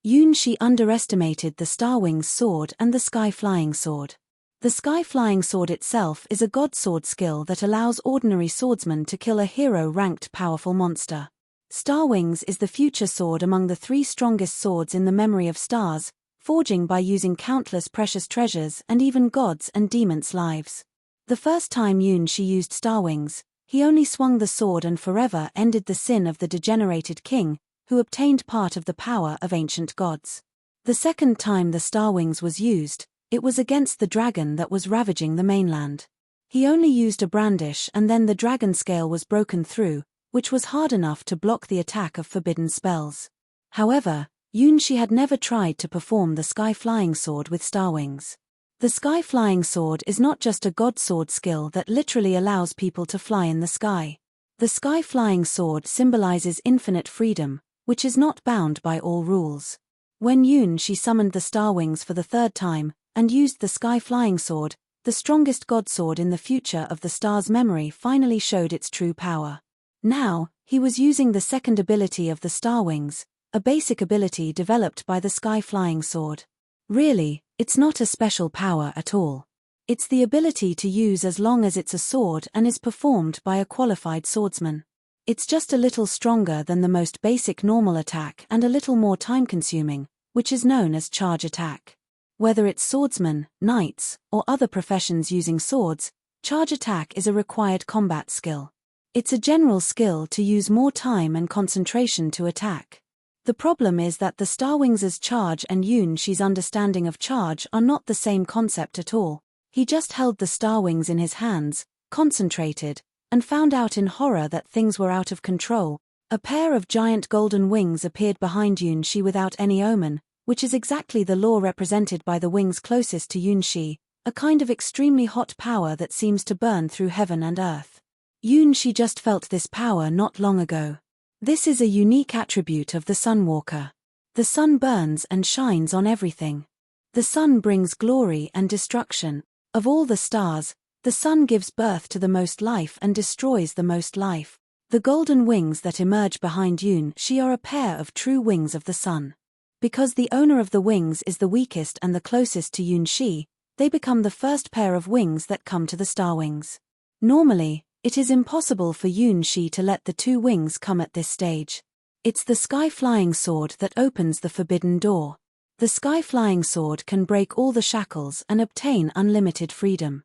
Yunshi underestimated the Starwing's sword and the Sky-Flying sword. The Sky-Flying sword itself is a god sword skill that allows ordinary swordsmen to kill a hero-ranked powerful monster. Starwings is the future sword among the 3 strongest swords in the memory of stars, forging by using countless precious treasures and even gods' and demons' lives. The first time Yunshi used Starwings, he only swung the sword and forever ended the sin of the degenerated king, who obtained part of the power of ancient gods. The second time the Starwings was used, it was against the dragon that was ravaging the mainland. He only used a brandish and then the dragon scale was broken through, which was hard enough to block the attack of forbidden spells. However, Yunshi had never tried to perform the Sky-Flying sword with Starwings. The Sky-Flying sword is not just a god sword skill that literally allows people to fly in the sky. The Sky-Flying sword symbolizes infinite freedom, which is not bound by all rules. When Yunshi summoned the Starwings for the 3rd time, and used the Sky-Flying sword, the strongest god sword in the future of the star's memory finally showed its true power. Now, he was using the second ability of the Starwings, a basic ability developed by the Sky-Flying sword. Really, it's not a special power at all. It's the ability to use as long as it's a sword and is performed by a qualified swordsman. It's just a little stronger than the most basic normal attack and a little more time-consuming, which is known as charge attack. Whether it's swordsmen, knights, or other professions using swords, charge attack is a required combat skill. It's a general skill to use more time and concentration to attack. The problem is that the Starwings' charge and Yunshi's understanding of charge are not the same concept at all. He just held the Starwings in his hands, concentrated, and found out in horror that things were out of control. A pair of giant golden wings appeared behind Yunshi without any omen, which is exactly the law represented by the wings closest to Yunshi, a kind of extremely hot power that seems to burn through heaven and earth. Yunshi just felt this power not long ago. This is a unique attribute of the Sunwalker. The sun burns and shines on everything. The sun brings glory and destruction. Of all the stars, the sun gives birth to the most life and destroys the most life. The golden wings that emerge behind Yunshi are a pair of true wings of the sun. Because the owner of the wings is the weakest and the closest to Yunshi, they become the first pair of wings that come to the Starwings. Normally, it is impossible for Yunshi to let the 2 wings come at this stage. It's the Sky-Flying sword that opens the forbidden door. The Sky-Flying sword can break all the shackles and obtain unlimited freedom.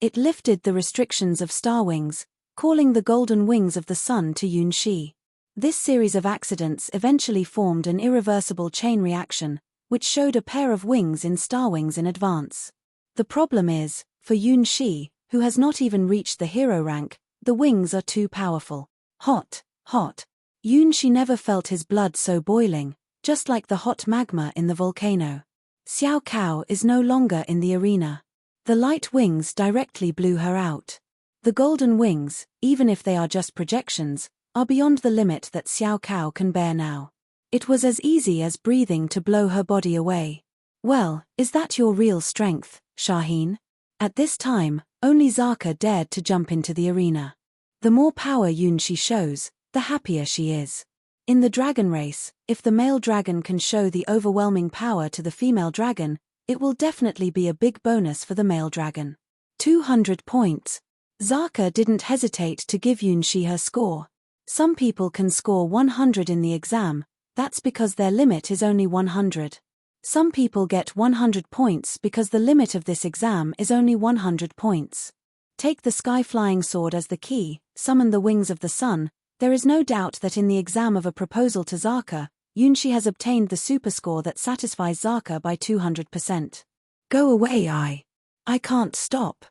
It lifted the restrictions of Starwings, calling the golden wings of the sun to Yunshi. This series of accidents eventually formed an irreversible chain reaction, which showed a pair of wings in Starwings in advance. The problem is, for Yunshi, who has not even reached the hero rank, the wings are too powerful. Hot, hot. Yunshi never felt his blood so boiling, just like the hot magma in the volcano. Xiao Cao is no longer in the arena. The light wings directly blew her out. The golden wings, even if they are just projections, are beyond the limit that Xiao Cao can bear now. It was as easy as breathing to blow her body away. Well, is that your real strength, Shaheen? At this time, only Zaka dared to jump into the arena. The more power Yunshi shows, the happier she is. In the dragon race, if the male dragon can show the overwhelming power to the female dragon, it will definitely be a big bonus for the male dragon. 200 points. Zaka didn't hesitate to give Yunshi her score. Some people can score 100 in the exam, that's because their limit is only 100. Some people get 100 points because the limit of this exam is only 100 points. Take the Sky-Flying sword as the key, summon the wings of the sun. There is no doubt that in the exam of a proposal to Zaka, Yunshi has obtained the superscore that satisfies Zaka by 200%. Go away, I can't stop.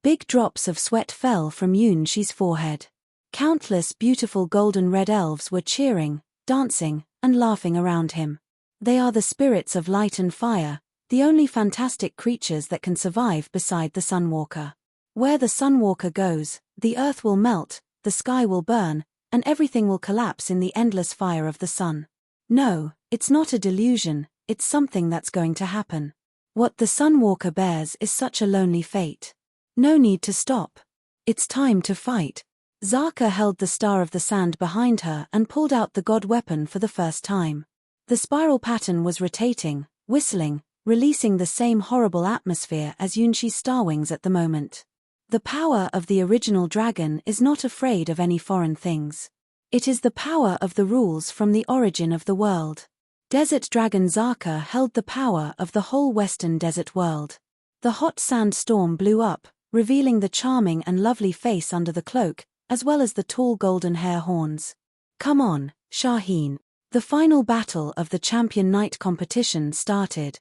Big drops of sweat fell from Yunshi's forehead. Countless beautiful golden red elves were cheering, dancing, and laughing around him. They are the spirits of light and fire, the only fantastic creatures that can survive beside the Sunwalker. Where the Sunwalker goes, the earth will melt, the sky will burn, and everything will collapse in the endless fire of the sun. No, it's not a delusion, it's something that's going to happen. What the Sunwalker bears is such a lonely fate. No need to stop. It's time to fight. Zaka held the Star of the Sand behind her and pulled out the god weapon for the first time. The spiral pattern was rotating, whistling, releasing the same horrible atmosphere as Yunshi's star wings at the moment. The power of the original dragon is not afraid of any foreign things. It is the power of the rules from the origin of the world. Desert Dragon Zaka held the power of the whole western desert world. The hot sand storm blew up, revealing the charming and lovely face under the cloak, as well as the tall golden hair horns. Come on, Shaheen. The final battle of the Champion Knight competition started.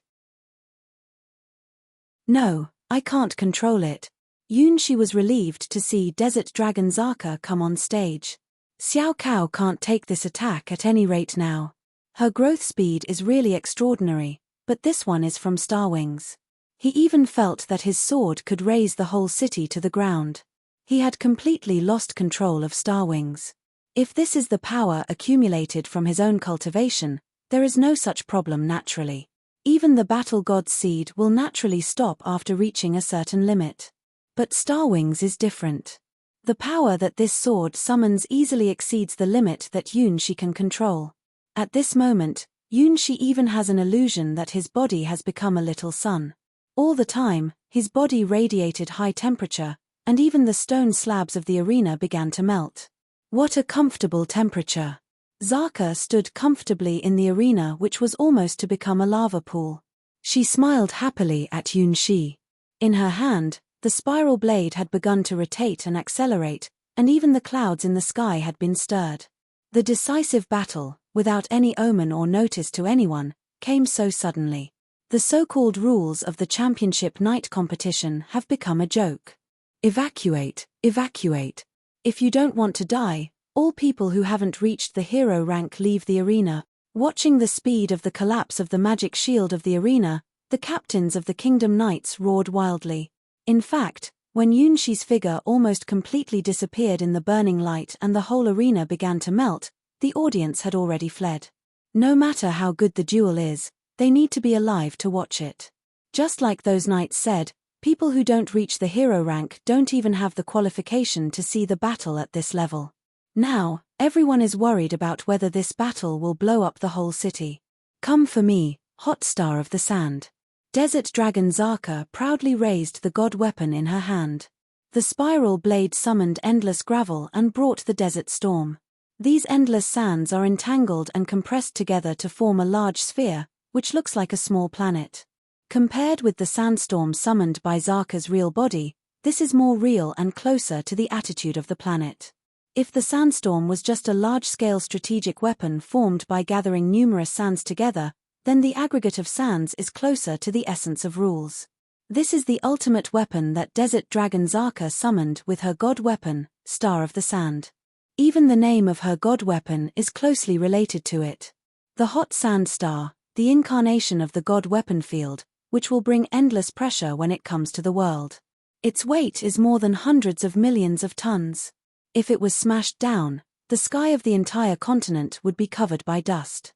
No, I can't control it. Yunshi was relieved to see Desert Dragon Zaka come on stage. Xiao Cao can't take this attack at any rate now. Her growth speed is really extraordinary, but this one is from Star Wings. He even felt that his sword could raise the whole city to the ground. He had completely lost control of Star Wings. If this is the power accumulated from his own cultivation, there is no such problem naturally. Even the Battle God's seed will naturally stop after reaching a certain limit. But Star Wings is different. The power that this sword summons easily exceeds the limit that Yunshi can control. At this moment, Yunshi even has an illusion that his body has become a little sun. All the time, his body radiated high temperature, and even the stone slabs of the arena began to melt. What a comfortable temperature! Zaka stood comfortably in the arena, which was almost to become a lava pool. She smiled happily at Yunshi. In her hand, the spiral blade had begun to rotate and accelerate, and even the clouds in the sky had been stirred. The decisive battle, without any omen or notice to anyone, came so suddenly. The so-called rules of the Championship Night competition have become a joke. Evacuate, evacuate. If you don't want to die, all people who haven't reached the hero rank leave the arena. Watching the speed of the collapse of the magic shield of the arena, the captains of the Kingdom Knights roared wildly. In fact, when Yunshi's figure almost completely disappeared in the burning light and the whole arena began to melt, the audience had already fled. No matter how good the duel is, they need to be alive to watch it. Just like those knights said, people who don't reach the hero rank don't even have the qualification to see the battle at this level. Now, everyone is worried about whether this battle will blow up the whole city. Come for me, hot star of the sand. Desert Dragon Zaka proudly raised the god weapon in her hand. The spiral blade summoned endless gravel and brought the desert storm. These endless sands are entangled and compressed together to form a large sphere, which looks like a small planet. Compared with the sandstorm summoned by Zaka's real body, this is more real and closer to the attitude of the planet. If the sandstorm was just a large-scale strategic weapon formed by gathering numerous sands together, then the aggregate of sands is closer to the essence of rules. This is the ultimate weapon that Desert Dragon Zaka summoned with her god weapon, Star of the Sand. Even the name of her god weapon is closely related to it. The hot sand star, the incarnation of the god weapon field, which will bring endless pressure when it comes to the world. Its weight is more than hundreds of millions of tons. If it was smashed down, the sky of the entire continent would be covered by dust.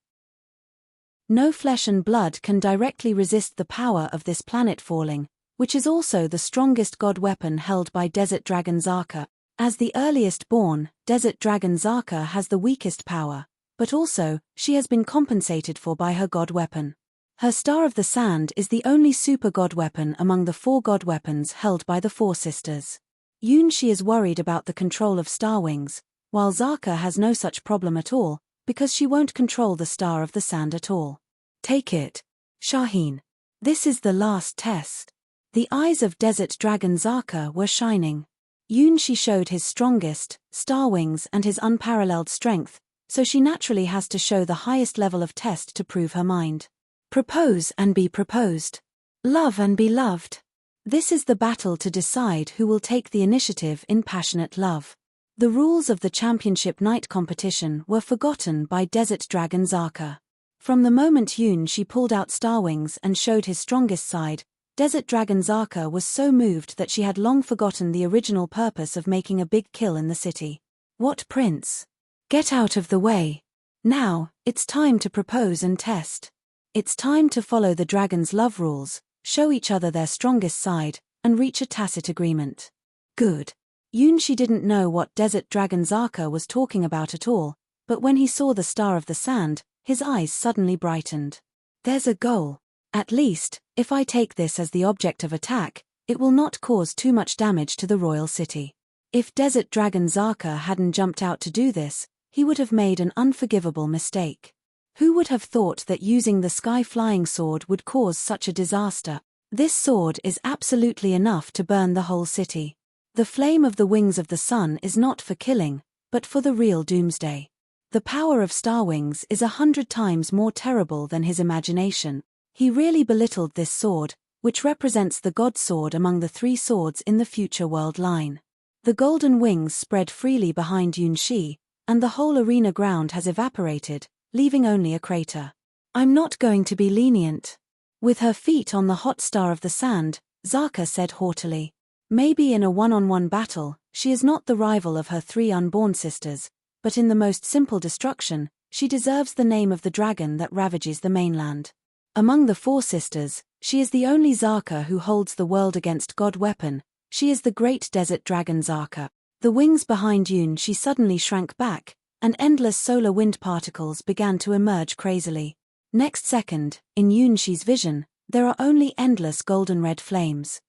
No flesh and blood can directly resist the power of this planet falling, which is also the strongest god weapon held by Desert Dragon Zaka. As the earliest born, Desert Dragon Zaka has the weakest power, but also, she has been compensated for by her god weapon. Her Star of the Sand is the only super god weapon among the 4 god weapons held by the 4 sisters. Yunshi is worried about the control of Star Wings, while Zaka has no such problem at all, because she won't control the Star of the Sand at all. Take it, Shaheen. This is the last test. The eyes of Desert Dragon Zaka were shining. Yunshi showed his strongest, Star Wings and his unparalleled strength, so she naturally has to show the highest level of test to prove her mind. Propose and be proposed. Love and be loved. This is the battle to decide who will take the initiative in passionate love. The rules of the Championship Night competition were forgotten by Desert Dragon Zaka. From the moment Yunshi pulled out Star Wings and showed his strongest side, Desert Dragon Zaka was so moved that she had long forgotten the original purpose of making a big kill in the city. What prince? Get out of the way. Now, it's time to propose and test. It's time to follow the dragon's love rules, show each other their strongest side, and reach a tacit agreement. Good. Yunshi didn't know what Desert Dragon Zaka was talking about at all, but when he saw the Star of the Sand, His eyes suddenly brightened. There's a goal. At least, if I take this as the object of attack, it will not cause too much damage to the royal city. If Desert Dragon Zaka hadn't jumped out to do this, he would have made an unforgivable mistake. Who would have thought that using the Sky Flying Sword would cause such a disaster? This sword is absolutely enough to burn the whole city. The flame of the wings of the sun is not for killing, but for the real doomsday. The power of Star Wings is 100 times more terrible than his imagination. He really belittled this sword, which represents the god sword among the 3 swords in the future world line. The golden wings spread freely behind Yunshi, and the whole arena ground has evaporated, leaving only a crater. I'm not going to be lenient. With her feet on the hot star of the sand, Zaka said haughtily. Maybe in a one-on-one battle, she is not the rival of her 3 unborn sisters, but in the most simple destruction, she deserves the name of the dragon that ravages the mainland. Among the 4 sisters, she is the only Zaka who holds the world against God weapon. She is the great desert dragon Zaka. The wings behind Yunshi suddenly shrank back, and endless solar wind particles began to emerge crazily. Next second, in Yunshi's vision, there are only endless golden-red flames.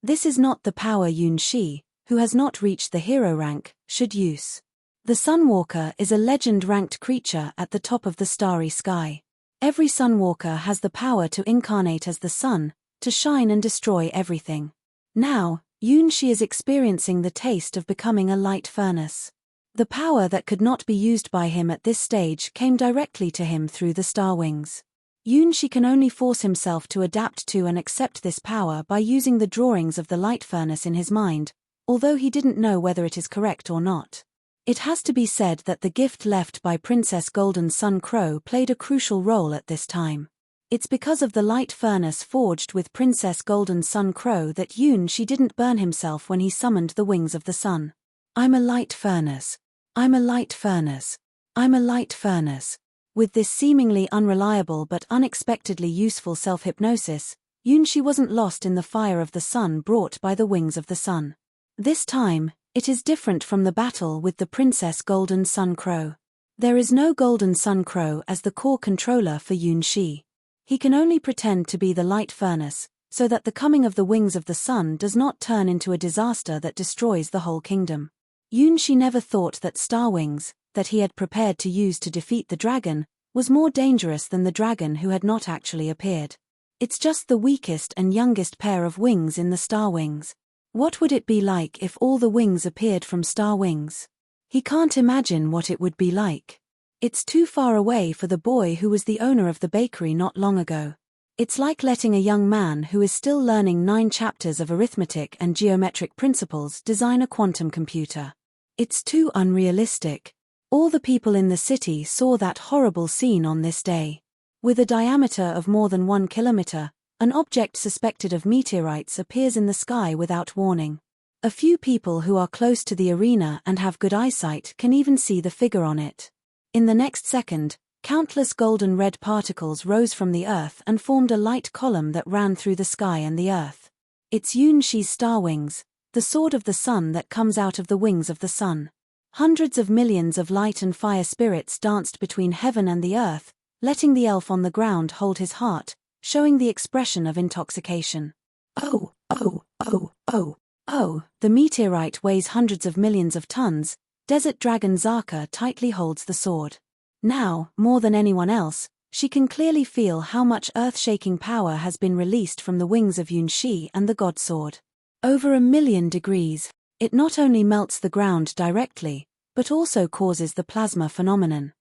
This is not the power Yunshi, who has not reached the hero rank, should use. The Sunwalker is a legend-ranked creature at the top of the starry sky. Every Sunwalker has the power to incarnate as the sun, to shine and destroy everything. Now, Yunshi is experiencing the taste of becoming a light furnace. The power that could not be used by him at this stage came directly to him through the star wings. Yunshi can only force himself to adapt to and accept this power by using the drawings of the light furnace in his mind, although he didn't know whether it is correct or not. It has to be said that the gift left by Princess Golden Sun Crow played a crucial role at this time. It's because of the light furnace forged with Princess Golden Sun Crow that Yunshi didn't burn himself when he summoned the wings of the sun. I'm a light furnace. I'm a light furnace. I'm a light furnace. With this seemingly unreliable but unexpectedly useful self-hypnosis, Yunshi wasn't lost in the fire of the sun brought by the wings of the sun. This time, it is different from the battle with the Princess Golden Sun Crow. There is no Golden Sun Crow as the core controller for Yunshi. He can only pretend to be the light furnace, so that the coming of the wings of the sun does not turn into a disaster that destroys the whole kingdom. Yunshi never thought that Star Wings, that he had prepared to use to defeat the dragon, was more dangerous than the dragon who had not actually appeared. It's just the weakest and youngest pair of wings in the Star Wings. What would it be like if all the wings appeared from Star Wings? He can't imagine what it would be like. It's too far away for the boy who was the owner of the bakery not long ago. It's like letting a young man who is still learning 9 chapters of arithmetic and geometric principles design a quantum computer. It's too unrealistic. All the people in the city saw that horrible scene on this day. With a diameter of more than 1 kilometer, an object suspected of meteorites appears in the sky without warning. A few people who are close to the arena and have good eyesight can even see the figure on it. In the next second, countless golden red particles rose from the earth and formed a light column that ran through the sky and the earth. It's Yunshi's star wings, the sword of the sun that comes out of the wings of the sun. Hundreds of millions of light and fire spirits danced between heaven and the earth, letting the elf on the ground hold his heart, showing the expression of intoxication. Oh, the meteorite weighs hundreds of millions of tons. Desert Dragon Zaka tightly holds the sword. Now, more than anyone else, she can clearly feel how much earth-shaking power has been released from the wings of Yunshi and the God Sword. Over 1,000,000 degrees, it not only melts the ground directly, but also causes the plasma phenomenon.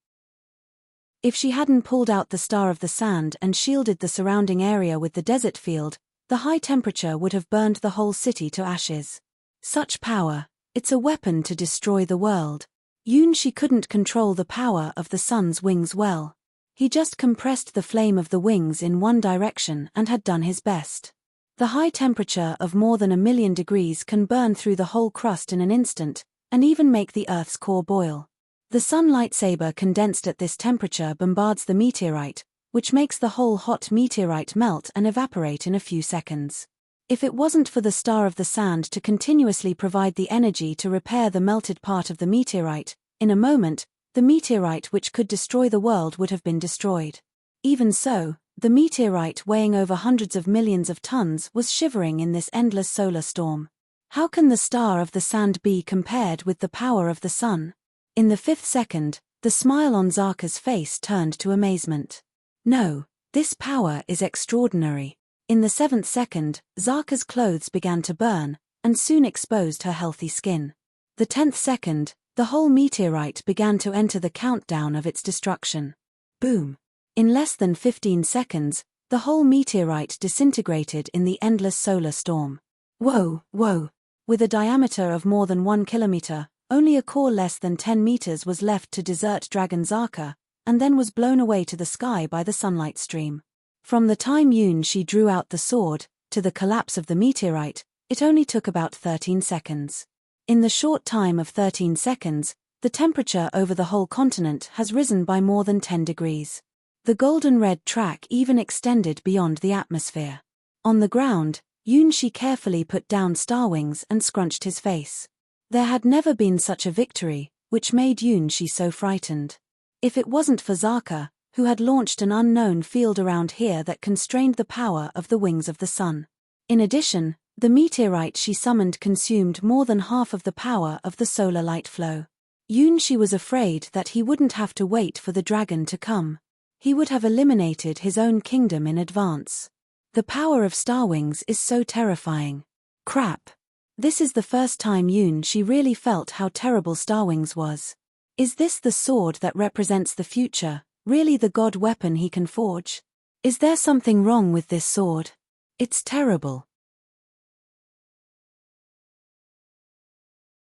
If she hadn't pulled out the Star of the Sand and shielded the surrounding area with the desert field, the high temperature would have burned the whole city to ashes. Such power, it's a weapon to destroy the world. Yunshi couldn't control the power of the sun's wings well. He just compressed the flame of the wings in one direction and had done his best. The high temperature of more than 1,000,000 degrees can burn through the whole crust in an instant, and even make the Earth's core boil. The sun lightsaber condensed at this temperature bombards the meteorite, which makes the whole hot meteorite melt and evaporate in a few seconds. If it wasn't for the Star of the Sand to continuously provide the energy to repair the melted part of the meteorite, in a moment, the meteorite which could destroy the world would have been destroyed. Even so, the meteorite weighing over hundreds of millions of tons was shivering in this endless solar storm. How can the star of the sand be compared with the power of the sun? In the 5th second, the smile on Zaka's face turned to amazement. No, this power is extraordinary. In the 7th second, Zaka's clothes began to burn, and soon exposed her healthy skin. The 10th second, the whole meteorite began to enter the countdown of its destruction. Boom! In less than 15 seconds, the whole meteorite disintegrated in the endless solar storm. Whoa, whoa! With a diameter of more than 1 kilometer, only a core less than 10 meters was left to desert Dragon Zaka, and then was blown away to the sky by the sunlight stream. From the time Yunshi drew out the sword, to the collapse of the meteorite, it only took about 13 seconds. In the short time of 13 seconds, the temperature over the whole continent has risen by more than 10 degrees. The golden-red track even extended beyond the atmosphere. On the ground, Yunshi carefully put down Starwings and scrunched his face. There had never been such a victory, which made Yunshi so frightened. If it wasn't for Zaka, who had launched an unknown field around here that constrained the power of the wings of the sun. In addition, the meteorite she summoned consumed more than half of the power of the solar light flow. Yunshi was afraid that he wouldn't have to wait for the dragon to come. He would have eliminated his own kingdom in advance. The power of Starwings is so terrifying. Crap. This is the first time Yunshi really felt how terrible Starwings was. Is this the sword that represents the future, really the god weapon he can forge? Is there something wrong with this sword? It's terrible.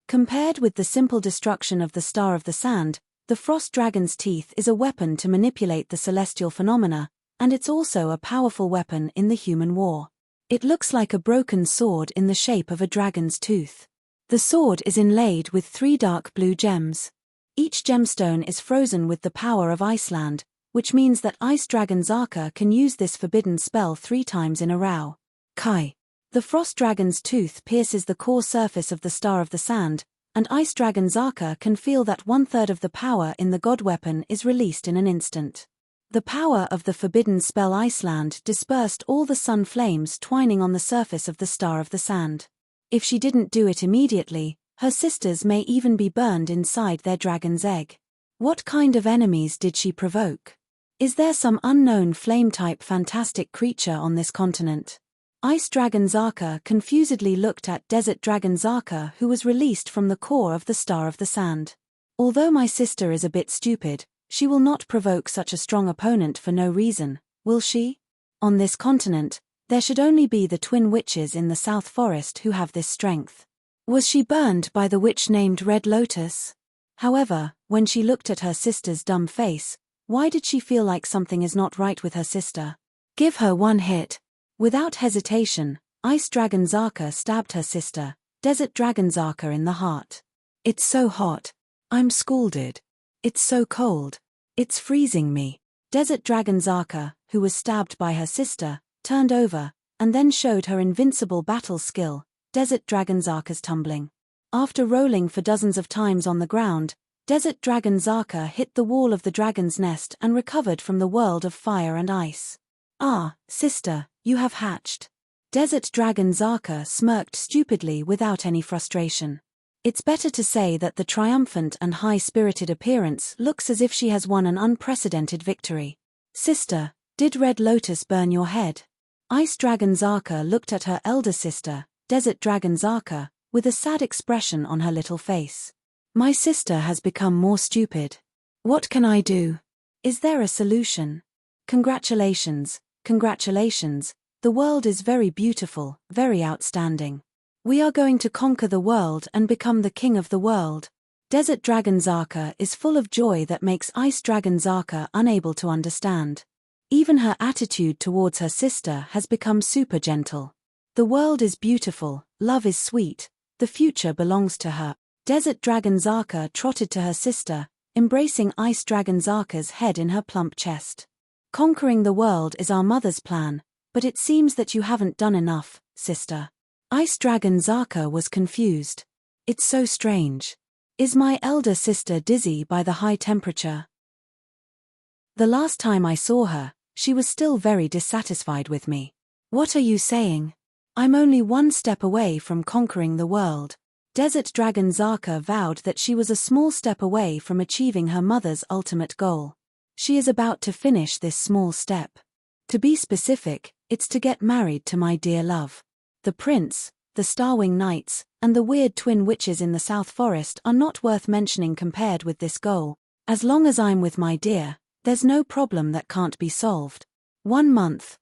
Compared with the simple destruction of the Star of the Sand, the Frost Dragon's teeth is a weapon to manipulate the celestial phenomena, and it's also a powerful weapon in the human war. It looks like a broken sword in the shape of a dragon's tooth. The sword is inlaid with 3 dark blue gems. Each gemstone is frozen with the power of Iceland, which means that Ice Dragon Zaka can use this forbidden spell 3 times in a row. Kai. The Frost Dragon's tooth pierces the core surface of the Star of the Sand, and Ice Dragon Zaka can feel that 1/3 of the power in the god weapon is released in an instant. The power of the forbidden spell Iceland dispersed all the sun flames twining on the surface of the Star of the Sand. If she didn't do it immediately, her sisters may even be burned inside their dragon's egg. What kind of enemies did she provoke? Is there some unknown flame-type fantastic creature on this continent? Ice Dragon Zaka confusedly looked at Desert Dragon Zaka, who was released from the core of the Star of the Sand. Although my sister is a bit stupid, she will not provoke such a strong opponent for no reason, will she? On this continent, there should only be the twin witches in the South Forest who have this strength. Was she burned by the witch named Red Lotus? However, when she looked at her sister's dumb face, why did she feel like something is not right with her sister? Give her 1 hit. Without hesitation, Ice Dragon Zaka stabbed her sister, Desert Dragon Zaka, in the heart. It's so hot. I'm scalded. It's so cold. It's freezing me. Desert Dragon Zaka, who was stabbed by her sister, turned over, and then showed her invincible battle skill, Desert Dragon Zaka's tumbling. After rolling for dozens of times on the ground, Desert Dragon Zaka hit the wall of the dragon's nest and recovered from the world of fire and ice. Ah, sister, you have hatched. Desert Dragon Zaka smirked stupidly without any frustration. It's better to say that the triumphant and high-spirited appearance looks as if she has won an unprecedented victory. Sister, did Red Lotus burn your head? Ice Dragon Zaka looked at her elder sister, Desert Dragon Zaka, with a sad expression on her little face. My sister has become more stupid. What can I do? Is there a solution? Congratulations, congratulations, the world is very beautiful, very outstanding. We are going to conquer the world and become the king of the world. Desert Dragon Zaka is full of joy that makes Ice Dragon Zaka unable to understand. Even her attitude towards her sister has become super gentle. The world is beautiful, love is sweet, the future belongs to her. Desert Dragon Zaka trotted to her sister, embracing Ice Dragon Zaka's head in her plump chest. Conquering the world is our mother's plan, but it seems that you haven't done enough, sister. Ice Dragon Zaka was confused. It's so strange. Is my elder sister dizzy by the high temperature? The last time I saw her, she was still very dissatisfied with me. What are you saying? I'm only one step away from conquering the world. Desert Dragon Zaka vowed that she was a small step away from achieving her mother's ultimate goal. She is about to finish this small step. To be specific, it's to get married to my dear love. The prince, the Starwing Knights, and the weird twin witches in the South Forest are not worth mentioning compared with this goal. As long as I'm with my dear, there's no problem that can't be solved. 1 month,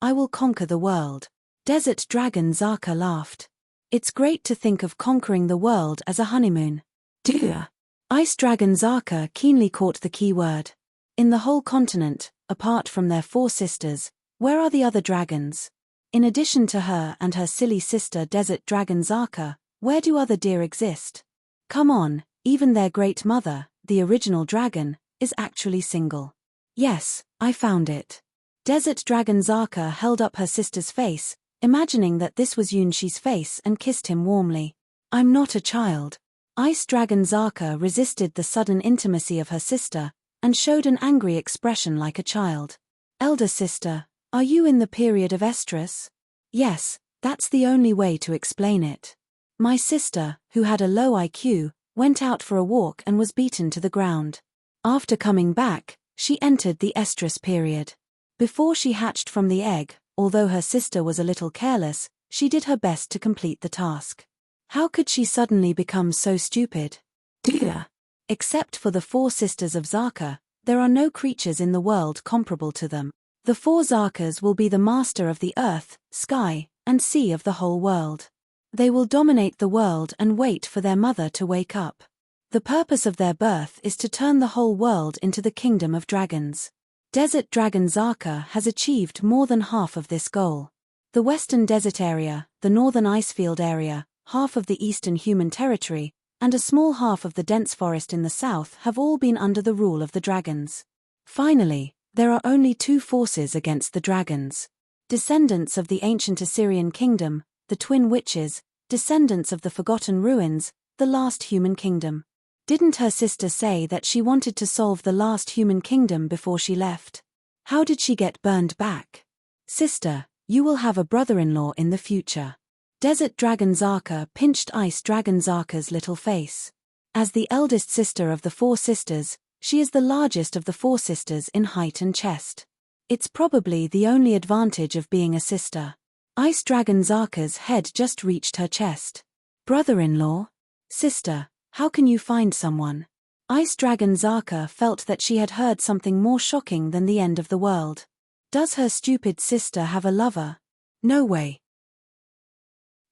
I will conquer the world. Desert Dragon Zaka laughed. It's great to think of conquering the world as a honeymoon. Dear. Ice Dragon Zaka keenly caught the key word. In the whole continent, apart from their 4 sisters, where are the other dragons? In addition to her and her silly sister Desert Dragon Zaka, where do other deer exist? Come on, even their great mother, the original dragon, is actually single. Yes, I found it. Desert Dragon Zaka held up her sister's face, imagining that this was Yunshi's face, and kissed him warmly. I'm not a child. Ice Dragon Zaka resisted the sudden intimacy of her sister, and showed an angry expression like a child. Elder sister, are you in the period of estrus? Yes, that's the only way to explain it. My sister, who had a low IQ, went out for a walk and was beaten to the ground. After coming back, she entered the estrus period. Before she hatched from the egg, although her sister was a little careless, she did her best to complete the task. How could she suddenly become so stupid? Dear. Except for the 4 sisters of Zaka, there are no creatures in the world comparable to them. The 4 Zakas will be the master of the earth, sky, and sea of the whole world. They will dominate the world and wait for their mother to wake up. The purpose of their birth is to turn the whole world into the kingdom of dragons. Desert Dragon Zaka has achieved more than half of this goal. The western desert area, the northern icefield area, half of the eastern human territory, and a small half of the dense forest in the south have all been under the rule of the dragons. Finally, there are only 2 forces against the dragons. Descendants of the ancient Assyrian kingdom, the twin witches, descendants of the forgotten ruins, the last human kingdom. Didn't her sister say that she wanted to solve the last human kingdom before she left? How did she get burned back? Sister, you will have a brother-in-law in the future. Desert Dragon Zaka pinched Ice Dragon Zaka's little face. As the eldest sister of the 4 sisters, she is the largest of the 4 sisters in height and chest. It's probably the only advantage of being a sister. Ice Dragon Zaka's head just reached her chest. Brother-in-law? Sister, how can you find someone? Ice Dragon Zaka felt that she had heard something more shocking than the end of the world. Does her stupid sister have a lover? No way.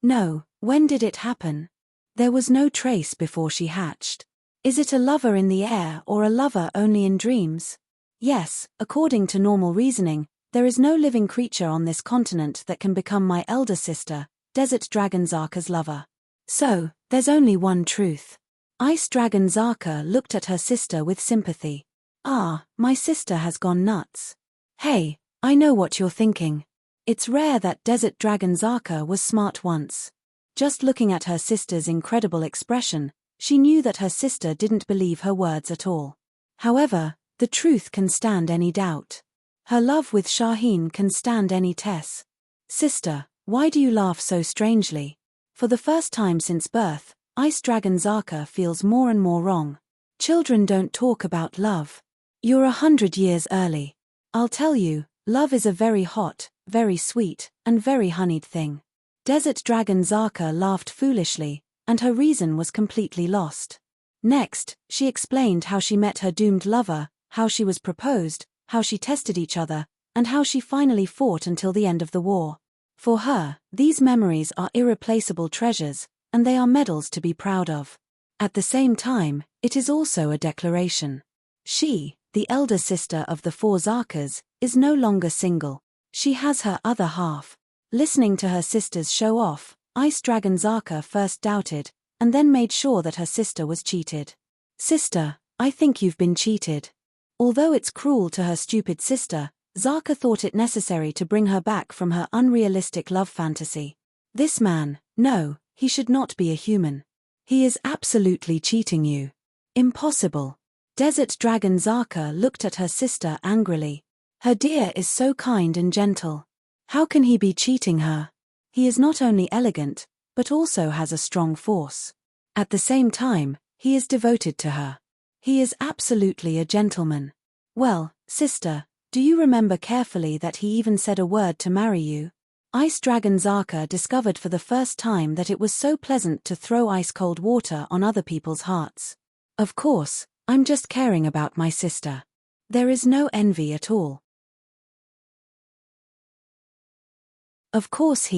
No, when did it happen? There was no trace before she hatched. Is it a lover in the air or a lover only in dreams? Yes, according to normal reasoning, there is no living creature on this continent that can become my elder sister, Desert Dragon Zaka's lover. So, there's only one truth. Ice Dragon Zaka looked at her sister with sympathy. Ah, my sister has gone nuts. Hey, I know what you're thinking. It's rare that Desert Dragon Zaka was smart once. Just looking at her sister's incredible expression, she knew that her sister didn't believe her words at all. However, the truth can stand any doubt. Her love with Shaheen can stand any test. Sister, why do you laugh so strangely? For the first time since birth, Ice Dragon Zaka feels more and more wrong. Children don't talk about love. You're 100 years early. I'll tell you, love is a very hot, very sweet, and very honeyed thing. Desert Dragon Zaka laughed foolishly, and her reason was completely lost. Next, she explained how she met her doomed lover, how she was proposed, how she tested each other, and how she finally fought until the end of the war. For her, these memories are irreplaceable treasures, and they are medals to be proud of. At the same time, it is also a declaration. She, the elder sister of the 4 Zakas, is no longer single. She has her other half. Listening to her sister's show off, Ice Dragon Zaka first doubted, and then made sure that her sister was cheated. Sister, I think you've been cheated. Although it's cruel to her stupid sister, Zaka thought it necessary to bring her back from her unrealistic love fantasy. This man, no, he should not be a human. He is absolutely cheating you. Impossible. Desert Dragon Zaka looked at her sister angrily. Her dear is so kind and gentle. How can he be cheating her? He is not only elegant, but also has a strong force. At the same time, he is devoted to her. He is absolutely a gentleman. Well, sister, do you remember carefully that he even said a word to marry you? Ice Dragon Zaka discovered for the first time that it was so pleasant to throw ice-cold water on other people's hearts. Of course, I'm just caring about my sister. There is no envy at all. Of course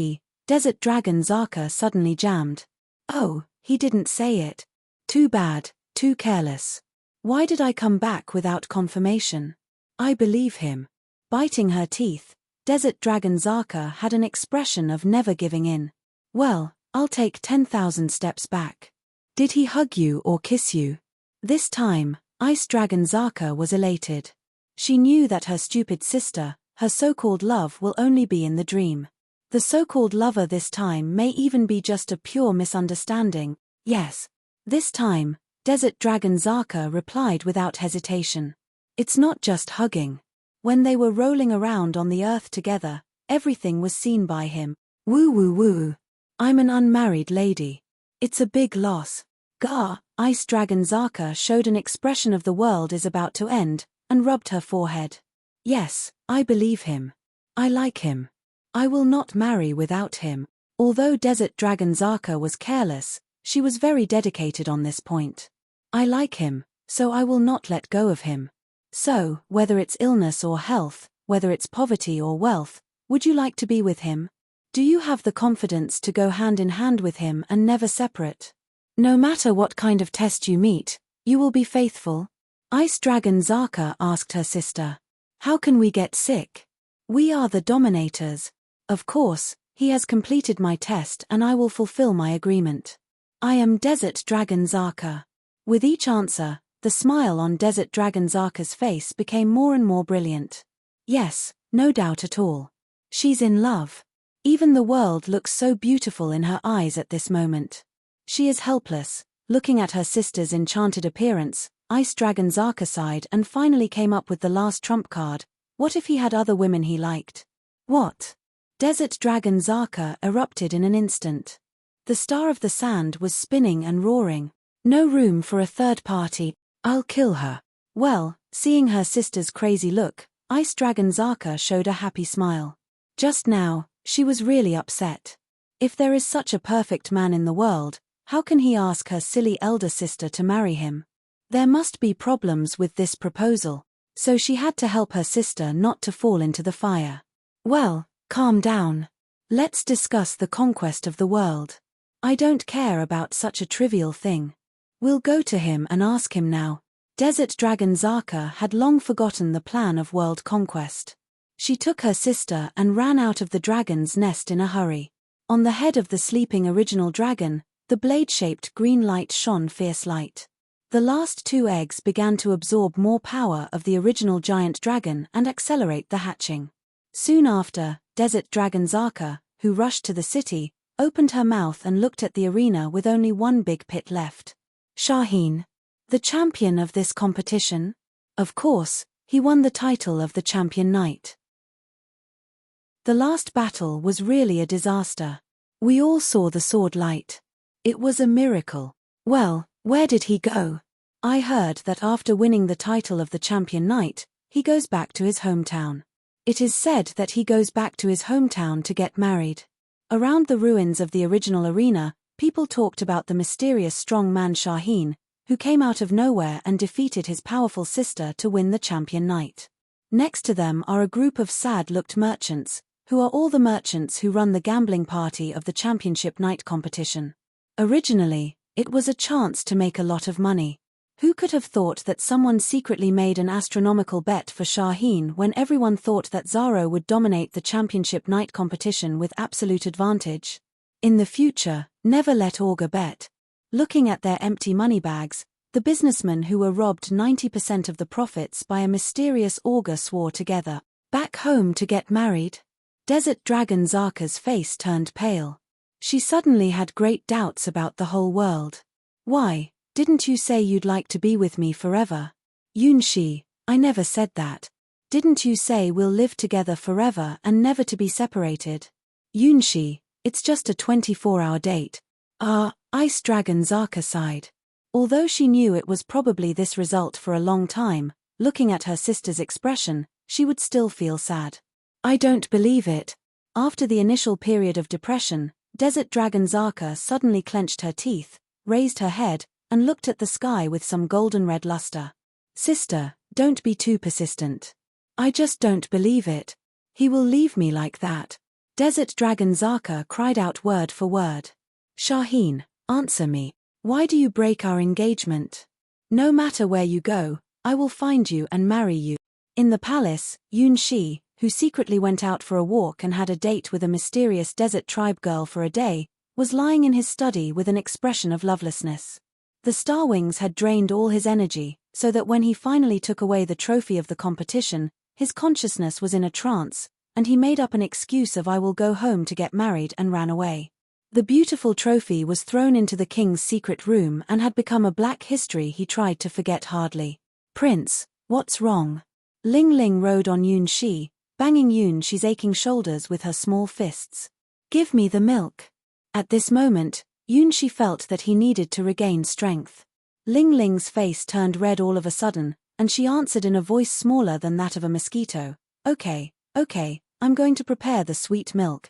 Desert Dragon Zaka suddenly jammed. Oh, he didn't say it. Too bad, too careless. Why did I come back without confirmation? I believe him. Biting her teeth, Desert Dragon Zaka had an expression of never giving in. Well, I'll take 10,000 steps back. Did he hug you or kiss you? This time, Ice Dragon Zaka was elated. She knew that her stupid sister, her so-called love, will only be in the dream. The so-called lover this time may even be just a pure misunderstanding. Yes. This time, Desert Dragon Zaka replied without hesitation. It's not just hugging. When they were rolling around on the earth together, everything was seen by him. Woo woo woo. I'm an unmarried lady. It's a big loss. Gah. Ice Dragon Zaka showed an expression of the world is about to end, and rubbed her forehead. Yes, I believe him. I like him. I will not marry without him. Although Desert Dragon Zaka was careless, she was very dedicated on this point. I like him, so I will not let go of him. So, whether it's illness or health, whether it's poverty or wealth, would you like to be with him? Do you have the confidence to go hand in hand with him and never separate? No matter what kind of test you meet, you will be faithful? Ice Dragon Zaka asked her sister. How can we get sick? We are the dominators. Of course, he has completed my test and I will fulfill my agreement. I am Desert Dragon Zaka. With each answer, the smile on Desert Dragon Zaka's face became more and more brilliant. Yes, no doubt at all. She's in love. Even the world looks so beautiful in her eyes at this moment. She is helpless. Looking at her sister's enchanted appearance, Ice Dragon Zaka sighed and finally came up with the last trump card. What if he had other women he liked? What? Desert Dragon Zaka erupted in an instant. The star of the sand was spinning and roaring. No room for a third party. I'll kill her. Well, seeing her sister's crazy look, Ice Dragon Zaka showed a happy smile. Just now, she was really upset. If there is such a perfect man in the world, how can he ask her silly elder sister to marry him? There must be problems with this proposal, so she had to help her sister not to fall into the fire. Well, calm down. Let's discuss the conquest of the world. I don't care about such a trivial thing. We'll go to him and ask him now. Desert Dragon Zaka had long forgotten the plan of world conquest. She took her sister and ran out of the dragon's nest in a hurry. On the head of the sleeping original dragon, the blade-shaped green light shone fierce light. The last 2 eggs began to absorb more power of the original giant dragon and accelerate the hatching. Soon after, Desert Dragon Zaka, who rushed to the city, opened her mouth and looked at the arena with only one big pit left. Shaheen. The champion of this competition? Of course, he won the title of the champion knight. The last battle was really a disaster. We all saw the sword light. It was a miracle. Well, where did he go? I heard that after winning the title of the champion knight, he goes back to his hometown. It is said that he goes back to his hometown to get married. Around the ruins of the original arena, people talked about the mysterious strong man Shaheen, who came out of nowhere and defeated his powerful sister to win the champion knight. Next to them are a group of sad-looked merchants, who are all the merchants who run the gambling party of the championship night competition. Originally, it was a chance to make a lot of money. Who could have thought that someone secretly made an astronomical bet for Shaheen when everyone thought that Zaro would dominate the championship night competition with absolute advantage? In the future, never let Augur bet. Looking at their empty money bags, the businessmen who were robbed 90% of the profits by a mysterious Augur swore together, back home to get married. Desert Dragon Zaka's face turned pale. She suddenly had great doubts about the whole world. Why, didn't you say you'd like to be with me forever? Yunshi, I never said that. Didn't you say we'll live together forever and never to be separated? Yunshi, it's just a 24-hour date. Ice Dragon Zaka sighed. Although she knew it was probably this result for a long time, looking at her sister's expression, she would still feel sad. I don't believe it. After the initial period of depression, Desert Dragon Zaka suddenly clenched her teeth, raised her head, and looked at the sky with some golden-red luster. Sister, don't be too persistent. I just don't believe it. He will leave me like that. Desert Dragon Zaka cried out word for word. Shaheen, answer me. Why do you break our engagement? No matter where you go, I will find you and marry you. In the palace, Yunshi, who secretly went out for a walk and had a date with a mysterious desert tribe girl for a day, was lying in his study with an expression of lovelessness. The Starwings had drained all his energy, so that when he finally took away the trophy of the competition, his consciousness was in a trance, and he made up an excuse of I will go home to get married and ran away. The beautiful trophy was thrown into the king's secret room and had become a black history he tried to forget hardly. Prince, what's wrong? Ling Ling rode on Yunshi, banging Yunshi's aching shoulders with her small fists. Give me the milk. At this moment, Yunshi felt that he needed to regain strength. Ling Ling's face turned red all of a sudden, and she answered in a voice smaller than that of a mosquito. Okay, I'm going to prepare the sweet milk.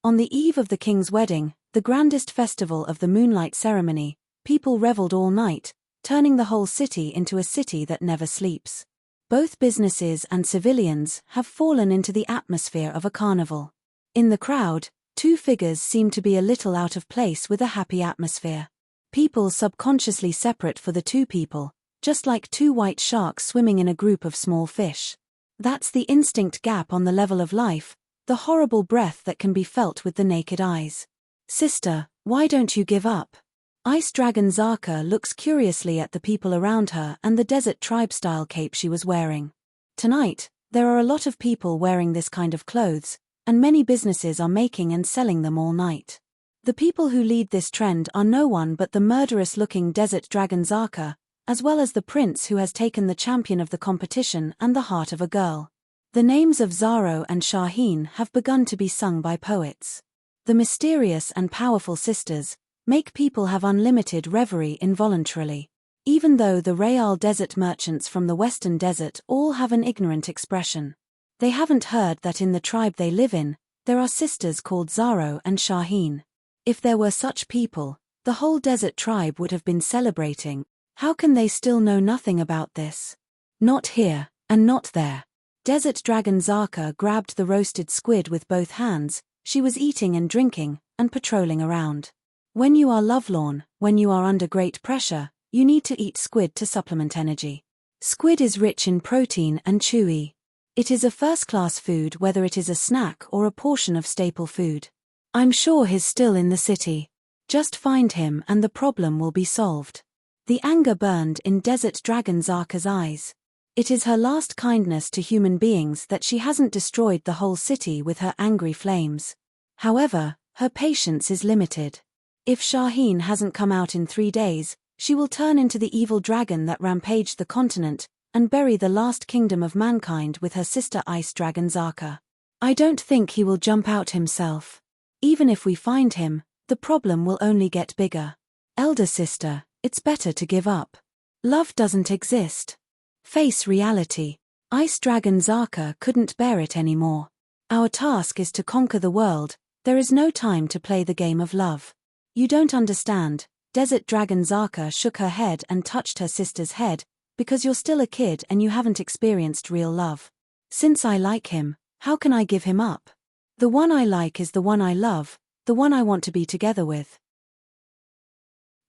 On the eve of the king's wedding, the grandest festival of the moonlight ceremony, people reveled all night, turning the whole city into a city that never sleeps. Both businesses and civilians have fallen into the atmosphere of a carnival. In the crowd, two figures seem to be a little out of place with a happy atmosphere. People subconsciously separate for the two people, just like two white sharks swimming in a group of small fish. That's the instinct gap on the level of life, the horrible breath that can be felt with the naked eyes. Sister, why don't you give up? Ice Dragon Zaka looks curiously at the people around her and the desert tribe-style cape she was wearing. Tonight, there are a lot of people wearing this kind of clothes, and many businesses are making and selling them all night. The people who lead this trend are no one but the murderous-looking Desert Dragon Zaka, as well as the prince who has taken the champion of the competition and the heart of a girl. The names of Zaro and Shaheen have begun to be sung by poets. The mysterious and powerful sisters make people have unlimited reverie involuntarily. Even though the Real Desert merchants from the Western Desert all have an ignorant expression. They haven't heard that in the tribe they live in, there are sisters called Zaro and Shaheen. If there were such people, the whole desert tribe would have been celebrating. How can they still know nothing about this? Not here, and not there. Desert Dragon Zaka grabbed the roasted squid with both hands. She was eating and drinking, and patrolling around. When you are lovelorn, when you are under great pressure, you need to eat squid to supplement energy. Squid is rich in protein and chewy. It is a first-class food whether it is a snack or a portion of staple food. I'm sure he's still in the city. Just find him and the problem will be solved. The anger burned in Desert Dragon Zaka's eyes. It is her last kindness to human beings that she hasn't destroyed the whole city with her angry flames. However, her patience is limited. If Shaheen hasn't come out in 3 days, she will turn into the evil dragon that rampaged the continent, and bury the last kingdom of mankind with her sister Ice Dragon Zaka. I don't think he will jump out himself. Even if we find him, the problem will only get bigger. Elder sister, it's better to give up. Love doesn't exist. Face reality. Ice Dragon Zaka couldn't bear it anymore. Our task is to conquer the world, there is no time to play the game of love. You don't understand. Desert Dragon Zaka shook her head and touched her sister's head, because you're still a kid and you haven't experienced real love. Since I like him, how can I give him up? The one I like is the one I love, the one I want to be together with.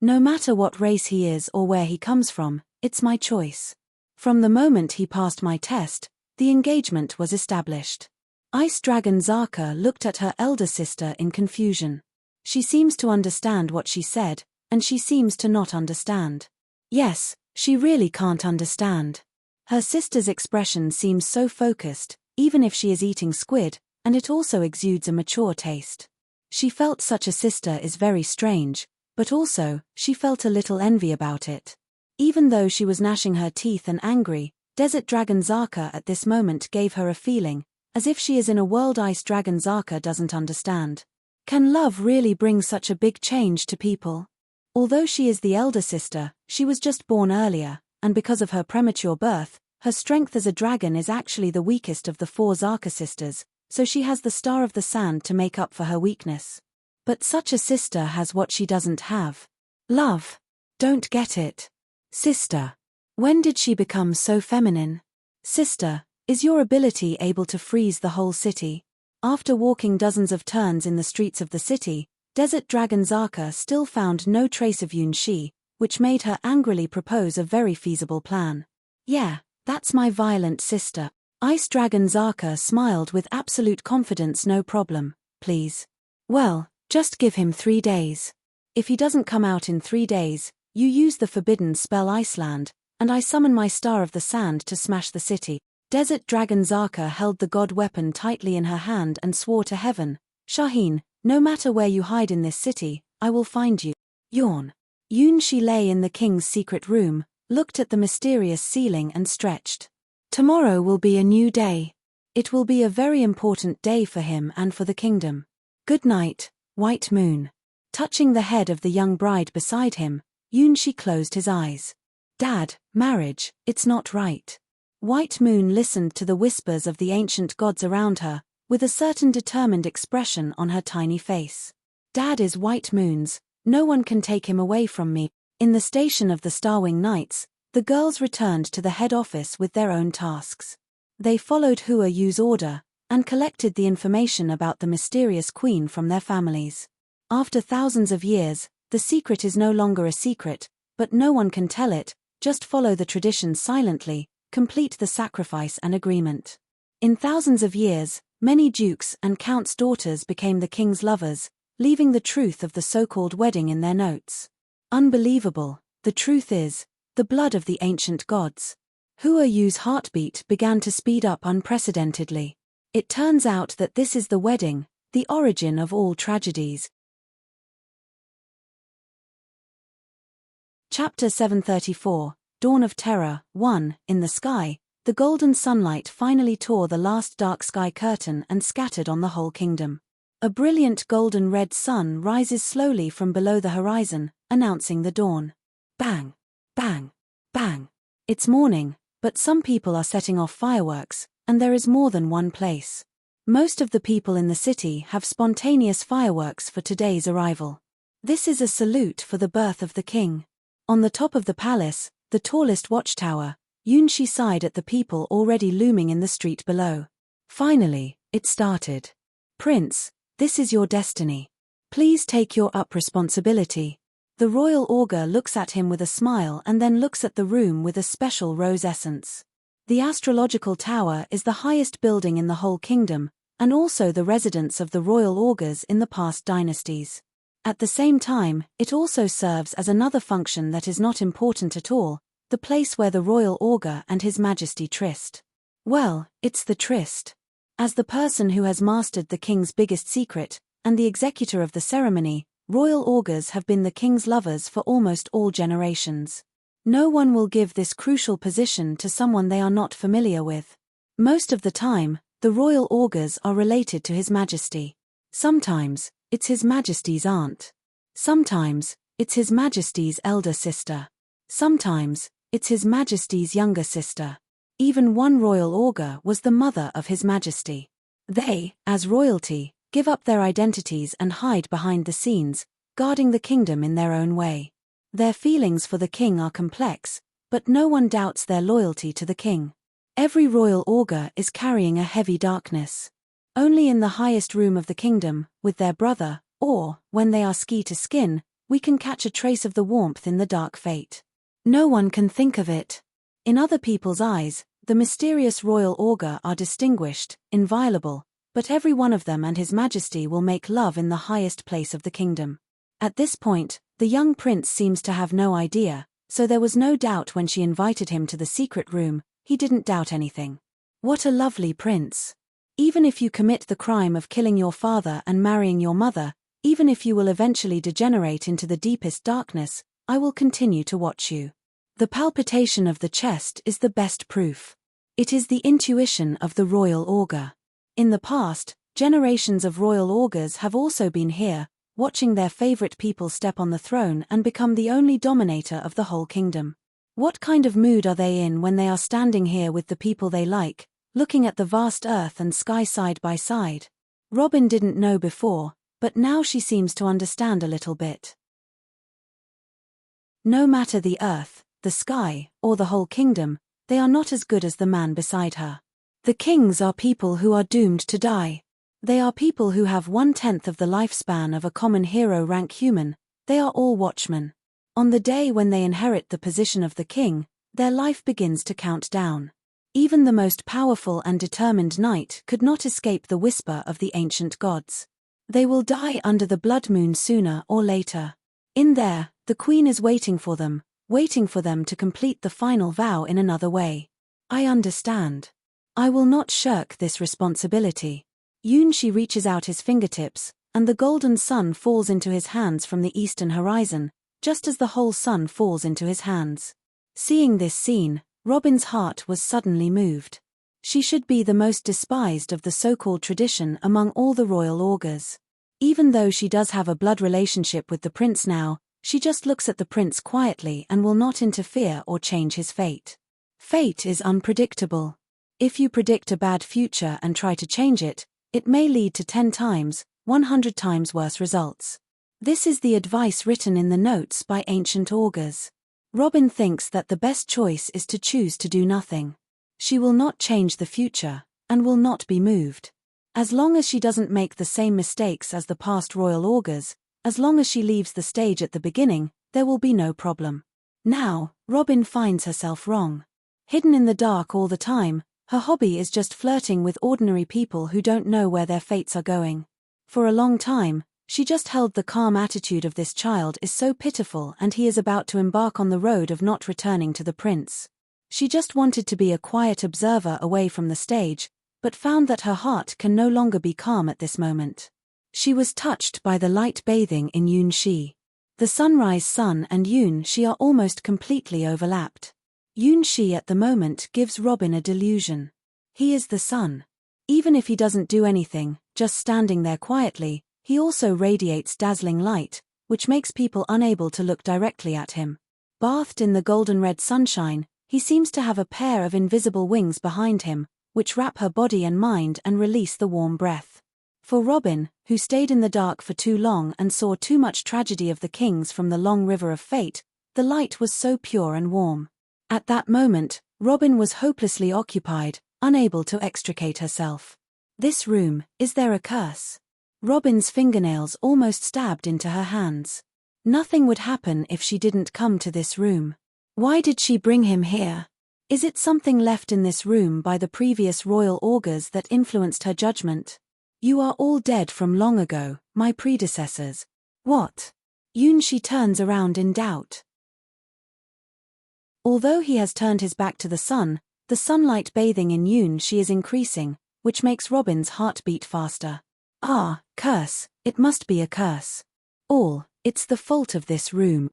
No matter what race he is or where he comes from, it's my choice. From the moment he passed my test, the engagement was established. Ice Dragon Zaka looked at her elder sister in confusion. She seems to understand what she said, and she seems to not understand. Yes, she really can't understand. Her sister's expression seems so focused, even if she is eating squid, and it also exudes a mature taste. She felt such a sister is very strange, but also, she felt a little envy about it. Even though she was gnashing her teeth and angry, Desert Dragon Zaka at this moment gave her a feeling, as if she is in a world Ice Dragon Zaka doesn't understand. Can love really bring such a big change to people? Although she is the elder sister, she was just born earlier, and because of her premature birth, her strength as a dragon is actually the weakest of the 4 Zaka sisters, so she has the Star of the Sand to make up for her weakness. But such a sister has what she doesn't have. Love. Don't get it. Sister. When did she become so feminine? Sister, is your ability able to freeze the whole city? After walking dozens of turns in the streets of the city, Desert Dragon Zaka still found no trace of Yunxi, which made her angrily propose a very feasible plan. Yeah, that's my violent sister. Ice Dragon Zaka smiled with absolute confidence. No problem, please. Well, just give him 3 days. If he doesn't come out in 3 days, you use the forbidden spell Iceland, and I summon my Star of the Sand to smash the city. Desert Dragon Zaka held the god weapon tightly in her hand and swore to heaven, Shaheen, no matter where you hide in this city, I will find you. Yawn. Yunxi lay in the king's secret room, looked at the mysterious ceiling and stretched. Tomorrow will be a new day. It will be a very important day for him and for the kingdom. Good night, White Moon. Touching the head of the young bride beside him, Yunxi closed his eyes. Dad, marriage, it's not right. White Moon listened to the whispers of the ancient gods around her, with a certain determined expression on her tiny face. Dad is White Moon's, no one can take him away from me. In the station of the Starwing Knights, the girls returned to the head office with their own tasks. They followed Hua Yu's order, and collected the information about the mysterious queen from their families. After thousands of years, the secret is no longer a secret, but no one can tell it, just follow the traditions silently, complete the sacrifice and agreement. In thousands of years, many dukes and counts' daughters became the king's lovers, leaving the truth of the so-called wedding in their notes. Unbelievable, the truth is, the blood of the ancient gods. Hua Yu's heartbeat began to speed up unprecedentedly. It turns out that this is the wedding, the origin of all tragedies. Chapter 734, Dawn of Terror, 1. In the sky, the golden sunlight finally tore the last dark sky curtain and scattered on the whole kingdom. A brilliant golden red sun rises slowly from below the horizon, announcing the dawn. Bang! Bang! Bang! It's morning, but some people are setting off fireworks, and there is more than one place. Most of the people in the city have spontaneous fireworks for today's arrival. This is a salute for the birth of the king. On the top of the palace, the tallest watchtower, Yunxi sighed at the people already looming in the street below. Finally, it started. Prince, this is your destiny. Please take your up responsibility. The royal augur looks at him with a smile and then looks at the room with a special rose essence. The astrological tower is the highest building in the whole kingdom, and also the residence of the royal augurs in the past dynasties. At the same time, it also serves as another function that is not important at all, the place where the royal augur and His Majesty tryst. Well, it's the tryst. As the person who has mastered the king's biggest secret, and the executor of the ceremony, royal augurs have been the king's lovers for almost all generations. No one will give this crucial position to someone they are not familiar with. Most of the time, the royal augurs are related to His Majesty. Sometimes, it's His Majesty's aunt. Sometimes, it's His Majesty's elder sister. Sometimes, it's His Majesty's younger sister. Even one royal augur was the mother of His Majesty. They, as royalty, give up their identities and hide behind the scenes, guarding the kingdom in their own way. Their feelings for the king are complex, but no one doubts their loyalty to the king. Every royal augur is carrying a heavy darkness. Only in the highest room of the kingdom, with their brother, or, when they are ski to skin, we can catch a trace of the warmth in the dark fate. No one can think of it. In other people's eyes, the mysterious royal augur are distinguished, inviolable, but every one of them and His Majesty will make love in the highest place of the kingdom. At this point, the young prince seems to have no idea, so there was no doubt when she invited him to the secret room, he didn't doubt anything. What a lovely prince. Even if you commit the crime of killing your father and marrying your mother, Even if you will eventually degenerate into the deepest darkness, I will continue to watch you. The palpitation of the chest is the best proof. It is the intuition of the royal augur. In the past, generations of royal augurs have also been here, watching their favorite people step on the throne and become the only dominator of the whole kingdom. What kind of mood are they in when they are standing here with the people they like, looking at the vast earth and sky side by side? Robin didn't know before, but now she seems to understand a little bit. No matter the earth, the sky, or the whole kingdom, they are not as good as the man beside her. The kings are people who are doomed to die. They are people who have 1/10 of the lifespan of a common hero-rank human. They are all watchmen. On the day when they inherit the position of the king, their life begins to count down. Even the most powerful and determined knight could not escape the whisper of the ancient gods. They will die under the blood moon sooner or later. In there, the queen is waiting for them to complete the final vow in another way. I understand. I will not shirk this responsibility. Yunshi reaches out his fingertips, and the golden sun falls into his hands from the eastern horizon, just as the whole sun falls into his hands. Seeing this scene, Robin's heart was suddenly moved. She should be the most despised of the so-called tradition among all the royal augurs. Even though she does have a blood relationship with the prince now, she just looks at the prince quietly and will not interfere or change his fate. Fate is unpredictable. If you predict a bad future and try to change it, it may lead to 10 times, 100 times worse results. This is the advice written in the notes by ancient augurs. Robin thinks that the best choice is to choose to do nothing. She will not change the future, and will not be moved. As long as she doesn't make the same mistakes as the past royal augurs, as long as she leaves the stage at the beginning, there will be no problem. Now, Robin finds herself wrong. Hidden in the dark all the time, her hobby is just flirting with ordinary people who don't know where their fates are going. For a long time, she just held the calm attitude of this child is so pitiful and he is about to embark on the road of not returning to the prince. She just wanted to be a quiet observer away from the stage, but found that her heart can no longer be calm at this moment. She was touched by the light bathing in Yunshi. The sunrise sun and Yunshi are almost completely overlapped. Yunshi at the moment gives Robin a delusion. He is the sun. Even if he doesn't do anything, just standing there quietly, he also radiates dazzling light, which makes people unable to look directly at him. Bathed in the golden-red sunshine, he seems to have a pair of invisible wings behind him, which wrap her body and mind and release the warm breath. For Robin, who stayed in the dark for too long and saw too much tragedy of the kings from the long river of fate, the light was so pure and warm. At that moment, Robin was hopelessly occupied, unable to extricate herself. This room, is there a curse? Robin's fingernails almost stabbed into her hands. Nothing would happen if she didn't come to this room. Why did she bring him here? Is it something left in this room by the previous royal augurs that influenced her judgment? You are all dead from long ago, my predecessors. What? Yunshi turns around in doubt. Although he has turned his back to the sunlight bathing in Yunshi is increasing, which makes Robin's heart beat faster. Ah, curse, it must be a curse. It's the fault of this room.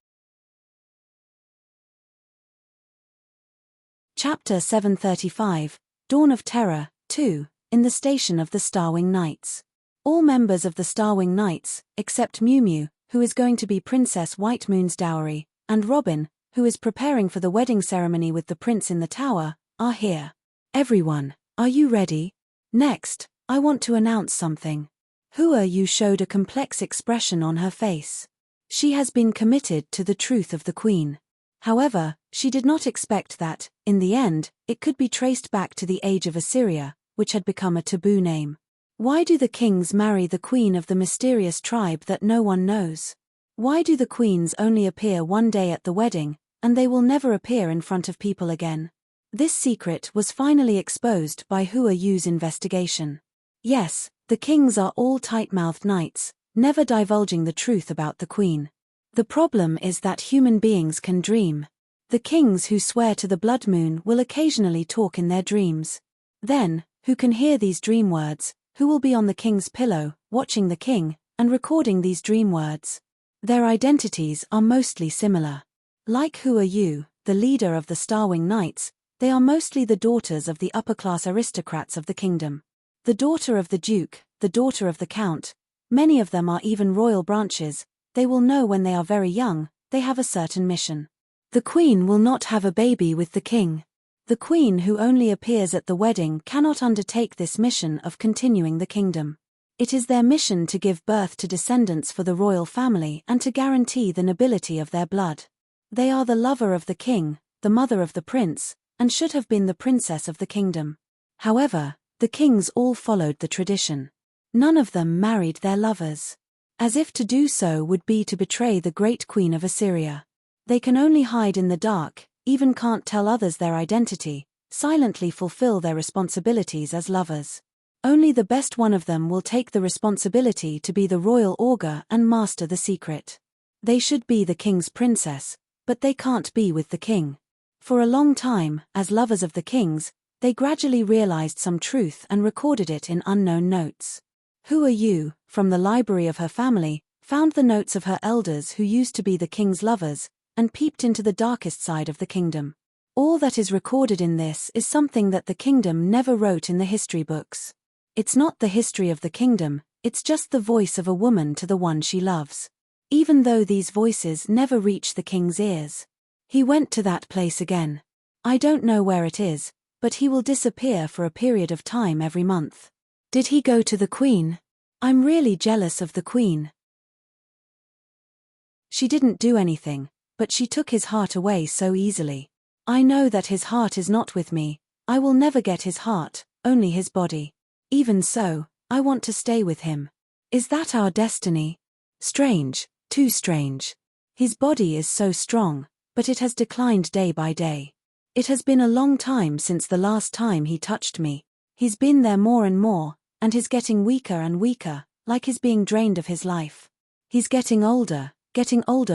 Chapter 735, Dawn of Terror, 2, in the station of the Starwing Knights. All members of the Starwing Knights, except Mew Mew, who is going to be Princess White Moon's dowry, and Robin, who is preparing for the wedding ceremony with the prince in the tower, are here. Everyone, are you ready? Next, I want to announce something. Hua Yu showed a complex expression on her face. She has been committed to the truth of the queen. However, she did not expect that, in the end, it could be traced back to the age of Assyria, which had become a taboo name. Why do the kings marry the queen of the mysterious tribe that no one knows? Why do the queens only appear one day at the wedding, and they will never appear in front of people again? This secret was finally exposed by Hua Yu's investigation. Yes, the kings are all tight-mouthed knights, never divulging the truth about the queen. The problem is that human beings can dream. The kings who swear to the blood moon will occasionally talk in their dreams. Then, who can hear these dream words, who will be on the king's pillow, watching the king, and recording these dream words. Their identities are mostly similar. Like Who Are You, the leader of the Starwing Knights, they are mostly the daughters of the upper-class aristocrats of the kingdom. The daughter of the duke, the daughter of the count, many of them are even royal branches. They will know when they are very young, they have a certain mission. The queen will not have a baby with the king. The queen who only appears at the wedding cannot undertake this mission of continuing the kingdom. It is their mission to give birth to descendants for the royal family and to guarantee the nobility of their blood. They are the lover of the king, the mother of the prince, and should have been the princess of the kingdom. However, the kings all followed the tradition. None of them married their lovers. As if to do so would be to betray the great queen of Assyria. They can only hide in the dark, even can't tell others their identity, silently fulfill their responsibilities as lovers. Only the best one of them will take the responsibility to be the royal augur and master the secret. They should be the king's princess, but they can't be with the king. For a long time, as lovers of the kings, they gradually realized some truth and recorded it in unknown notes. Who Are You, from the library of her family, found the notes of her elders who used to be the king's lovers, and peeped into the darkest side of the kingdom. All that is recorded in this is something that the kingdom never wrote in the history books. It's not the history of the kingdom, it's just the voice of a woman to the one she loves. Even though these voices never reach the king's ears. He went to that place again. I don't know where it is, but he will disappear for a period of time every month. Did he go to the queen? I'm really jealous of the queen. She didn't do anything, but she took his heart away so easily. I know that his heart is not with me. I will never get his heart, only his body. Even so, I want to stay with him. Is that our destiny? Strange, too strange. His body is so strong, but it has declined day by day. It has been a long time since the last time he touched me. He's been there more and more, and he's getting weaker and weaker, like he's being drained of his life. He's getting older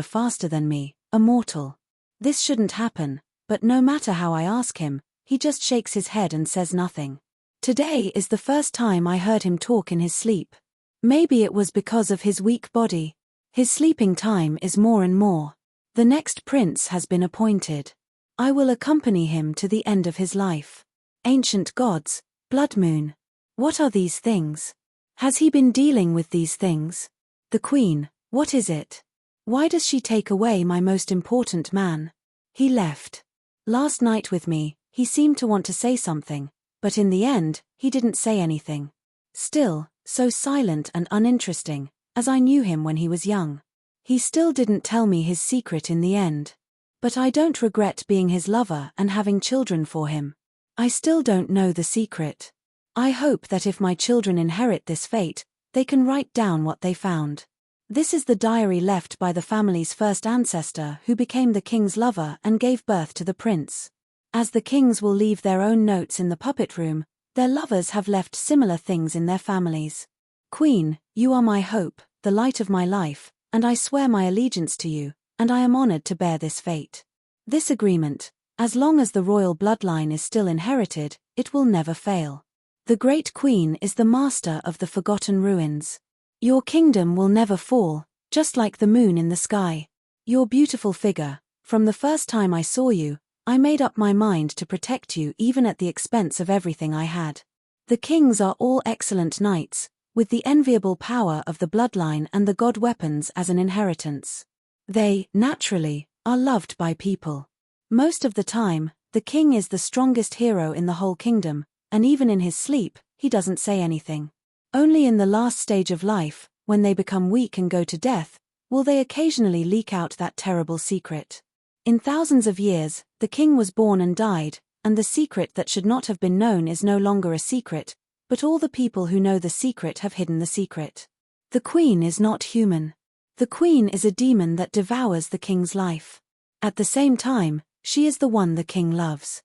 faster than me, a mortal. This shouldn't happen, but no matter how I ask him, he just shakes his head and says nothing. Today is the first time I heard him talk in his sleep. Maybe it was because of his weak body. His sleeping time is more and more. The next prince has been appointed. I will accompany him to the end of his life. Ancient gods, blood moon. What are these things? Has he been dealing with these things? The queen, what is it? Why does she take away my most important man? He left. Last night with me, he seemed to want to say something, but in the end, he didn't say anything. Still, so silent and uninteresting, as I knew him when he was young. He still didn't tell me his secret in the end. But I don't regret being his lover and having children for him. I still don't know the secret. I hope that if my children inherit this fate, they can write down what they found. This is the diary left by the family's first ancestor who became the king's lover and gave birth to the prince. As the kings will leave their own notes in the puppet room, their lovers have left similar things in their families. Queen, you are my hope, the light of my life, and I swear my allegiance to you, and I am honored to bear this fate. This agreement, as long as the royal bloodline is still inherited, it will never fail. The great queen is the master of the forgotten ruins. Your kingdom will never fall, just like the moon in the sky. Your beautiful figure, from the first time I saw you, I made up my mind to protect you even at the expense of everything I had. The kings are all excellent knights, with the enviable power of the bloodline and the god weapons as an inheritance. They, naturally, are loved by people. Most of the time, the king is the strongest hero in the whole kingdom, and even in his sleep, he doesn't say anything. Only in the last stage of life, when they become weak and go to death, will they occasionally leak out that terrible secret. In thousands of years, the king was born and died, and the secret that should not have been known is no longer a secret, but all the people who know the secret have hidden the secret. The queen is not human. The queen is a demon that devours the king's life. At the same time, she is the one the king loves.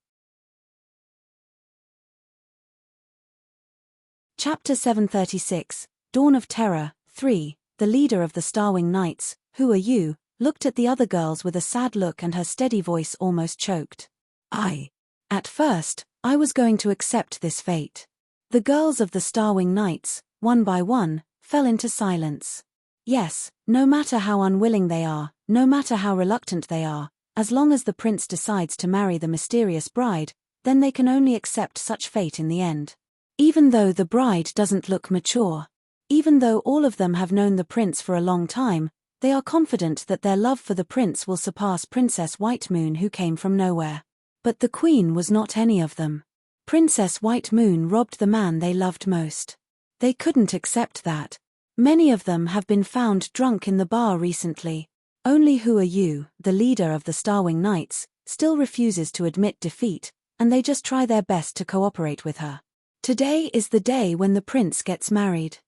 Chapter 736, Dawn of Terror, 3. The leader of the Starwing Knights, Who Are You, looked at the other girls with a sad look and her steady voice almost choked. At first, I was going to accept this fate. The girls of the Starwing Knights, one by one, fell into silence. Yes, no matter how unwilling they are, no matter how reluctant they are, as long as the prince decides to marry the mysterious bride, then they can only accept such fate in the end. Even though the bride doesn't look mature, even though all of them have known the prince for a long time, they are confident that their love for the prince will surpass Princess White Moon, who came from nowhere. But the queen was not any of them. Princess White Moon robbed the man they loved most. They couldn't accept that. Many of them have been found drunk in the bar recently. Only Who Are You, the leader of the Starwing Knights, still refuses to admit defeat, and they just try their best to cooperate with her. Today is the day when the prince gets married.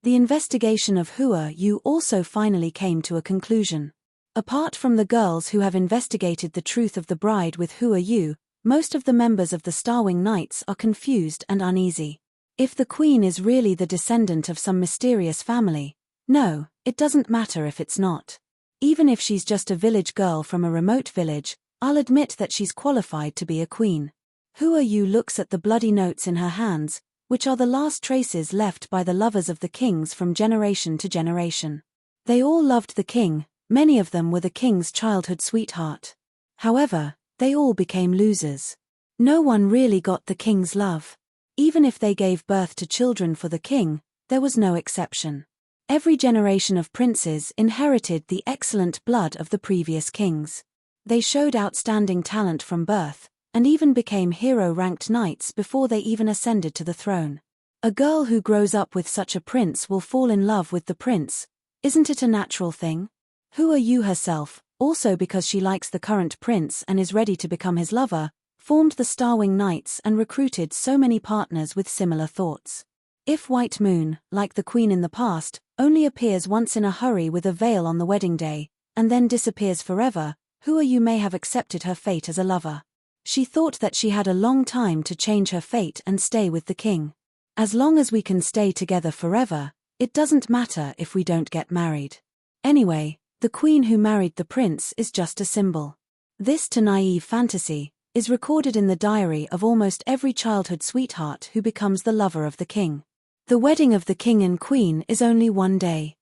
The investigation of Who Are You also finally came to a conclusion. Apart from the girls who have investigated the truth of the bride with Who Are You, most of the members of the Starwing Knights are confused and uneasy. If the queen is really the descendant of some mysterious family, no, it doesn't matter if it's not. Even if she's just a village girl from a remote village, I'll admit that she's qualified to be a queen. Who Are You looks at the bloody notes in her hands, which are the last traces left by the lovers of the kings from generation to generation. They all loved the king, many of them were the king's childhood sweetheart. However, they all became losers. No one really got the king's love. Even if they gave birth to children for the king, there was no exception. Every generation of princes inherited the excellent blood of the previous kings. They showed outstanding talent from birth, and even became hero-ranked knights before they even ascended to the throne. A girl who grows up with such a prince will fall in love with the prince. Isn't it a natural thing? Who Are You herself, also because she likes the current prince and is ready to become his lover, formed the Starwing Knights and recruited so many partners with similar thoughts. If White Moon, like the queen in the past, only appears once in a hurry with a veil on the wedding day, and then disappears forever, Who Are You may have accepted her fate as a lover. She thought that she had a long time to change her fate and stay with the king. As long as we can stay together forever, it doesn't matter if we don't get married. Anyway, the queen who married the prince is just a symbol. This too naive fantasy is recorded in the diary of almost every childhood sweetheart who becomes the lover of the king. The wedding of the king and queen is only one day.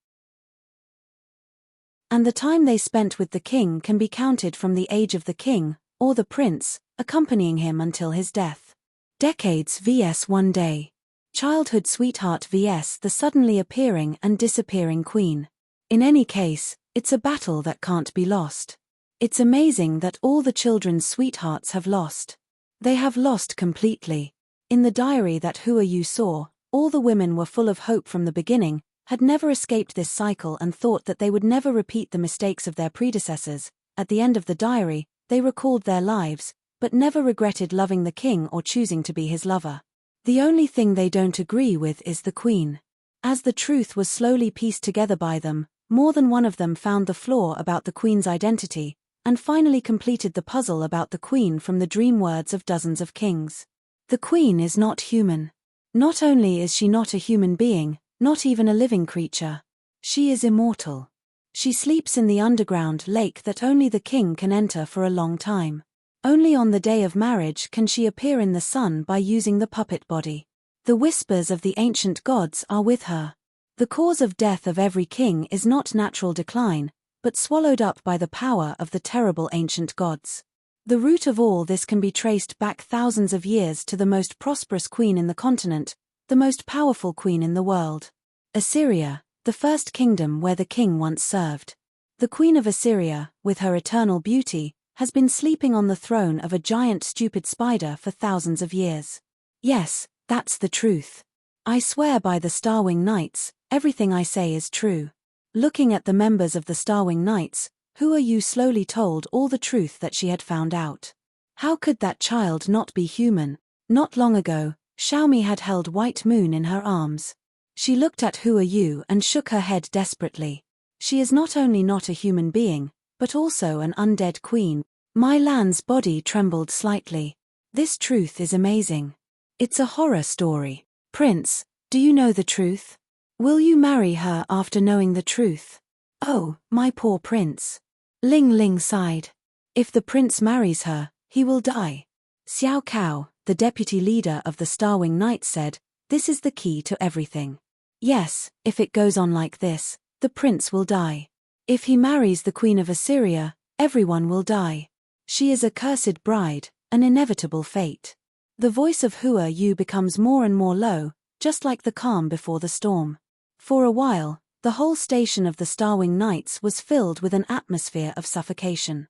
And the time they spent with the king can be counted from the age of the king, or the prince, accompanying him until his death. Decades vs. one day. Childhood sweetheart vs. the suddenly appearing and disappearing queen. In any case, it's a battle that can't be lost. It's amazing that all the children's sweethearts have lost. They have lost completely. In the diary that Who Are You saw, all the women were full of hope from the beginning, had never escaped this cycle and thought that they would never repeat the mistakes of their predecessors. At the end of the diary, they recalled their lives, but never regretted loving the king or choosing to be his lover. The only thing they don't agree with is the queen. As the truth was slowly pieced together by them, more than one of them found the flaw about the queen's identity, and finally completed the puzzle about the queen from the dream words of dozens of kings. The queen is not human. Not only is she not a human being, not even a living creature. She is immortal. She sleeps in the underground lake that only the king can enter for a long time. Only on the day of marriage can she appear in the sun by using the puppet body. The whispers of the ancient gods are with her. The cause of death of every king is not natural decline, but swallowed up by the power of the terrible ancient gods. The root of all this can be traced back thousands of years to the most prosperous queen in the continent, the most powerful queen in the world. Assyria, the first kingdom where the king once served. The queen of Assyria, with her eternal beauty, has been sleeping on the throne of a giant stupid spider for thousands of years. Yes, that's the truth. I swear by the Starwing Knights, everything I say is true. Looking at the members of the Starwing Knights, Who Are You slowly told all the truth that she had found out. How could that child not be human? Not long ago, Xiaomi had held White Moon in her arms. She looked at Who Are You and shook her head desperately. She is not only not a human being, but also an undead queen. My Lan's body trembled slightly. This truth is amazing. It's a horror story. Prince, do you know the truth? Will you marry her after knowing the truth? Oh, my poor prince. Ling Ling sighed. If the prince marries her, he will die. Xiao Cao, the deputy leader of the Starwing Knights, said, "This is the key to everything. Yes, if it goes on like this, the prince will die. If he marries the queen of Assyria, everyone will die. She is a cursed bride, an inevitable fate. The voice of Hua Yu becomes more and more low, just like the calm before the storm. For a while, the whole station of the Starwing Knights was filled with an atmosphere of suffocation.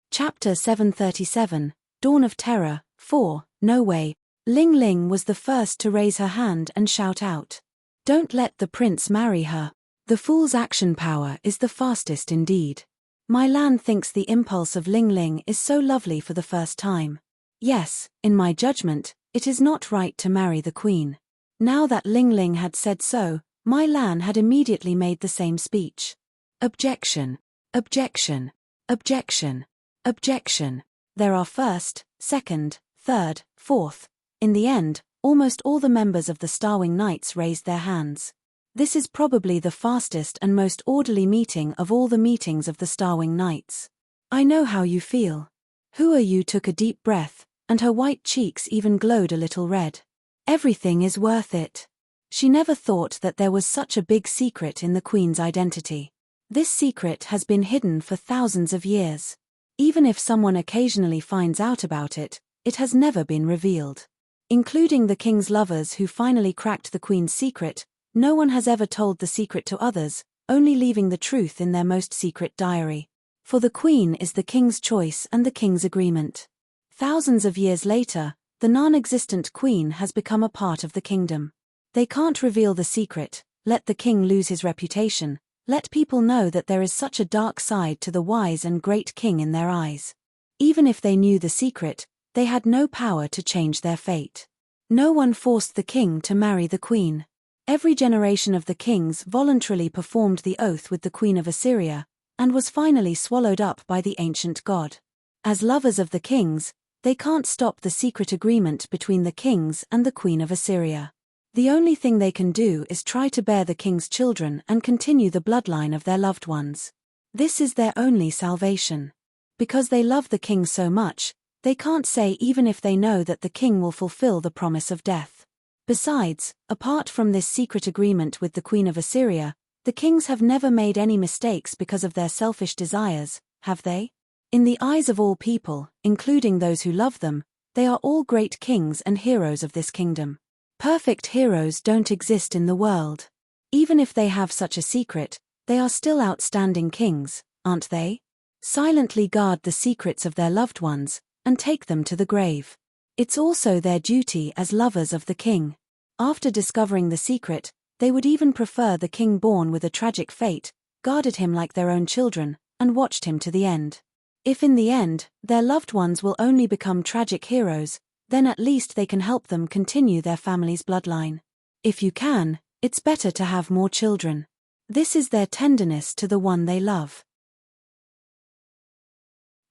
Chapter 737, Dawn of Terror, 4, No Way. Ling Ling was the first to raise her hand and shout out. Don't let the prince marry her. The fool's action power is the fastest indeed. My Lan thinks the impulse of Ling Ling is so lovely for the first time. Yes, in my judgment, it is not right to marry the queen. Now that Ling Ling had said so, My Lan had immediately made the same speech. Objection. Objection. Objection. Objection. There are first, second, third, fourth. In the end, almost all the members of the Starwing Knights raised their hands. This is probably the fastest and most orderly meeting of all the meetings of the Starwing Knights. I know how you feel. Hua Yu took a deep breath, and her white cheeks even glowed a little red. Everything is worth it. She never thought that there was such a big secret in the Queen's identity. This secret has been hidden for thousands of years. Even if someone occasionally finds out about it, it has never been revealed. Including the king's lovers who finally cracked the Queen's secret, no one has ever told the secret to others, only leaving the truth in their most secret diary. For the Queen is the king's choice and the king's agreement. Thousands of years later, the non-existent Queen has become a part of the kingdom. They can't reveal the secret, let the king lose his reputation, let people know that there is such a dark side to the wise and great king in their eyes. Even if they knew the secret, they had no power to change their fate. No one forced the king to marry the queen. Every generation of the kings voluntarily performed the oath with the queen of Assyria, and was finally swallowed up by the ancient god. As lovers of the kings, they can't stop the secret agreement between the kings and the queen of Assyria. The only thing they can do is try to bear the king's children and continue the bloodline of their loved ones. This is their only salvation. Because they love the king so much, they can't say even if they know that the king will fulfill the promise of death. Besides, apart from this secret agreement with the queen of Assyria, the kings have never made any mistakes because of their selfish desires, have they? In the eyes of all people, including those who love them, they are all great kings and heroes of this kingdom. Perfect heroes don't exist in the world. Even if they have such a secret, they are still outstanding kings, aren't they? Silently guard the secrets of their loved ones, and take them to the grave. It's also their duty as lovers of the king. After discovering the secret, they would even prefer the king born with a tragic fate, guarded him like their own children, and watched him to the end. If in the end, their loved ones will only become tragic heroes, then at least they can help them continue their family's bloodline. If you can, it's better to have more children. This is their tenderness to the one they love.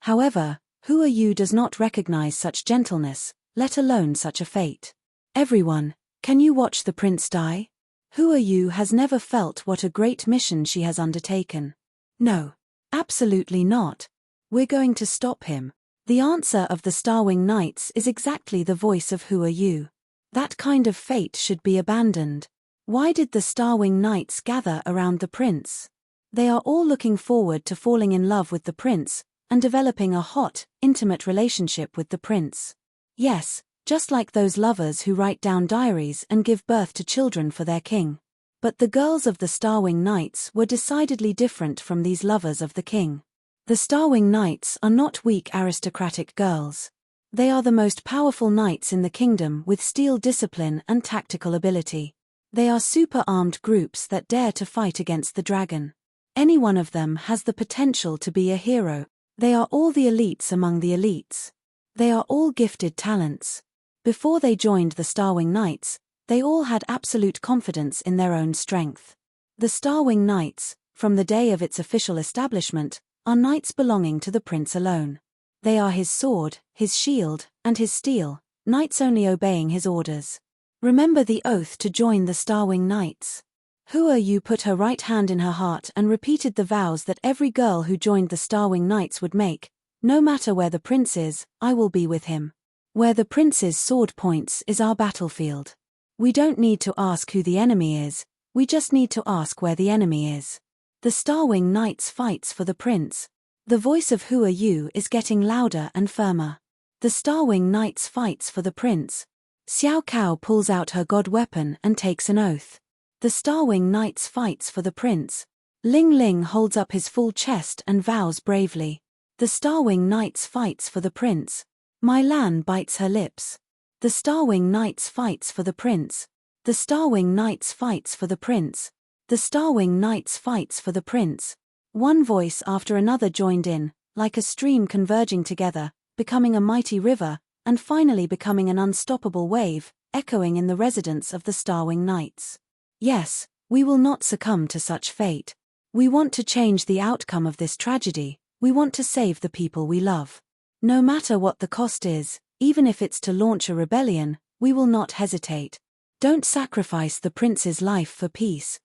However, Hua Yu does not recognize such gentleness, let alone such a fate. Everyone, can you watch the prince die? Hua Yu has never felt what a great mission she has undertaken. No. Absolutely not. We're going to stop him. The answer of the Starwing Knights is exactly the voice of Hua Yu. That kind of fate should be abandoned. Why did the Starwing Knights gather around the prince? They are all looking forward to falling in love with the prince, and developing a hot, intimate relationship with the prince. Yes, just like those lovers who write down diaries and give birth to children for their king. But the girls of the Starwing Knights were decidedly different from these lovers of the king. The Starwing Knights are not weak aristocratic girls. They are the most powerful knights in the kingdom with steel discipline and tactical ability. They are super-armed groups that dare to fight against the dragon. Any one of them has the potential to be a hero. They are all the elites among the elites. They are all gifted talents. Before they joined the Starwing Knights, they all had absolute confidence in their own strength. The Starwing Knights, from the day of its official establishment, are knights belonging to the prince alone. They are his sword, his shield, and his steel, knights only obeying his orders. Remember the oath to join the Starwing Knights. Hua Yu put her right hand in her heart and repeated the vows that every girl who joined the Starwing Knights would make. No matter where the prince is, I will be with him. Where the prince's sword points is our battlefield. We don't need to ask who the enemy is, we just need to ask where the enemy is. The Starwing Knights fights for the prince. The voice of "Who are you" is getting louder and firmer. The Starwing Knights fights for the prince. Xiao Cao pulls out her god weapon and takes an oath. The Starwing Knights fights for the prince. Ling Ling holds up his full chest and vows bravely. The Starwing Knights fights for the prince. Mai Lan bites her lips. The Starwing Knights fights for the prince. The Starwing Knights fights for the prince. The Starwing Knights fights for the prince. One voice after another joined in, like a stream converging together, becoming a mighty river, and finally becoming an unstoppable wave, echoing in the residence of the Starwing Knights. Yes, we will not succumb to such fate. We want to change the outcome of this tragedy, we want to save the people we love. No matter what the cost is, even if it's to launch a rebellion, we will not hesitate. Don't sacrifice the prince's life for peace.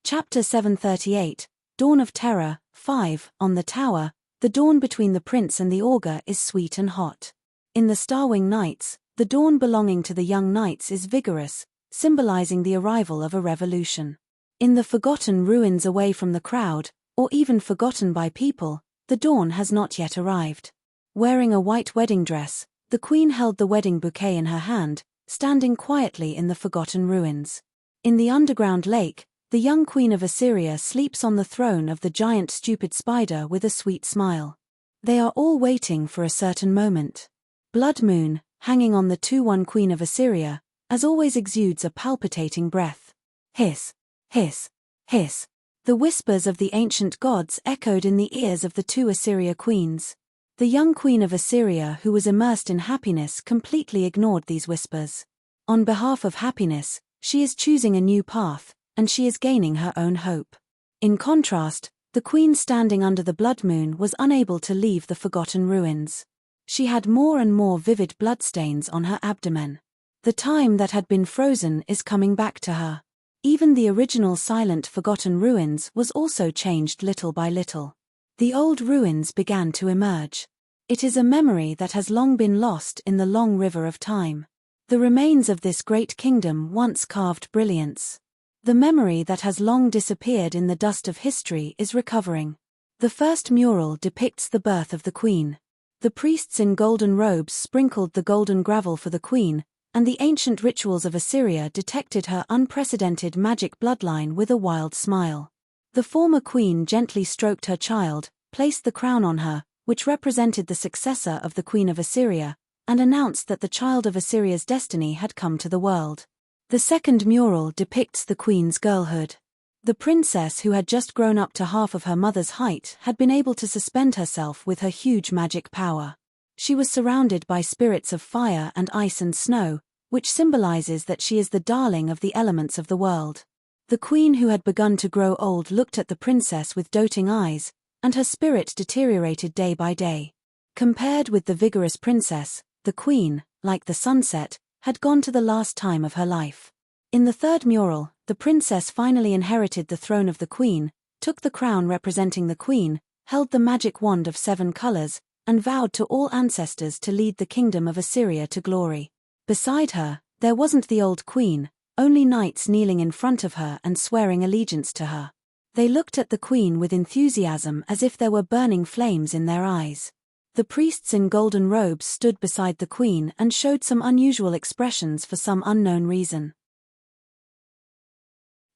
Chapter 738, Dawn of Terror, 5, On the Tower. The dawn between the prince and the augur is sweet and hot. In the Starwing Knights, the dawn belonging to the young knights is vigorous, symbolizing the arrival of a revolution. In the forgotten ruins away from the crowd, or even forgotten by people, the dawn has not yet arrived. Wearing a white wedding dress, the queen held the wedding bouquet in her hand, standing quietly in the forgotten ruins. In the underground lake, the young queen of Assyria sleeps on the throne of the giant stupid spider with a sweet smile. They are all waiting for a certain moment. Blood Moon, hanging on the 2-1 queen of Assyria, as always exudes a palpitating breath. Hiss, hiss, hiss. The whispers of the ancient gods echoed in the ears of the 2 Assyria queens. The young queen of Assyria, who was immersed in happiness, completely ignored these whispers. On behalf of happiness, she is choosing a new path, and she is gaining her own hope. In contrast, the queen standing under the blood moon was unable to leave the forgotten ruins. She had more and more vivid bloodstains on her abdomen. The time that had been frozen is coming back to her. Even the original silent forgotten ruins was also changed little by little. The old ruins began to emerge. It is a memory that has long been lost in the long river of time. The remains of this great kingdom once carved brilliance. The memory that has long disappeared in the dust of history is recovering. The first mural depicts the birth of the queen. The priests in golden robes sprinkled the golden gravel for the queen, and the ancient rituals of Assyria detected her unprecedented magic bloodline with a wild smile. The former queen gently stroked her child, placed the crown on her, which represented the successor of the queen of Assyria, and announced that the child of Assyria's destiny had come to the world. The second mural depicts the queen's girlhood. The princess, who had just grown up to half of her mother's height, had been able to suspend herself with her huge magic power. She was surrounded by spirits of fire and ice and snow, which symbolizes that she is the darling of the elements of the world. The queen, who had begun to grow old, looked at the princess with doting eyes, and her spirit deteriorated day by day. Compared with the vigorous princess, the queen, like the sunset, had gone to the last time of her life. In the third mural, the princess finally inherited the throne of the queen, took the crown representing the queen, held the magic wand of 7 colors, and vowed to all ancestors to lead the kingdom of Assyria to glory. Beside her, there wasn't the old queen, only knights kneeling in front of her and swearing allegiance to her. They looked at the queen with enthusiasm as if there were burning flames in their eyes. The priests in golden robes stood beside the queen and showed some unusual expressions for some unknown reason.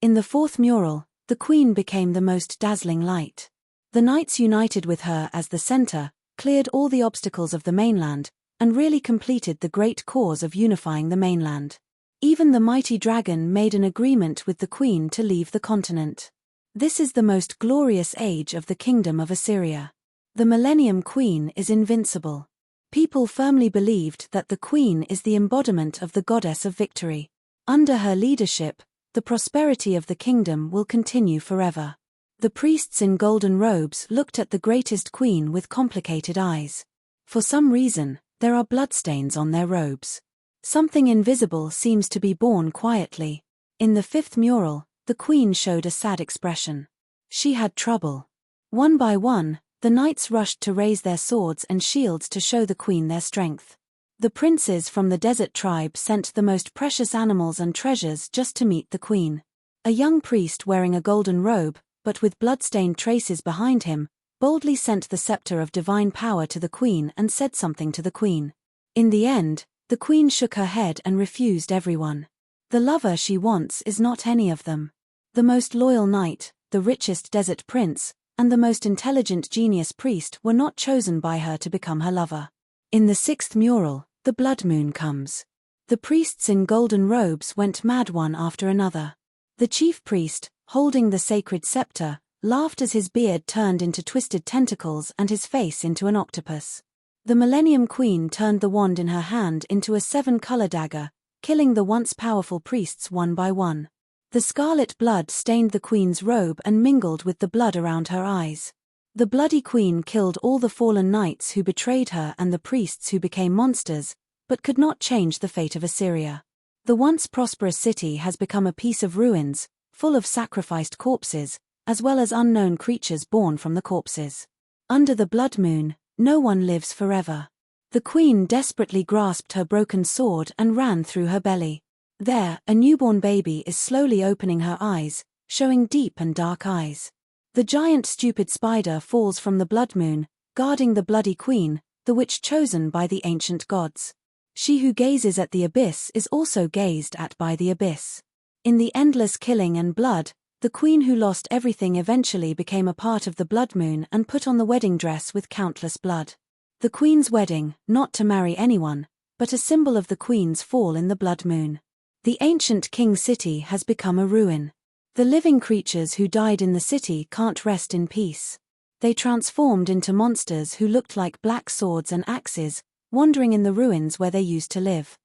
In the fourth mural, the queen became the most dazzling light. The knights united with her as the center, cleared all the obstacles of the mainland, and really completed the great cause of unifying the mainland. Even the mighty dragon made an agreement with the queen to leave the continent. This is the most glorious age of the kingdom of Assyria. The Millennium Queen is invincible. People firmly believed that the queen is the embodiment of the goddess of victory. Under her leadership, the prosperity of the kingdom will continue forever. The priests in golden robes looked at the greatest queen with complicated eyes. For some reason, there are bloodstains on their robes. Something invisible seems to be born quietly. In the fifth mural, the queen showed a sad expression. She had trouble. One by one, The knights rushed to raise their swords and shields to show the queen their strength. The princes from the desert tribe sent the most precious animals and treasures just to meet the queen. A young priest wearing a golden robe, but with blood-stained traces behind him, boldly sent the scepter of divine power to the queen and said something to the queen. In the end, the queen shook her head and refused everyone. The lover she wants is not any of them. The most loyal knight, the richest desert prince, and the most intelligent genius priest were not chosen by her to become her lover. In the 6th mural, the blood moon comes. The priests in golden robes went mad one after another. The chief priest, holding the sacred scepter, laughed as his beard turned into twisted tentacles and his face into an octopus. The Millennium Queen turned the wand in her hand into a 7-color dagger, killing the once powerful priests one by one. The scarlet blood stained the queen's robe and mingled with the blood around her eyes. The bloody queen killed all the fallen knights who betrayed her and the priests who became monsters, but could not change the fate of Assyria. The once prosperous city has become a piece of ruins, full of sacrificed corpses, as well as unknown creatures born from the corpses. Under the blood moon, no one lives forever. The queen desperately grasped her broken sword and ran through her belly. There, a newborn baby is slowly opening her eyes, showing deep and dark eyes. The giant stupid spider falls from the blood moon, guarding the bloody queen, the witch chosen by the ancient gods. She who gazes at the abyss is also gazed at by the abyss. In the endless killing and blood, the queen who lost everything eventually became a part of the blood moon and put on the wedding dress with countless blood. The queen's wedding, not to marry anyone, but a symbol of the queen's fall in the blood moon. The ancient king city has become a ruin. The living creatures who died in the city can't rest in peace. They transformed into monsters who looked like black swords and axes, wandering in the ruins where they used to live.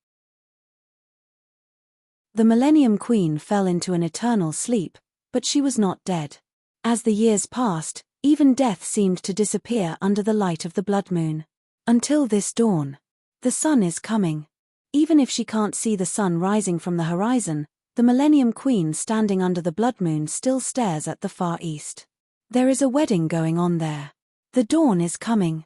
The Millennium Queen fell into an eternal sleep, but she was not dead. As the years passed, even death seemed to disappear under the light of the blood moon. Until this dawn. The sun is coming. Even if she can't see the sun rising from the horizon, the Millennium Queen standing under the blood moon still stares at the far east. There is a wedding going on there. The dawn is coming.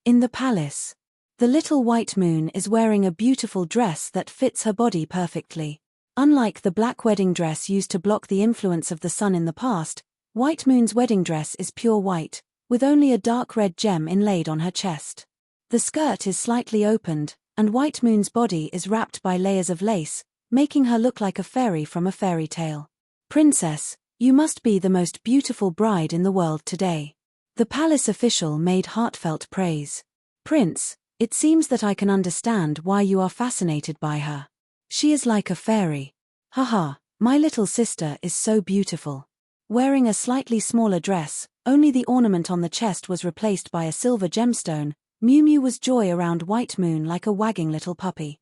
In the palace. The little white moon is wearing a beautiful dress that fits her body perfectly. Unlike the black wedding dress used to block the influence of the sun in the past, White Moon's wedding dress is pure white, with only a dark red gem inlaid on her chest. The skirt is slightly opened, and White Moon's body is wrapped by layers of lace, making her look like a fairy from a fairy tale. Princess, you must be the most beautiful bride in the world today. The palace official made heartfelt praise. Prince, it seems that I can understand why you are fascinated by her. She is like a fairy. Haha, my little sister is so beautiful. Wearing a slightly smaller dress, only the ornament on the chest was replaced by a silver gemstone, Mew Mew was joy around White Moon like a wagging little puppy.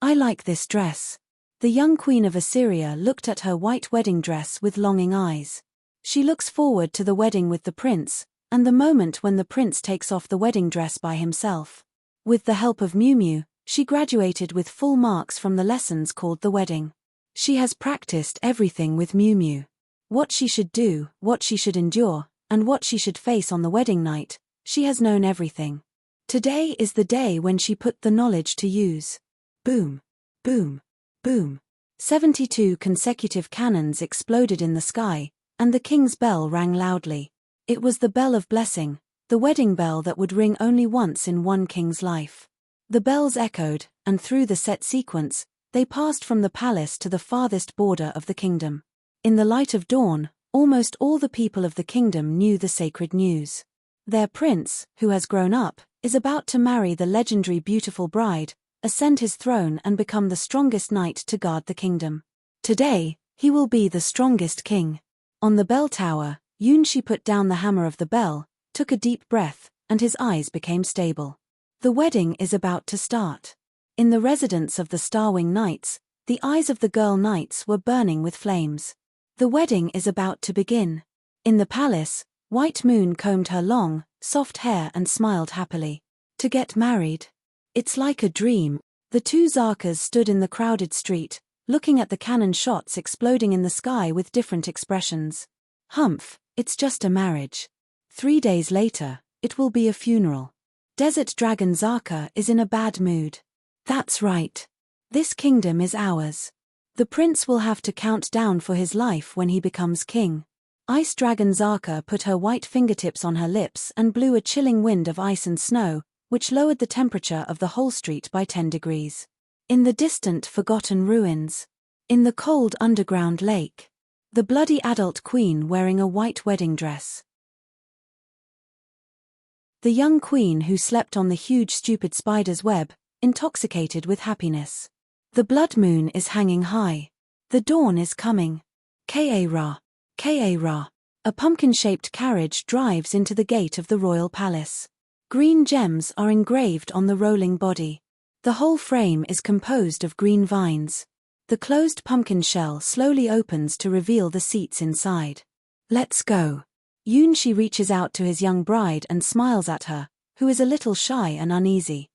I like this dress. The young queen of Assyria looked at her white wedding dress with longing eyes. She looks forward to the wedding with the prince, and the moment when the prince takes off the wedding dress by himself. With the help of Mew Mew, she graduated with full marks from the lessons called the wedding. She has practiced everything with Mew Mew. What she should do, what she should endure, and what she should face on the wedding night, she has known everything. Today is the day when she put the knowledge to use. Boom, boom, boom. 72 consecutive cannons exploded in the sky, and the king's bell rang loudly. It was the bell of blessing, the wedding bell that would ring only once in one king's life. The bells echoed, and through the set sequence, they passed from the palace to the farthest border of the kingdom. In the light of dawn, almost all the people of the kingdom knew the sacred news. Their prince, who has grown up, is about to marry the legendary beautiful bride, ascend his throne and become the strongest knight to guard the kingdom. Today, he will be the strongest king. On the bell tower, Yunshi put down the hammer of the bell, took a deep breath, and his eyes became stable. The wedding is about to start. In the residence of the Starwing Knights, the eyes of the girl knights were burning with flames. The wedding is about to begin. In the palace, White Moon combed her long, soft hair and smiled happily. To get married. It's like a dream. The two Zakas stood in the crowded street, looking at the cannon shots exploding in the sky with different expressions. Humph, it's just a marriage. 3 days later, it will be a funeral. Desert Dragon Zaka is in a bad mood. That's right. This kingdom is ours. The prince will have to count down for his life when he becomes king. Ice Dragon Zaka put her white fingertips on her lips and blew a chilling wind of ice and snow, which lowered the temperature of the whole street by 10 degrees. In the distant forgotten ruins. In the cold underground lake. The bloody adult queen wearing a white wedding dress. The young queen who slept on the huge stupid spider's web, intoxicated with happiness. The blood moon is hanging high. The dawn is coming. Ka-ra. Ka-ra. A pumpkin-shaped carriage drives into the gate of the royal palace. Green gems are engraved on the rolling body. The whole frame is composed of green vines. The closed pumpkin shell slowly opens to reveal the seats inside. Let's go. Yoon-shi reaches out to his young bride and smiles at her, who is a little shy and uneasy.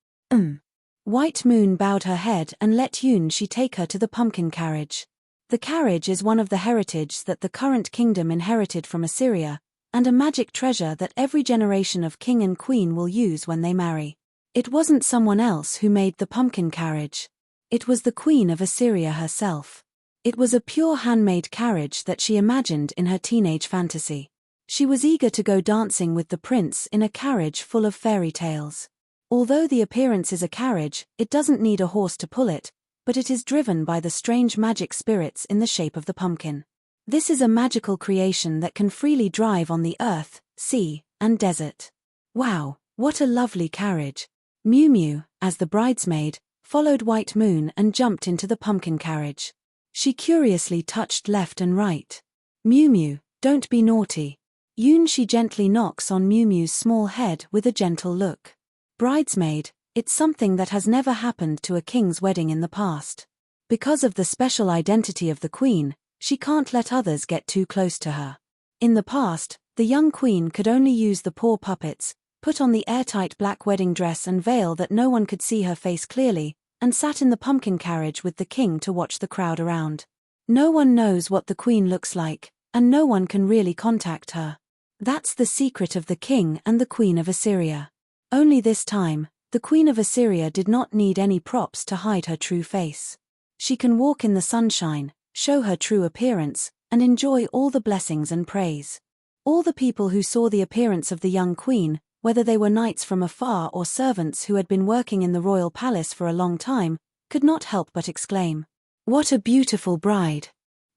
White Moon bowed her head and let Yoon-shi take her to the pumpkin carriage. The carriage is one of the heritage that the current kingdom inherited from Assyria, and a magic treasure that every generation of king and queen will use when they marry. It wasn't someone else who made the pumpkin carriage. It was the queen of Assyria herself. It was a pure handmade carriage that she imagined in her teenage fantasy. She was eager to go dancing with the prince in a carriage full of fairy tales. Although the appearance is a carriage, it doesn't need a horse to pull it, but it is driven by the strange magic spirits in the shape of the pumpkin. This is a magical creation that can freely drive on the earth, sea, and desert. Wow, what a lovely carriage. Miu Miu, as the bridesmaid, followed White Moon and jumped into the pumpkin carriage. She curiously touched left and right. Miu Miu, don't be naughty. Yoon-shi gently knocks on Miu Miu's small head with a gentle look. Bridesmaid, it's something that has never happened to a king's wedding in the past. Because of the special identity of the queen, she can't let others get too close to her. In the past, the young queen could only use the paw puppets, put on the airtight black wedding dress and veil that no one could see her face clearly, and sat in the pumpkin carriage with the king to watch the crowd around. No one knows what the queen looks like, and no one can really contact her. That's the secret of the king and the queen of Assyria. Only this time, the queen of Assyria did not need any props to hide her true face. She can walk in the sunshine, show her true appearance, and enjoy all the blessings and praise. All the people who saw the appearance of the young queen, whether they were knights from afar or servants who had been working in the royal palace for a long time, could not help but exclaim, "What a beautiful bride!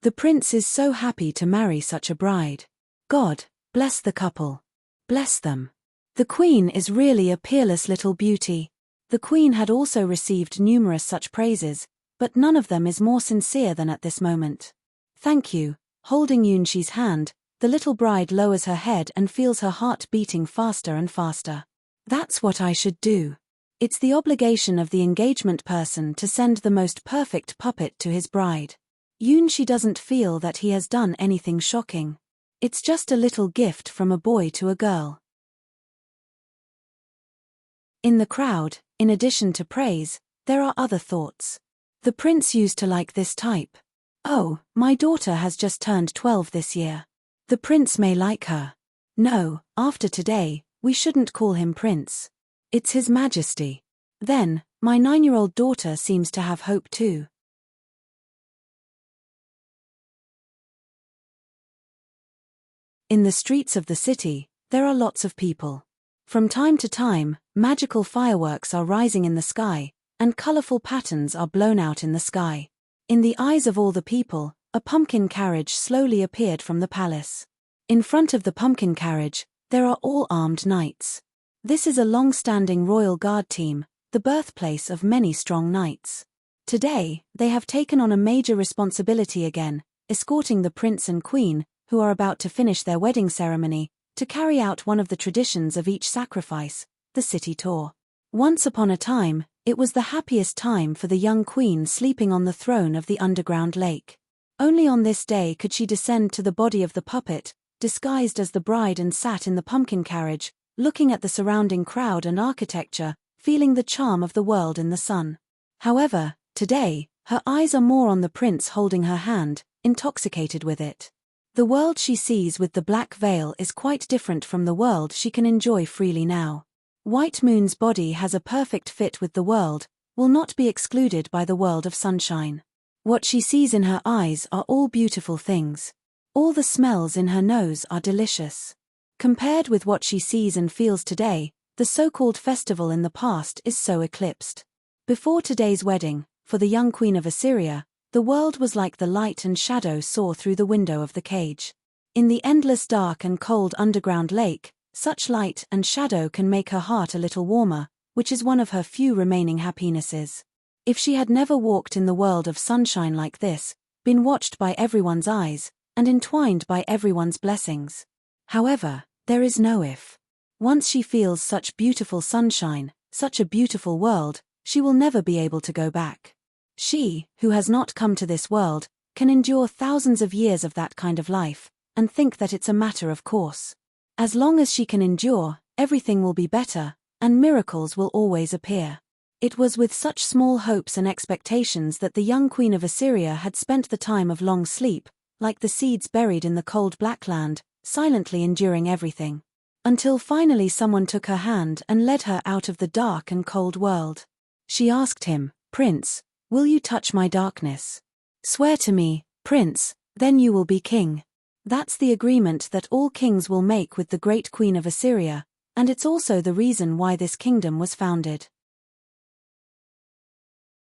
The prince is so happy to marry such a bride. God, bless the couple. Bless them. The queen is really a peerless little beauty." The queen had also received numerous such praises, but none of them is more sincere than at this moment. "Thank you." Holding Yoon-shi's hand, the little bride lowers her head and feels her heart beating faster and faster. That's what I should do. It's the obligation of the engagement person to send the most perfect puppet to his bride. Yoon-shi doesn't feel that he has done anything shocking. It's just a little gift from a boy to a girl. In the crowd, in addition to praise, there are other thoughts. The prince used to like this type. Oh, my daughter has just turned 12 this year. The prince may like her. No, after today, we shouldn't call him prince. It's His Majesty. Then, my 9-year-old daughter seems to have hope too. In the streets of the city, there are lots of people. From time to time, magical fireworks are rising in the sky, and colorful patterns are blown out in the sky. In the eyes of all the people, a pumpkin carriage slowly appeared from the palace. In front of the pumpkin carriage, there are all armed knights. This is a long-standing royal guard team, the birthplace of many strong knights. Today, they have taken on a major responsibility again, escorting the prince and queen, who are about to finish their wedding ceremony, to carry out one of the traditions of each sacrifice, the city tour. Once upon a time, it was the happiest time for the young queen sleeping on the throne of the underground lake. Only on this day could she descend to the body of the puppet, disguised as the bride, and sat in the pumpkin carriage, looking at the surrounding crowd and architecture, feeling the charm of the world in the sun. However, today, Her eyes are more on the prince holding her hand, intoxicated with it. The world she sees with the black veil is quite different from the world she can enjoy freely now. White Moon's body has a perfect fit with the world, will not be excluded by the world of sunshine. What she sees in her eyes are all beautiful things. All the smells in her nose are delicious. Compared with what she sees and feels today, the so-called festival in the past is so eclipsed. Before today's wedding, for the young queen of Assyria, the world was like the light and shadow saw through the window of the cage. In the endless dark and cold underground lake, such light and shadow can make her heart a little warmer, which is one of her few remaining happinesses. If she had never walked in the world of sunshine like this, been watched by everyone's eyes, and entwined by everyone's blessings. However, there is no if. Once she feels such beautiful sunshine, such a beautiful world, she will never be able to go back. She, who has not come to this world, can endure thousands of years of that kind of life, and think that it's a matter of course. As long as she can endure, everything will be better, and miracles will always appear. It was with such small hopes and expectations that the young queen of Assyria had spent the time of long sleep, like the seeds buried in the cold black land, silently enduring everything. Until finally someone took her hand and led her out of the dark and cold world. She asked him, "Prince, will you touch my darkness? Swear to me, Prince, then you will be king." That's the agreement that all kings will make with the great queen of Assyria, and it's also the reason why this kingdom was founded.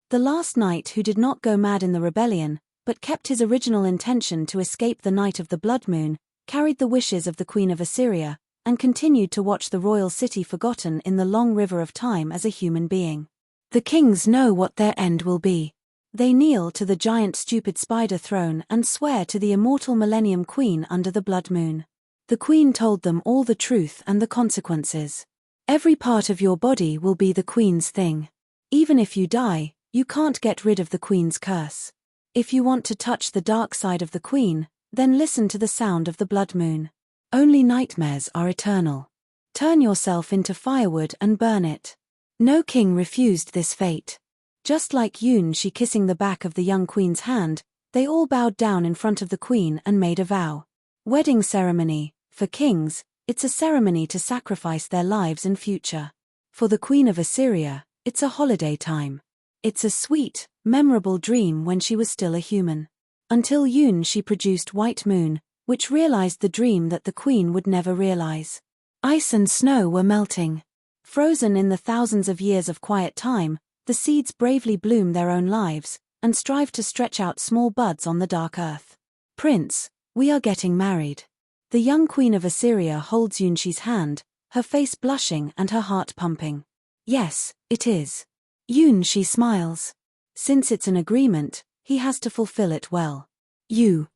The last knight who did not go mad in the rebellion, but kept his original intention to escape the night of the blood moon, carried the wishes of the queen of Assyria, and continued to watch the royal city forgotten in the long river of time as a human being. The kings know what their end will be. They kneel to the giant stupid spider throne and swear to the immortal millennium queen under the blood moon. The queen told them all the truth and the consequences. Every part of your body will be the queen's thing. Even if you die, you can't get rid of the queen's curse. If you want to touch the dark side of the queen, then listen to the sound of the blood moon. Only nightmares are eternal. Turn yourself into firewood and burn it. No king refused this fate. Just like she kissing the back of the young queen's hand, they all bowed down in front of the queen and made a vow. Wedding ceremony, for kings, it's a ceremony to sacrifice their lives and future. For the queen of Assyria, it's a holiday time. It's a sweet, memorable dream when she was still a human. Until she produced White Moon, which realized the dream that the queen would never realize. Ice and snow were melting. Frozen in the thousands of years of quiet time, the seeds bravely bloom their own lives, and strive to stretch out small buds on the dark earth. "Prince, we are getting married." The young queen of Assyria holds Yunshi's hand, her face blushing and her heart pumping. "Yes, it is." Yunshi smiles. Since it's an agreement, he has to fulfill it well.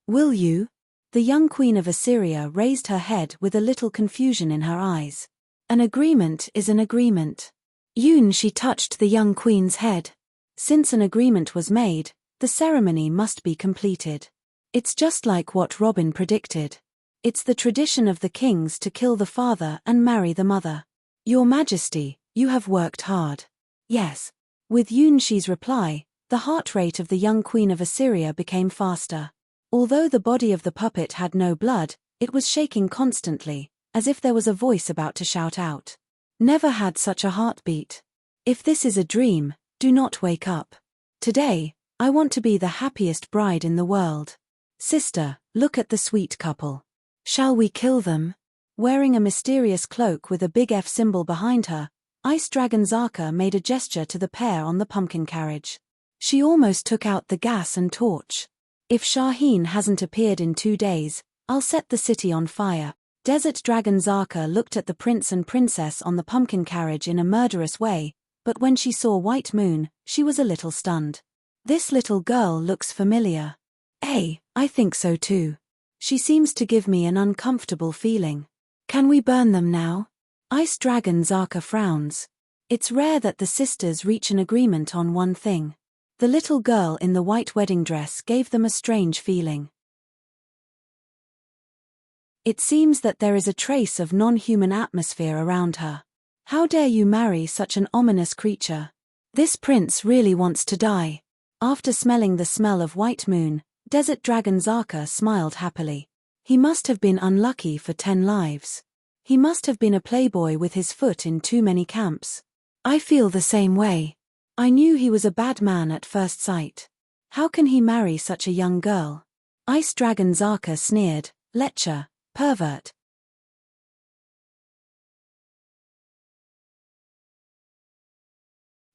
Will you? The young queen of Assyria raised her head with a little confusion in her eyes. An agreement is an agreement. Yunshi touched the young queen's head. Since an agreement was made, the ceremony must be completed. It's just like what Robin predicted. It's the tradition of the kings to kill the father and marry the mother. "Your Majesty, you have worked hard." "Yes." With Yunshi's reply, the heart rate of the young queen of Assyria became faster. Although the body of the puppet had no blood, it was shaking constantly, as if there was a voice about to shout out. "Never had such a heartbeat. If this is a dream, do not wake up. Today, I want to be the happiest bride in the world. Sister, look at the sweet couple. Shall we kill them?" Wearing a mysterious cloak with a big F symbol behind her, Ice Dragon Zaka made a gesture to the pair on the pumpkin carriage. She almost took out the gas and torch. "If Shaheen hasn't appeared in 2 days, I'll set the city on fire." Desert Dragon Zaka looked at the prince and princess on the pumpkin carriage in a murderous way, but when she saw White Moon, she was a little stunned. "This little girl looks familiar." "Hey, I think so too. She seems to give me an uncomfortable feeling." "Can we burn them now?" Ice Dragon Zaka frowns. It's rare that the sisters reach an agreement on one thing. The little girl in the white wedding dress gave them a strange feeling. It seems that there is a trace of non-human atmosphere around her. "How dare you marry such an ominous creature? This prince really wants to die." After smelling the smell of white moon, desert dragon Zaka smiled happily. He must have been unlucky for 10 lives. He must have been a playboy with his foot in too many camps. I feel the same way. I knew he was a bad man at first sight. How can he marry such a young girl? Ice dragon Zaka sneered, lecher, pervert.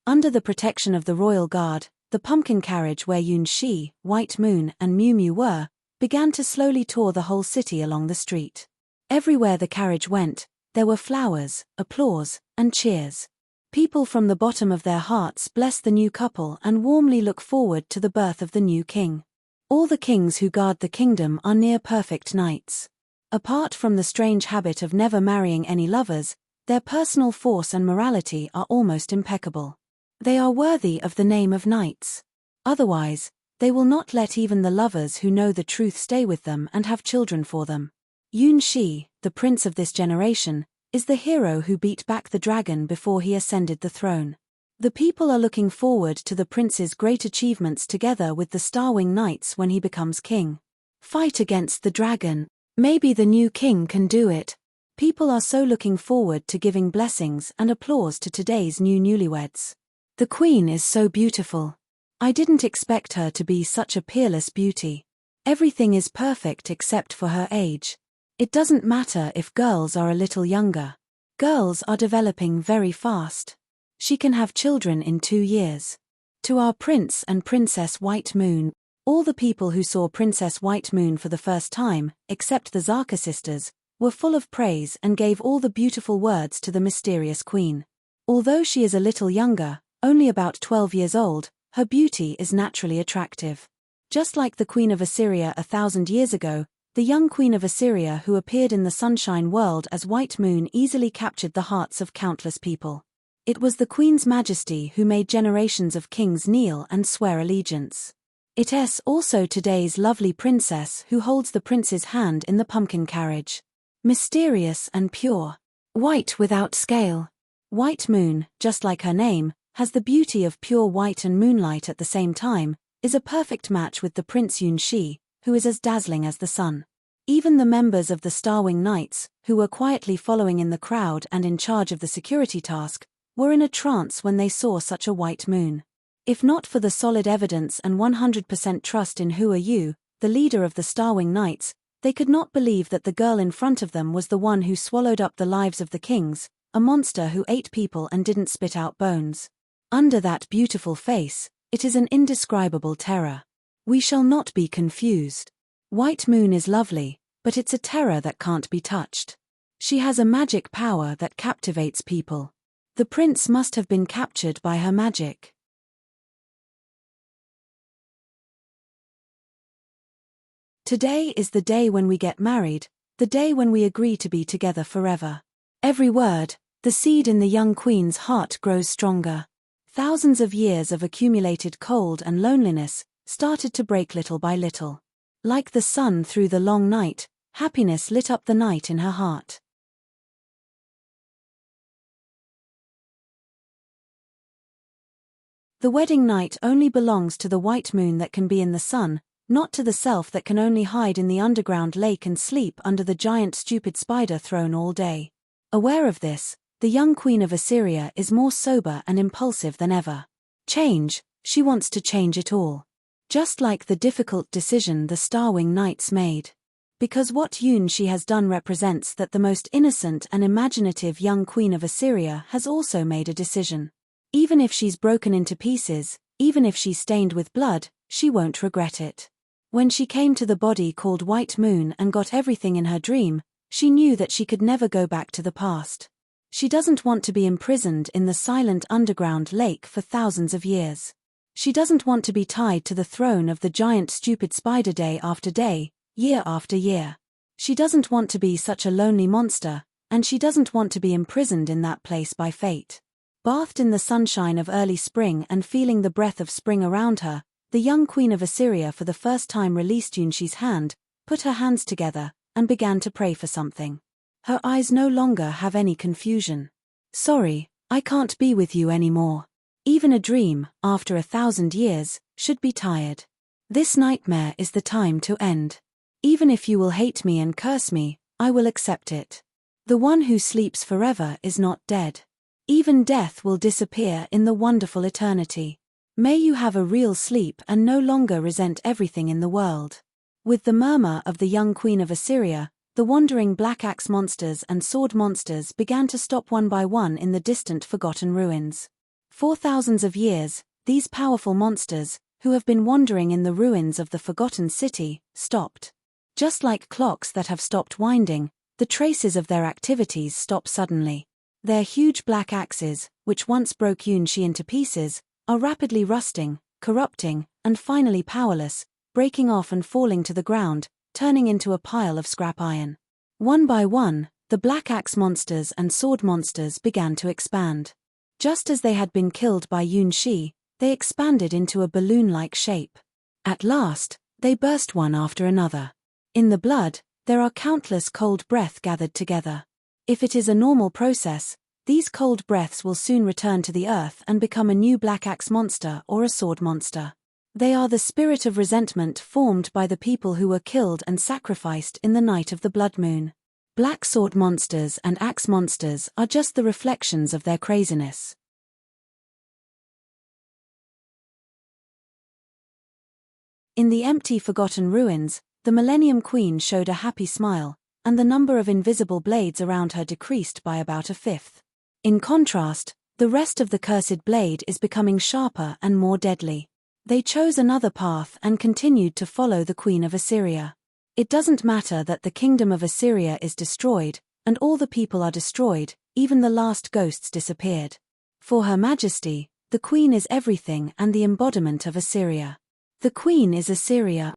Under the protection of the royal guard, the pumpkin carriage where Yun-Shi, White Moon and Miu Miu were, began to slowly tour the whole city along the street. Everywhere the carriage went, there were flowers, applause, and cheers. People from the bottom of their hearts bless the new couple and warmly look forward to the birth of the new king. All the kings who guard the kingdom are near-perfect knights. Apart from the strange habit of never marrying any lovers, their personal force and morality are almost impeccable. They are worthy of the name of knights. Otherwise, they will not let even the lovers who know the truth stay with them and have children for them. Yun-Shi, the prince of this generation, is the hero who beat back the dragon before he ascended the throne. The people are looking forward to the prince's great achievements together with the Starwing Knights when he becomes king. Fight against the dragon. Maybe the new king can do it. People are so looking forward to giving blessings and applause to today's new newlyweds. The queen is so beautiful. I didn't expect her to be such a peerless beauty. Everything is perfect except for her age. It doesn't matter if girls are a little younger. Girls are developing very fast. She can have children in 2 years. To our Prince and Princess White Moon, all the people who saw Princess White Moon for the first time, except the Zaka sisters, were full of praise and gave all the beautiful words to the mysterious queen. Although she is a little younger, only about 12 years old, her beauty is naturally attractive. Just like the Queen of Assyria 1,000 years ago, the young Queen of Assyria who appeared in the Sunshine World as White Moon easily captured the hearts of countless people. It was the Queen's Majesty who made generations of kings kneel and swear allegiance. It is also today's lovely princess who holds the prince's hand in the pumpkin carriage. Mysterious and pure. White without scale. White Moon, just like her name, has the beauty of pure white and moonlight at the same time, is a perfect match with the Prince Yun-Shi, who is as dazzling as the sun. Even the members of the Starwing Knights, who were quietly following in the crowd and in charge of the security task, were in a trance when they saw such a white moon. If not for the solid evidence and 100% trust in Hua Yu, the leader of the Starwing Knights, they could not believe that the girl in front of them was the one who swallowed up the lives of the kings, a monster who ate people and didn't spit out bones. Under that beautiful face, it is an indescribable terror. We shall not be confused. White Moon is lovely, but it's a terror that can't be touched. She has a magic power that captivates people. The prince must have been captured by her magic. Today is the day when we get married, the day when we agree to be together forever. Every word, the seed in the young queen's heart grows stronger. Thousands of years of accumulated cold and loneliness started to break little by little. Like the sun through the long night, happiness lit up the night in her heart. The wedding night only belongs to the white moon that can be in the sun, not to the self that can only hide in the underground lake and sleep under the giant stupid spider throne all day. Aware of this, the young Queen of Assyria is more sober and impulsive than ever. Change, she wants to change it all. Just like the difficult decision the Starwing Knights made. Because what Yun-Shi has done represents that the most innocent and imaginative young Queen of Assyria has also made a decision. Even if she's broken into pieces, even if she's stained with blood, she won't regret it. When she came to the body called White Moon and got everything in her dream, she knew that she could never go back to the past. She doesn't want to be imprisoned in the silent underground lake for thousands of years. She doesn't want to be tied to the throne of the giant stupid spider day after day, year after year. She doesn't want to be such a lonely monster, and she doesn't want to be imprisoned in that place by fate. Bathed in the sunshine of early spring and feeling the breath of spring around her, the young Queen of Assyria for the first time released Yun-Shi's hand, put her hands together, and began to pray for something. Her eyes no longer have any confusion. Sorry, I can't be with you anymore. Even a dream, after 1,000 years, should be tired. This nightmare is the time to end. Even if you will hate me and curse me, I will accept it. The one who sleeps forever is not dead. Even death will disappear in the wonderful eternity. May you have a real sleep and no longer resent everything in the world. With the murmur of the young queen of Assyria, the wandering black axe monsters and sword monsters began to stop one by one in the distant forgotten ruins. For thousands of years, these powerful monsters, who have been wandering in the ruins of the forgotten city, stopped. Just like clocks that have stopped winding, the traces of their activities stop suddenly. Their huge black axes, which once broke Yunshi into pieces, are rapidly rusting, corrupting, and finally powerless, breaking off and falling to the ground, turning into a pile of scrap iron. One by one, the black axe monsters and sword monsters began to expand. Just as they had been killed by Yunshi, they expanded into a balloon-like shape. At last, they burst one after another. In the blood, there are countless cold breaths gathered together. If it is a normal process, these cold breaths will soon return to the earth and become a new black axe monster or a sword monster. They are the spirit of resentment formed by the people who were killed and sacrificed in the night of the blood moon. Black sword monsters and axe monsters are just the reflections of their craziness. In the empty forgotten ruins, the Millennium Queen showed a happy smile, and the number of invisible blades around her decreased by about a fifth. In contrast, the rest of the cursed blade is becoming sharper and more deadly. They chose another path and continued to follow the Queen of Assyria. It doesn't matter that the kingdom of Assyria is destroyed, and all the people are destroyed, even the last ghosts disappeared. For Her Majesty, the Queen is everything and the embodiment of Assyria. The Queen is Assyria.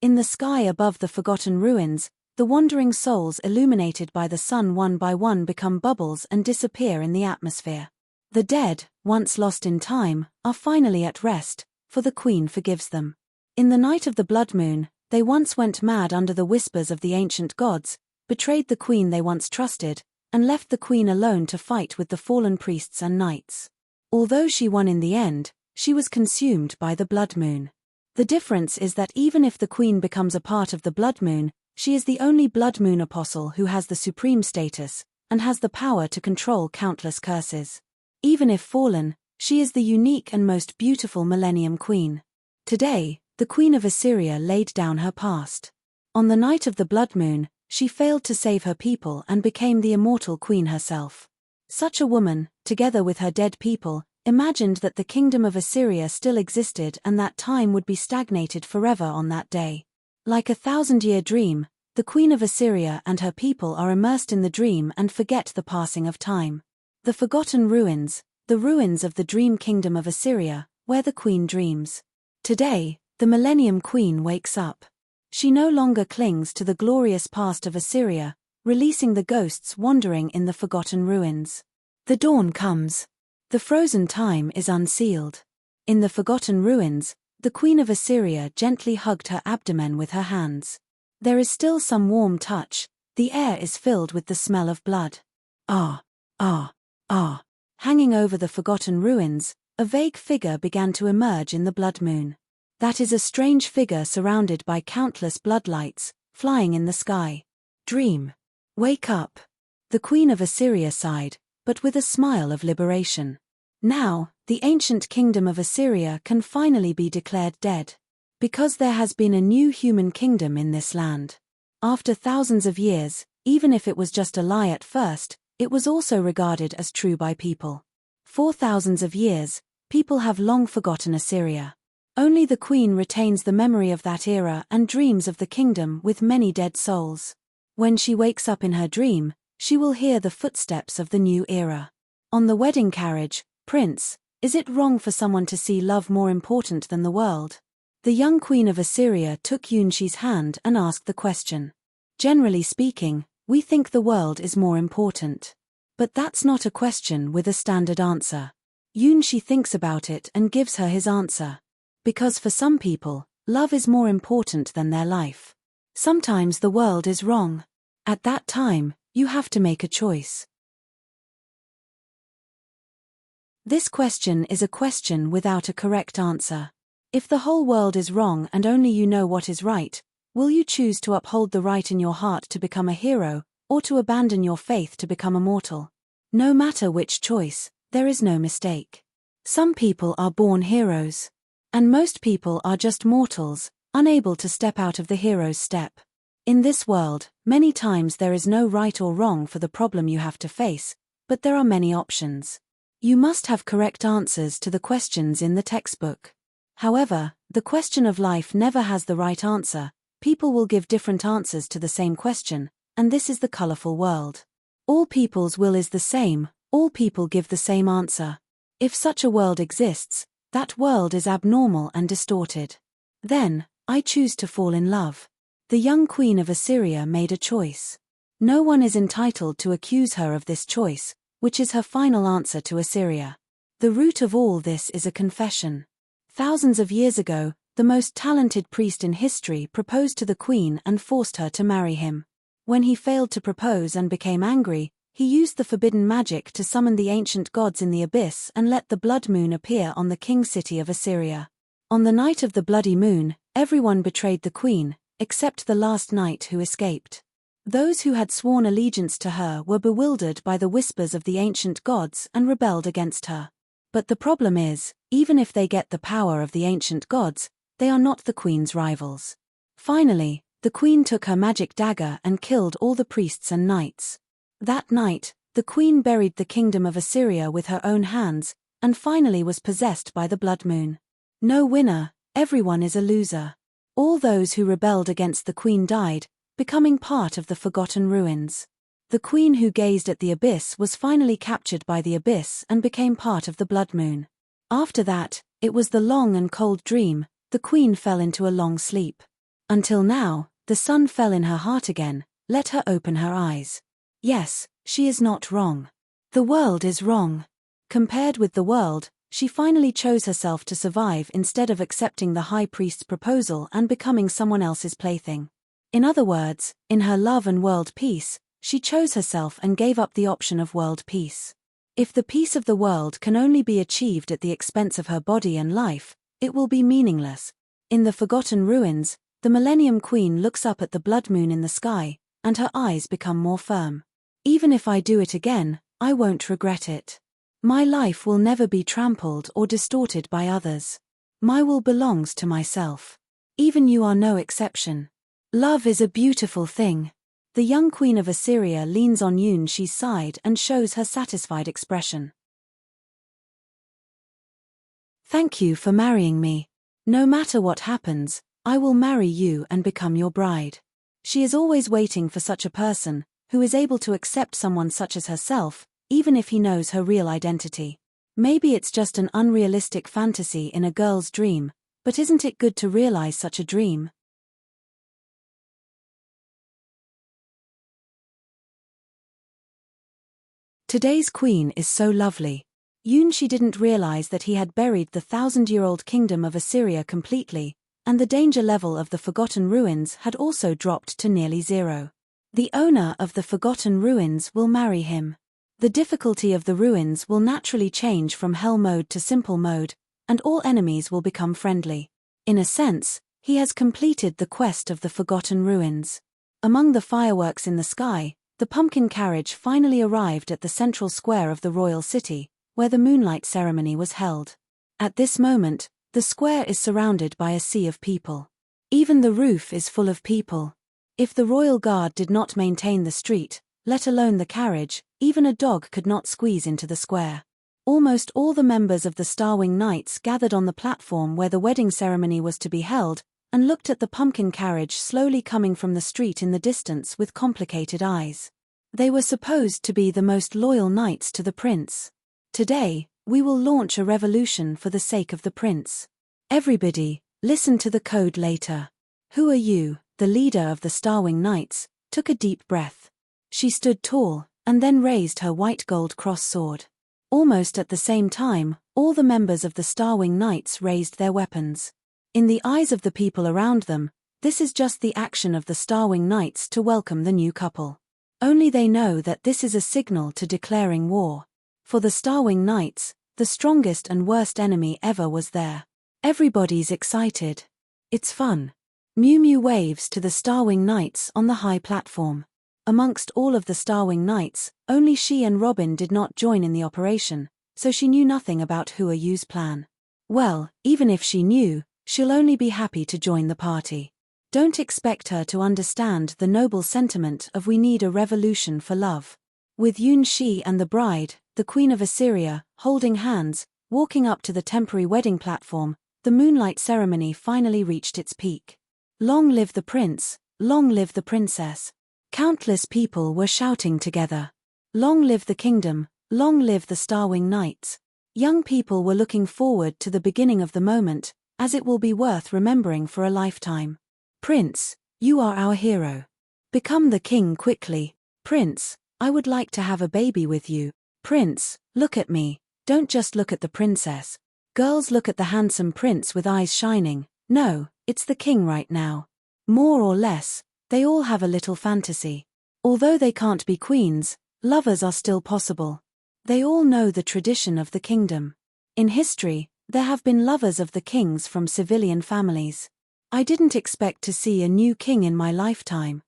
In the sky above the forgotten ruins, the wandering souls illuminated by the sun one by one become bubbles and disappear in the atmosphere. The dead, once lost in time, are finally at rest, for the Queen forgives them. In the night of the blood moon, they once went mad under the whispers of the ancient gods, betrayed the Queen they once trusted, and left the Queen alone to fight with the fallen priests and knights. Although she won in the end, she was consumed by the blood moon. The difference is that even if the Queen becomes a part of the blood moon, she is the only blood moon apostle who has the supreme status, and has the power to control countless curses. Even if fallen, she is the unique and most beautiful Millennium Queen. Today, the Queen of Assyria laid down her past. On the night of the blood moon, she failed to save her people and became the immortal queen herself. Such a woman, together with her dead people, imagined that the kingdom of Assyria still existed and that time would be stagnated forever on that day. Like a 1,000-year dream, the Queen of Assyria and her people are immersed in the dream and forget the passing of time. The forgotten ruins, the ruins of the dream kingdom of Assyria, where the Queen dreams. Today, the Millennium Queen wakes up. She no longer clings to the glorious past of Assyria, releasing the ghosts wandering in the forgotten ruins. The dawn comes. The frozen time is unsealed. In the forgotten ruins, the Queen of Assyria gently hugged her abdomen with her hands. There is still some warm touch, the air is filled with the smell of blood. Ah, ah, ah. Hanging over the forgotten ruins, a vague figure began to emerge in the blood moon. That is a strange figure surrounded by countless bloodlights, flying in the sky. Dream. Wake up. The Queen of Assyria sighed, but with a smile of liberation. Now, the ancient kingdom of Assyria can finally be declared dead. Because there has been a new human kingdom in this land. After thousands of years, even if it was just a lie at first, it was also regarded as true by people. For thousands of years, people have long forgotten Assyria. Only the Queen retains the memory of that era and dreams of the kingdom with many dead souls. When she wakes up in her dream, she will hear the footsteps of the new era. On the wedding carriage, Prince, is it wrong for someone to see love more important than the world? The young Queen of Assyria took Yunshi's hand and asked the question. Generally speaking, we think the world is more important. But that's not a question with a standard answer. Yunshi thinks about it and gives her his answer. Because for some people, love is more important than their life. Sometimes the world is wrong. At that time, you have to make a choice. This question is a question without a correct answer. If the whole world is wrong and only you know what is right, will you choose to uphold the right in your heart to become a hero, or to abandon your faith to become immortal? No matter which choice, there is no mistake. Some people are born heroes. And most people are just mortals, unable to step out of the hero's step. In this world, many times there is no right or wrong for the problem you have to face, but there are many options. You must have correct answers to the questions in the textbook. However, the question of life never has the right answer. People will give different answers to the same question, and this is the colorful world. All people's will is the same, all people give the same answer. If such a world exists, that world is abnormal and distorted. Then, I choose to fall in love. The young queen of Assyria made a choice. No one is entitled to accuse her of this choice, which is her final answer to Assyria. The root of all this is a confession. Thousands of years ago, the most talented priest in history proposed to the queen and forced her to marry him. When he failed to propose and became angry, he used the forbidden magic to summon the ancient gods in the abyss and let the blood moon appear on the king city of Assyria. On the night of the bloody moon, everyone betrayed the queen, except the last knight who escaped. Those who had sworn allegiance to her were bewildered by the whispers of the ancient gods and rebelled against her. But the problem is, even if they get the power of the ancient gods, they are not the queen's rivals. Finally, the queen took her magic dagger and killed all the priests and knights. That night, the queen buried the kingdom of Assyria with her own hands, and finally was possessed by the blood moon. No winner, everyone is a loser. All those who rebelled against the queen died, becoming part of the forgotten ruins. The queen who gazed at the abyss was finally captured by the abyss and became part of the blood moon. After that, it was the long and cold dream, the queen fell into a long sleep. Until now, the sun fell in her heart again, let her open her eyes. Yes, she is not wrong. The world is wrong. Compared with the world, she finally chose herself to survive instead of accepting the high priest's proposal and becoming someone else's plaything. In other words, in her love and world peace, she chose herself and gave up the option of world peace. If the peace of the world can only be achieved at the expense of her body and life, it will be meaningless. In the forgotten ruins, the Millennium Queen looks up at the blood moon in the sky, and her eyes become more firm. Even if I do it again, I won't regret it. My life will never be trampled or distorted by others. My will belongs to myself. Even you are no exception. Love is a beautiful thing. The young queen of Assyria leans on Yunshi's side and shows her satisfied expression. Thank you for marrying me. No matter what happens, I will marry you and become your bride. She is always waiting for such a person, who is able to accept someone such as herself, even if he knows her real identity. Maybe it's just an unrealistic fantasy in a girl's dream, but isn't it good to realize such a dream? Today's queen is so lovely. Yunshi didn't realize that he had buried the 1,000-year-old kingdom of Assyria completely, and the danger level of the forgotten ruins had also dropped to nearly zero. The owner of the forgotten ruins will marry him. The difficulty of the ruins will naturally change from hell mode to simple mode, and all enemies will become friendly. In a sense, he has completed the quest of the forgotten ruins. Among the fireworks in the sky, the pumpkin carriage finally arrived at the central square of the royal city, where the moonlight ceremony was held. At this moment, the square is surrounded by a sea of people. Even the roof is full of people. If the royal guard did not maintain the street, let alone the carriage, even a dog could not squeeze into the square. Almost all the members of the Starwing Knights gathered on the platform where the wedding ceremony was to be held, and looked at the pumpkin carriage slowly coming from the street in the distance with complicated eyes. They were supposed to be the most loyal knights to the prince. Today, we will launch a revolution for the sake of the prince. Everybody, listen to the code later. Who are you? The leader of the Starwing Knights took a deep breath. She stood tall, and then raised her white gold cross sword. Almost at the same time, all the members of the Starwing Knights raised their weapons. In the eyes of the people around them, this is just the action of the Starwing Knights to welcome the new couple. Only they know that this is a signal to declaring war. For the Starwing Knights, The strongest and worst enemy ever was there. Everybody's excited. It's fun. Mew Mew waves to the Starwing Knights on the high platform. Amongst all of the Starwing Knights, only she and Robin did not join in the operation, so she knew nothing about Hua Yu's plan. Well, even if she knew, she'll only be happy to join the party. Don't expect her to understand the noble sentiment of we need a revolution for love. With Yun Shi and the bride, the Queen of Assyria, holding hands, walking up to the temporary wedding platform, the moonlight ceremony finally reached its peak. Long live the prince, long live the princess. Countless people were shouting together. Long live the kingdom, long live the Starwing Knights. Young people were looking forward to the beginning of the moment, as it will be worth remembering for a lifetime. Prince, you are our hero. Become the king quickly. Prince, I would like to have a baby with you. Prince, look at me. Don't just look at the princess. Girls look at the handsome prince with eyes shining. No, it's the king right now. More or less, they all have a little fantasy. Although they can't be queens, lovers are still possible. They all know the tradition of the kingdom. In history, there have been lovers of the kings from civilian families. I didn't expect to see a new king in my lifetime.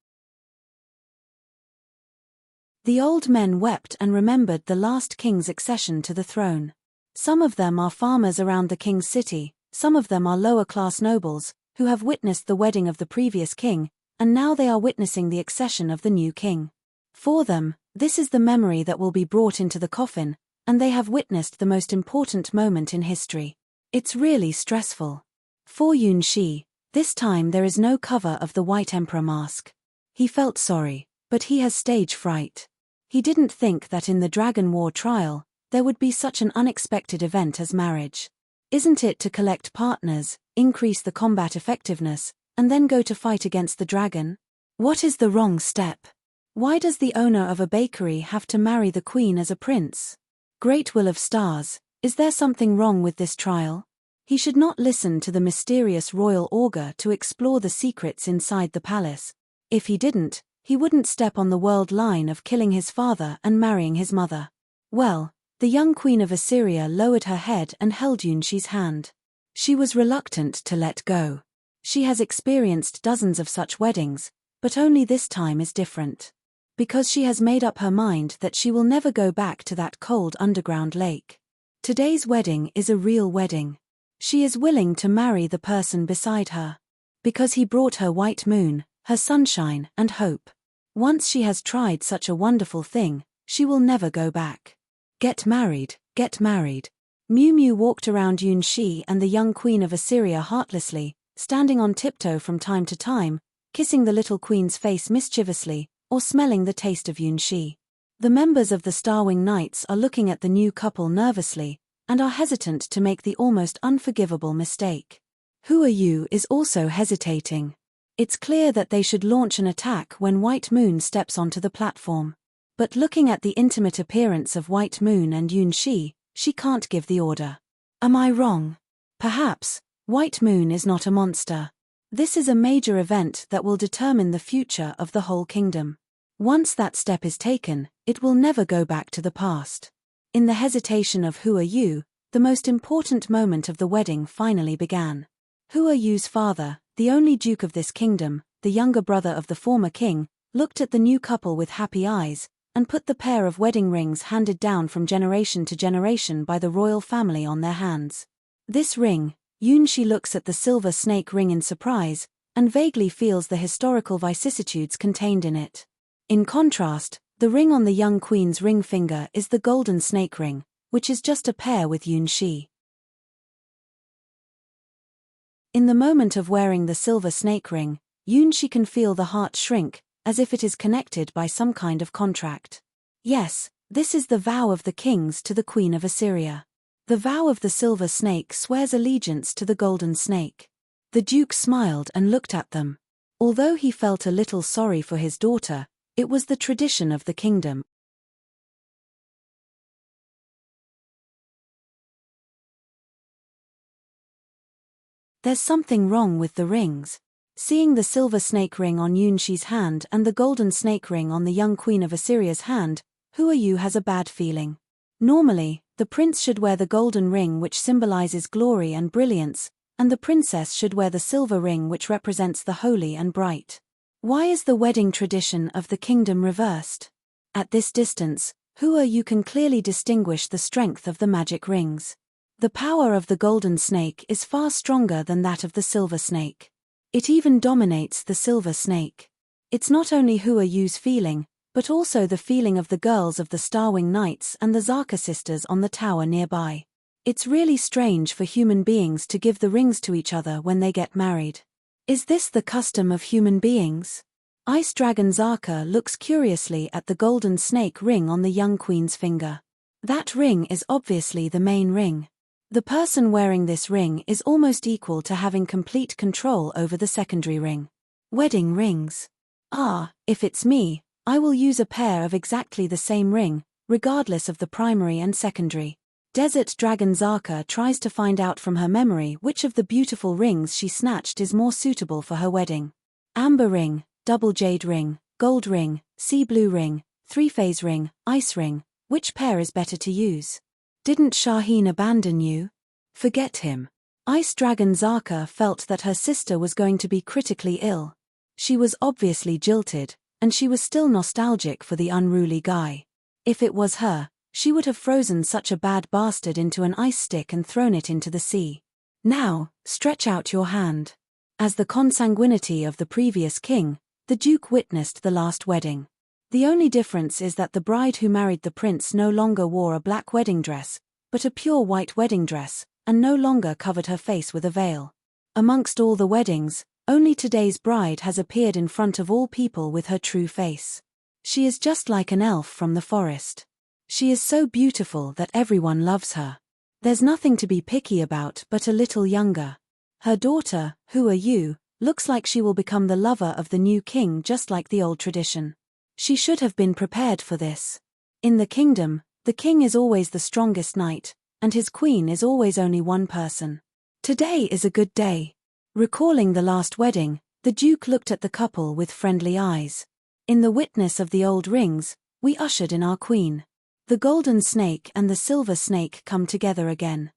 The old men wept and remembered the last king's accession to the throne. Some of them are farmers around the king's city, some of them are lower-class nobles, who have witnessed the wedding of the previous king, and now they are witnessing the accession of the new king. For them, this is the memory that will be brought into the coffin, and they have witnessed the most important moment in history. It's really stressful. For Yun Shi, this time there is no cover of the White Emperor mask. He felt sorry, but he has stage fright. He didn't think that in the Dragon War trial, there would be such an unexpected event as marriage. Isn't it to collect partners, increase the combat effectiveness, and then go to fight against the dragon? What is the wrong step? Why does the owner of a bakery have to marry the queen as a prince? Great will of stars, is there something wrong with this trial? He should not listen to the mysterious royal augur to explore the secrets inside the palace. If he didn't, he wouldn't step on the world line of killing his father and marrying his mother. Well, the young queen of Assyria lowered her head and held Yun Shi's hand. She was reluctant to let go. She has experienced dozens of such weddings, but only this time is different. Because she has made up her mind that she will never go back to that cold underground lake. Today's wedding is a real wedding. She is willing to marry the person beside her. Because he brought her white moon, her sunshine and hope. Once she has tried such a wonderful thing, she will never go back. Get married, get married. Mew Mew walked around Yun Shi and the young queen of Assyria heartlessly, standing on tiptoe from time to time, kissing the little queen's face mischievously, or smelling the taste of Yun Shi. The members of the Starwing Knights are looking at the new couple nervously, and are hesitant to make the almost unforgivable mistake. Hua Yu is also hesitating. It's clear that they should launch an attack when White Moon steps onto the platform. But looking at the intimate appearance of White Moon and Yun Shi, she can't give the order. Am I wrong? Perhaps, White Moon is not a monster. This is a major event that will determine the future of the whole kingdom. Once that step is taken, it will never go back to the past. In the hesitation of Hua Yu, the most important moment of the wedding finally began. Hua Yu's father, the only duke of this kingdom, the younger brother of the former king, looked at the new couple with happy eyes, and put the pair of wedding rings handed down from generation to generation by the royal family on their hands. This ring, Yun Shi looks at the silver snake ring in surprise, and vaguely feels the historical vicissitudes contained in it. In contrast, the ring on the young queen's ring finger is the golden snake ring, which is just a pair with Yun Shi. In the moment of wearing the silver snake ring, Yun Shi can feel the heart shrink, as if it is connected by some kind of contract. Yes, this is the vow of the kings to the Queen of Assyria. The vow of the silver snake swears allegiance to the golden snake. The duke smiled and looked at them. Although he felt a little sorry for his daughter, it was the tradition of the kingdom. There's something wrong with the rings. Seeing the silver snake ring on Yun Shi's hand and the golden snake ring on the young queen of Assyria's hand, Hua Yu has a bad feeling. Normally, The prince should wear the golden ring, which symbolizes glory and brilliance, and the princess should wear the silver ring, which represents the holy and bright. Why is the wedding tradition of the kingdom reversed? At this distance, you can clearly distinguish the strength of the magic rings. The power of the golden snake is far stronger than that of the silver snake. It even dominates the silver snake. It's not only Yu's feeling, but also the feeling of the girls of the Starwing Knights and the Zaka sisters on the tower nearby. It's really strange for human beings to give the rings to each other when they get married. Is this the custom of human beings? Ice Dragon Zaka looks curiously at the golden snake ring on the young queen's finger. That ring is obviously the main ring. The person wearing this ring is almost equal to having complete control over the secondary ring. Wedding rings. If it's me, I will use a pair of exactly the same ring, regardless of the primary and secondary. Desert Dragon Zaka tries to find out from her memory which of the beautiful rings she snatched is more suitable for her wedding. Amber ring, double jade ring, gold ring, sea blue ring, three-phase ring, ice ring. Which pair is better to use? Didn't Shaheen abandon you? Forget him. Ice Dragon Zaka felt that her sister was going to be critically ill. She was obviously jilted, and she was still nostalgic for the unruly guy. If it was her, she would have frozen such a bad bastard into an ice stick and thrown it into the sea. Now, stretch out your hand. As the consanguinity of the previous king, the Duke witnessed the last wedding. The only difference is that the bride who married the prince no longer wore a black wedding dress, but a pure white wedding dress, and no longer covered her face with a veil. Amongst all the weddings, only today's bride has appeared in front of all people with her true face. She is just like an elf from the forest. She is so beautiful that everyone loves her. There's nothing to be picky about but a little younger. Her daughter, Yu, looks like she will become the lover of the new king just like the old tradition. She should have been prepared for this. In the kingdom, the king is always the strongest knight, and his queen is always only one person. Today is a good day. Recalling the last wedding, the Duke looked at the couple with friendly eyes. In the witness of the old rings, we ushered in our queen. The golden snake and the silver snake come together again.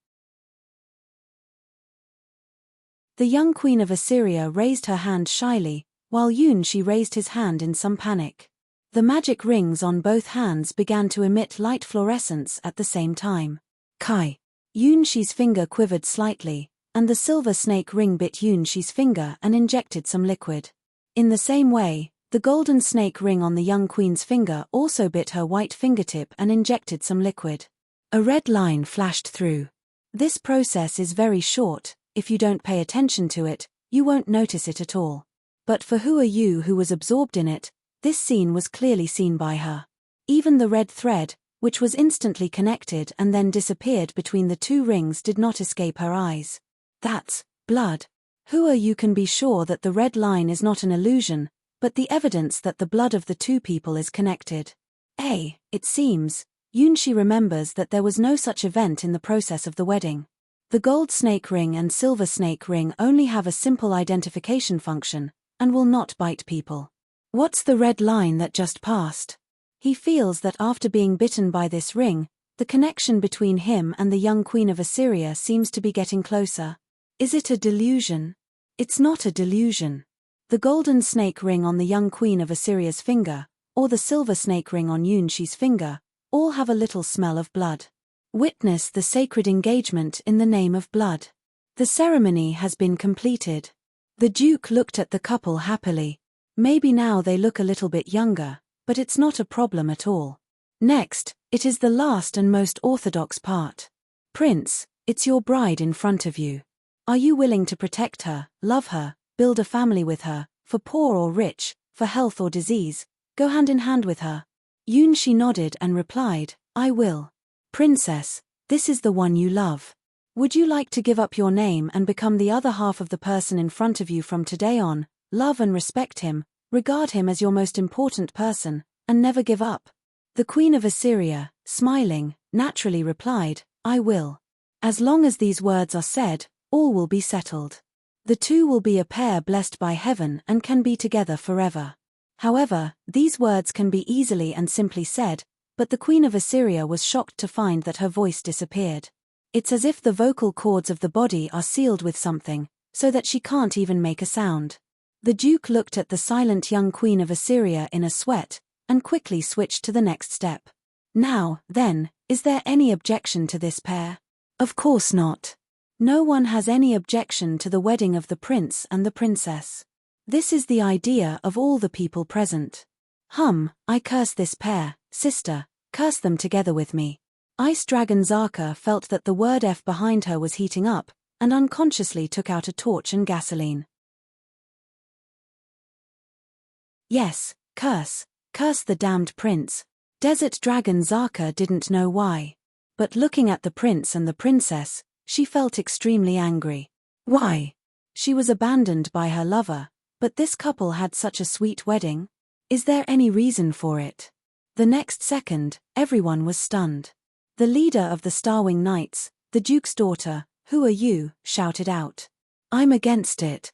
The young queen of Assyria raised her hand shyly, while She raised his hand in some panic. The magic rings on both hands began to emit light fluorescence at the same time. Kai. She's finger quivered slightly, and the silver snake ring bit She's finger and injected some liquid. In the same way, the golden snake ring on the young queen's finger also bit her white fingertip and injected some liquid. A red line flashed through. This process is very short. If you don't pay attention to it, you won't notice it at all. But for Yu, who was absorbed in it, this scene was clearly seen by her. Even the red thread, which was instantly connected and then disappeared between the two rings, did not escape her eyes. That's blood. You can be sure that the red line is not an illusion, but the evidence that the blood of the two people is connected. It seems, She remembers that there was no such event in the process of the wedding. The gold snake ring and silver snake ring only have a simple identification function, and will not bite people. What's the red line that just passed? He feels that after being bitten by this ring, the connection between him and the young queen of Assyria seems to be getting closer. Is it a delusion? It's not a delusion. The golden snake ring on the young queen of Assyria's finger, or the silver snake ring on She's finger, all have a little smell of blood. Witness the sacred engagement in the name of blood. The ceremony has been completed. The Duke looked at the couple happily. Maybe now they look a little bit younger, but it's not a problem at all. Next, it is the last and most orthodox part. Prince, it's your bride in front of you. Are you willing to protect her, love her, build a family with her, for poor or rich, for health or disease, go hand in hand with her? She nodded and replied, I will. Princess, this is the one you love. Would you like to give up your name and become the other half of the person in front of you from today on? Love and respect him, regard him as your most important person, and never give up. The Queen of Assyria, smiling, naturally replied, I will. As long as these words are said, all will be settled. The two will be a pair blessed by heaven and can be together forever. However, these words can be easily and simply said, But the Queen of Assyria was shocked to find that her voice disappeared. It's as if the vocal cords of the body are sealed with something, so that she can't even make a sound. The Duke looked at the silent young Queen of Assyria in a sweat, and quickly switched to the next step. Now, then, is there any objection to this pair? Of course not. No one has any objection to the wedding of the prince and the princess. This is the idea of all the people present. I curse this pair, sister, curse them together with me. Ice Dragon Zaka felt that the word F behind her was heating up, and unconsciously took out a torch and gasoline. Yes, curse the damned prince. Desert Dragon Zaka didn't know why. But looking at the prince and the princess, she felt extremely angry. Why? She was abandoned by her lover, but this couple had such a sweet wedding. Is there any reason for it? The next second, everyone was stunned. The leader of the Starwing Knights, the Duke's daughter, "Who are you?" shouted out. "I'm against it."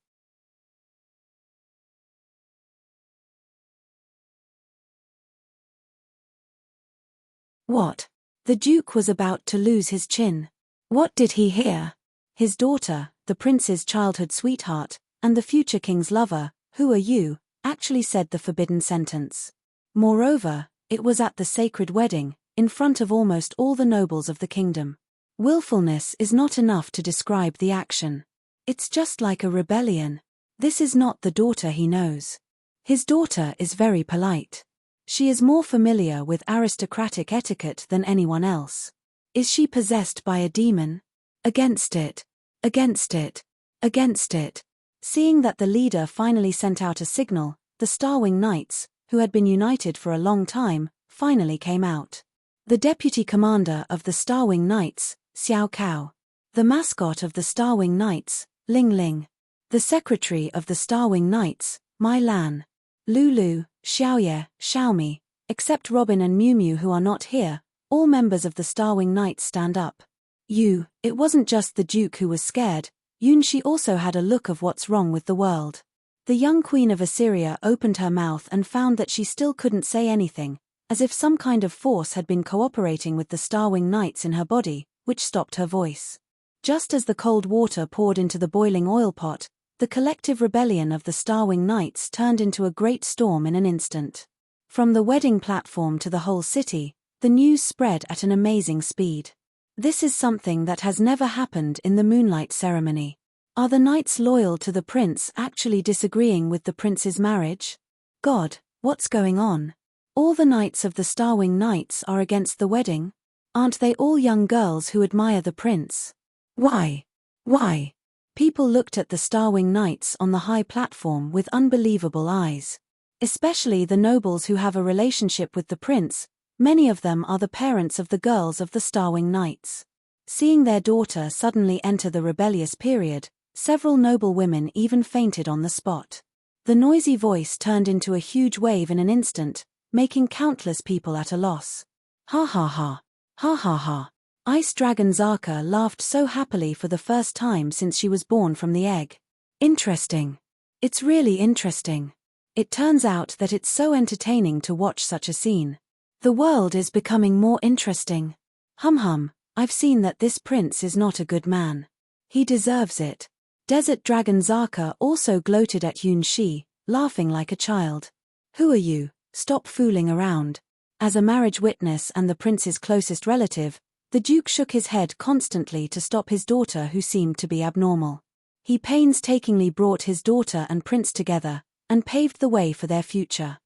What? The Duke was about to lose his chin. What did he hear? His daughter, the prince's childhood sweetheart, and the future king's lover, "Who are you?" actually said the forbidden sentence. Moreover, it was at the sacred wedding, in front of almost all the nobles of the kingdom. Willfulness is not enough to describe the action. It's just like a rebellion. This is not the daughter he knows. His daughter is very polite. She is more familiar with aristocratic etiquette than anyone else. Is she possessed by a demon? Against it. Against it. Against it. Seeing that the leader finally sent out a signal, the Starwing Knights, who had been united for a long time, finally came out. The deputy commander of the Starwing Knights, Xiao Cao. The mascot of the Starwing Knights, Ling Ling. The secretary of the Starwing Knights, Mai Lan. Lulu, Xiaoye, Xiaomi, except Robin and Miu Miu who are not here, all members of the Starwing Knights stand up. It wasn't just the Duke who was scared, Yunshi also had a look of what's wrong with the world. The young Queen of Assyria opened her mouth and found that she still couldn't say anything, as if some kind of force had been cooperating with the Starwing Knights in her body, which stopped her voice. Just as the cold water poured into the boiling oil pot, the collective rebellion of the Starwing Knights turned into a great storm in an instant. From the wedding platform to the whole city, the news spread at an amazing speed. This is something that has never happened in the moonlight ceremony. Are the knights loyal to the prince actually disagreeing with the prince's marriage? God, what's going on? All the knights of the Starwing Knights are against the wedding? Aren't they all young girls who admire the prince? Why? Why? People looked at the Starwing Knights on the high platform with unbelievable eyes. Especially the nobles who have a relationship with the prince, many of them are the parents of the girls of the Starwing Knights. Seeing their daughter suddenly enter the rebellious period, several noble women even fainted on the spot. The noisy voice turned into a huge wave in an instant, making countless people at a loss. Ha ha ha. Ha ha ha. Ice Dragon Zaka laughed so happily for the first time since she was born from the egg. Interesting. It's really interesting. It turns out that it's so entertaining to watch such a scene. The world is becoming more interesting. I've seen that this prince is not a good man. He deserves it. Desert Dragon Zaka also gloated at Yunshi, laughing like a child. Who are you? Stop fooling around. As a marriage witness and the prince's closest relative, the Duke shook his head constantly to stop his daughter who seemed to be abnormal. He painstakingly brought his daughter and prince together, and paved the way for their future.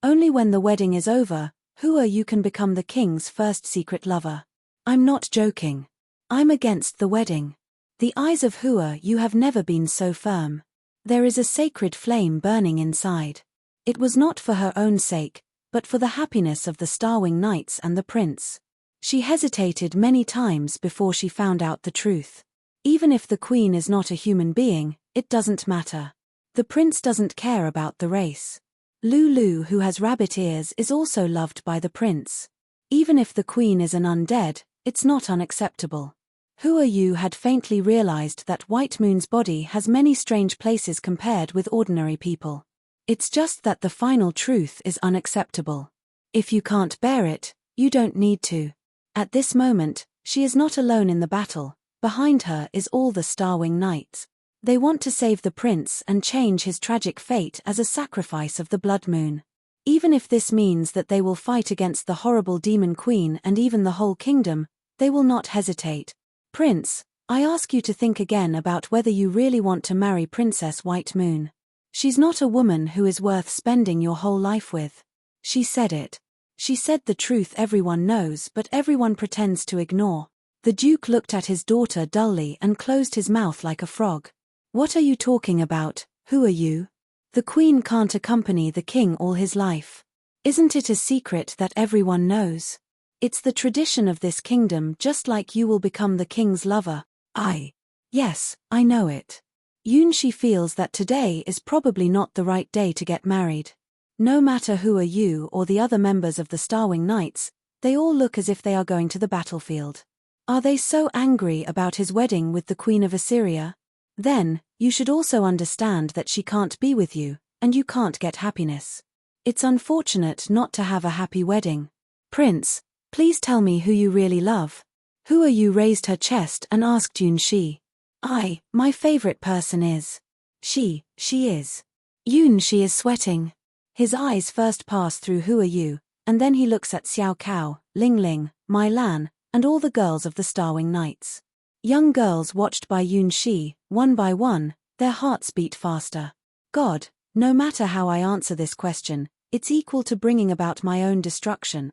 Only when the wedding is over, Hua you can become the king's first secret lover. I'm not joking. I'm against the wedding. The eyes of Hua you have never been so firm. There is a sacred flame burning inside. It was not for her own sake, but for the happiness of the Starwing Knights and the prince. She hesitated many times before she found out the truth. Even if the queen is not a human being, it doesn't matter. The prince doesn't care about the race. Lulu, who has rabbit ears, is also loved by the prince. Even if the queen is an undead, it's not unacceptable. Hua Yu had faintly realized that White Moon's body has many strange places compared with ordinary people. It's just that the final truth is unacceptable. If you can't bear it, you don't need to. At this moment, she is not alone in the battle. Behind her is all the Starwing Knights. They want to save the prince and change his tragic fate as a sacrifice of the Blood Moon. Even if this means that they will fight against the horrible demon queen and even the whole kingdom, they will not hesitate. Prince, I ask you to think again about whether you really want to marry Princess White Moon. She's not a woman who is worth spending your whole life with. She said it. She said the truth everyone knows but everyone pretends to ignore. The Duke looked at his daughter dully and closed his mouth like a frog. What are you talking about? Who are you? The Queen can't accompany the King all his life. Isn't it a secret that everyone knows? It's the tradition of this kingdom, just like you will become the King's lover. Yes, I know it. Yunshi feels that today is probably not the right day to get married. No matter who are you or the other members of the Starwing Knights, they all look as if they are going to the battlefield. Are they so angry about his wedding with the Queen of Assyria? Then, you should also understand that she can't be with you, and you can't get happiness. It's unfortunate not to have a happy wedding. Prince, please tell me who you really love. Who are you? Raised her chest and asked Yunshi. My favorite person is. She is. Yunshi is sweating. His eyes first pass through who are you, and then he looks at Xiao Cao, Ling Ling, Mai Lan, and all the girls of the Starwing Knights. Young girls watched by Yunshi, one by one, their hearts beat faster. God, no matter how I answer this question, it's equal to bringing about my own destruction.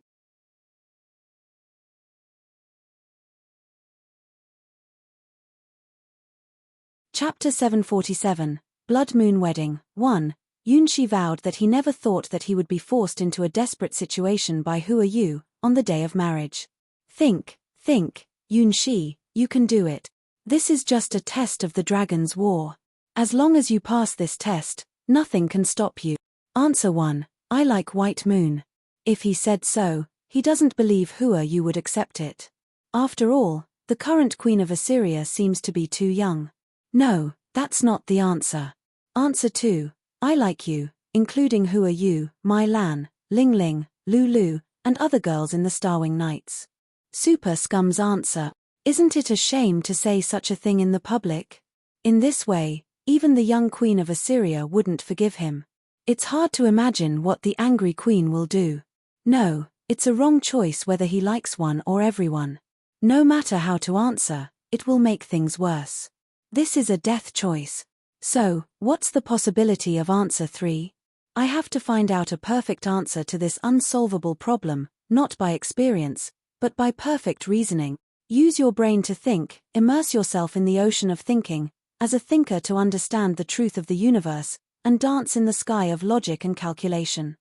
Chapter 747, Blood Moon Wedding. 1. Yunshi vowed that he never thought that he would be forced into a desperate situation by Who Are You, on the day of marriage. Think, Yunshi, you can do it. This is just a test of the dragon's war. As long as you pass this test, nothing can stop you. Answer 1. I like White Moon. If he said so, he doesn't believe Who Are You would accept it. After all, the current Queen of Assyria seems to be too young. No, that's not the answer. Answer 2. I like you, including Who Are You, Mai Lan, Ling Ling, Lulu, and other girls in the Starwing Knights. Super Scum's answer. Isn't it a shame to say such a thing in the public? In this way, even the young Queen of Assyria wouldn't forgive him. It's hard to imagine what the angry queen will do. No, it's a wrong choice whether he likes one or everyone. No matter how to answer, it will make things worse. This is a death choice. So, what's the possibility of answer 3? I have to find out a perfect answer to this unsolvable problem, not by experience, but by perfect reasoning. Use your brain to think, immerse yourself in the ocean of thinking, as a thinker to understand the truth of the universe, and dance in the sky of logic and calculation.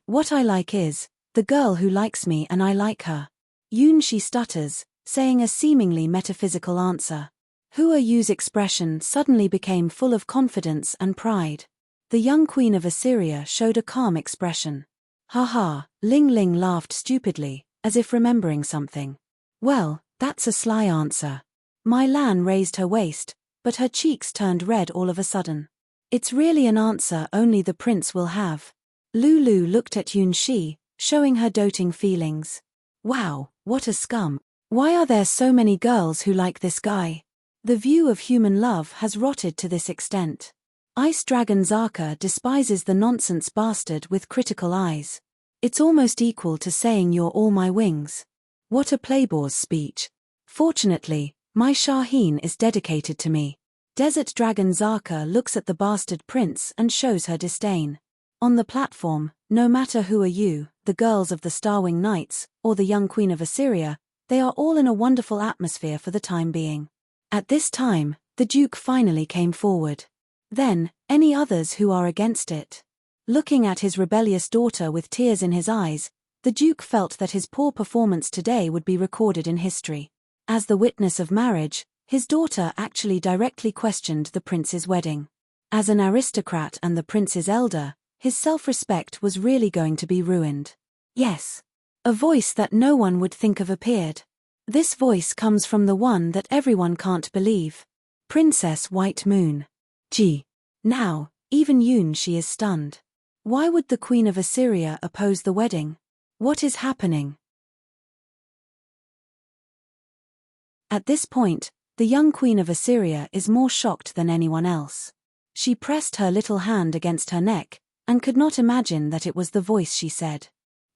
What I like is, the girl who likes me and I like her. Yunshi stutters, saying a seemingly metaphysical answer. Who Are You's expression suddenly became full of confidence and pride. The young Queen of Assyria showed a calm expression. Ha, Ling Ling laughed stupidly, as if remembering something. Well, that's a sly answer. Mai Lan raised her waist, but her cheeks turned red all of a sudden. It's really an answer only the prince will have. Lulu looked at Yunshi, showing her doting feelings. Wow, what a scum. Why are there so many girls who like this guy? The view of human love has rotted to this extent. Ice Dragon Zaka despises the nonsense bastard with critical eyes. It's almost equal to saying you're all my wings. What a playboy's speech. Fortunately, my Shaheen is dedicated to me. Desert Dragon Zaka looks at the bastard prince and shows her disdain. On the platform, no matter who are you, the girls of the Starwing Knights, or the young Queen of Assyria, they are all in a wonderful atmosphere for the time being. At this time, the Duke finally came forward. Then, any others who are against it? Looking at his rebellious daughter with tears in his eyes, the Duke felt that his poor performance today would be recorded in history. As the witness of marriage, his daughter actually directly questioned the prince's wedding. As an aristocrat and the prince's elder, his self-respect was really going to be ruined. Yes. A voice that no one would think of appeared. This voice comes from the one that everyone can't believe. Princess White Moon. Now, Even she is stunned. Why would the Queen of Assyria oppose the wedding? What is happening? At this point, the young Queen of Assyria is more shocked than anyone else. She pressed her little hand against her neck, and could not imagine that it was the voice she said.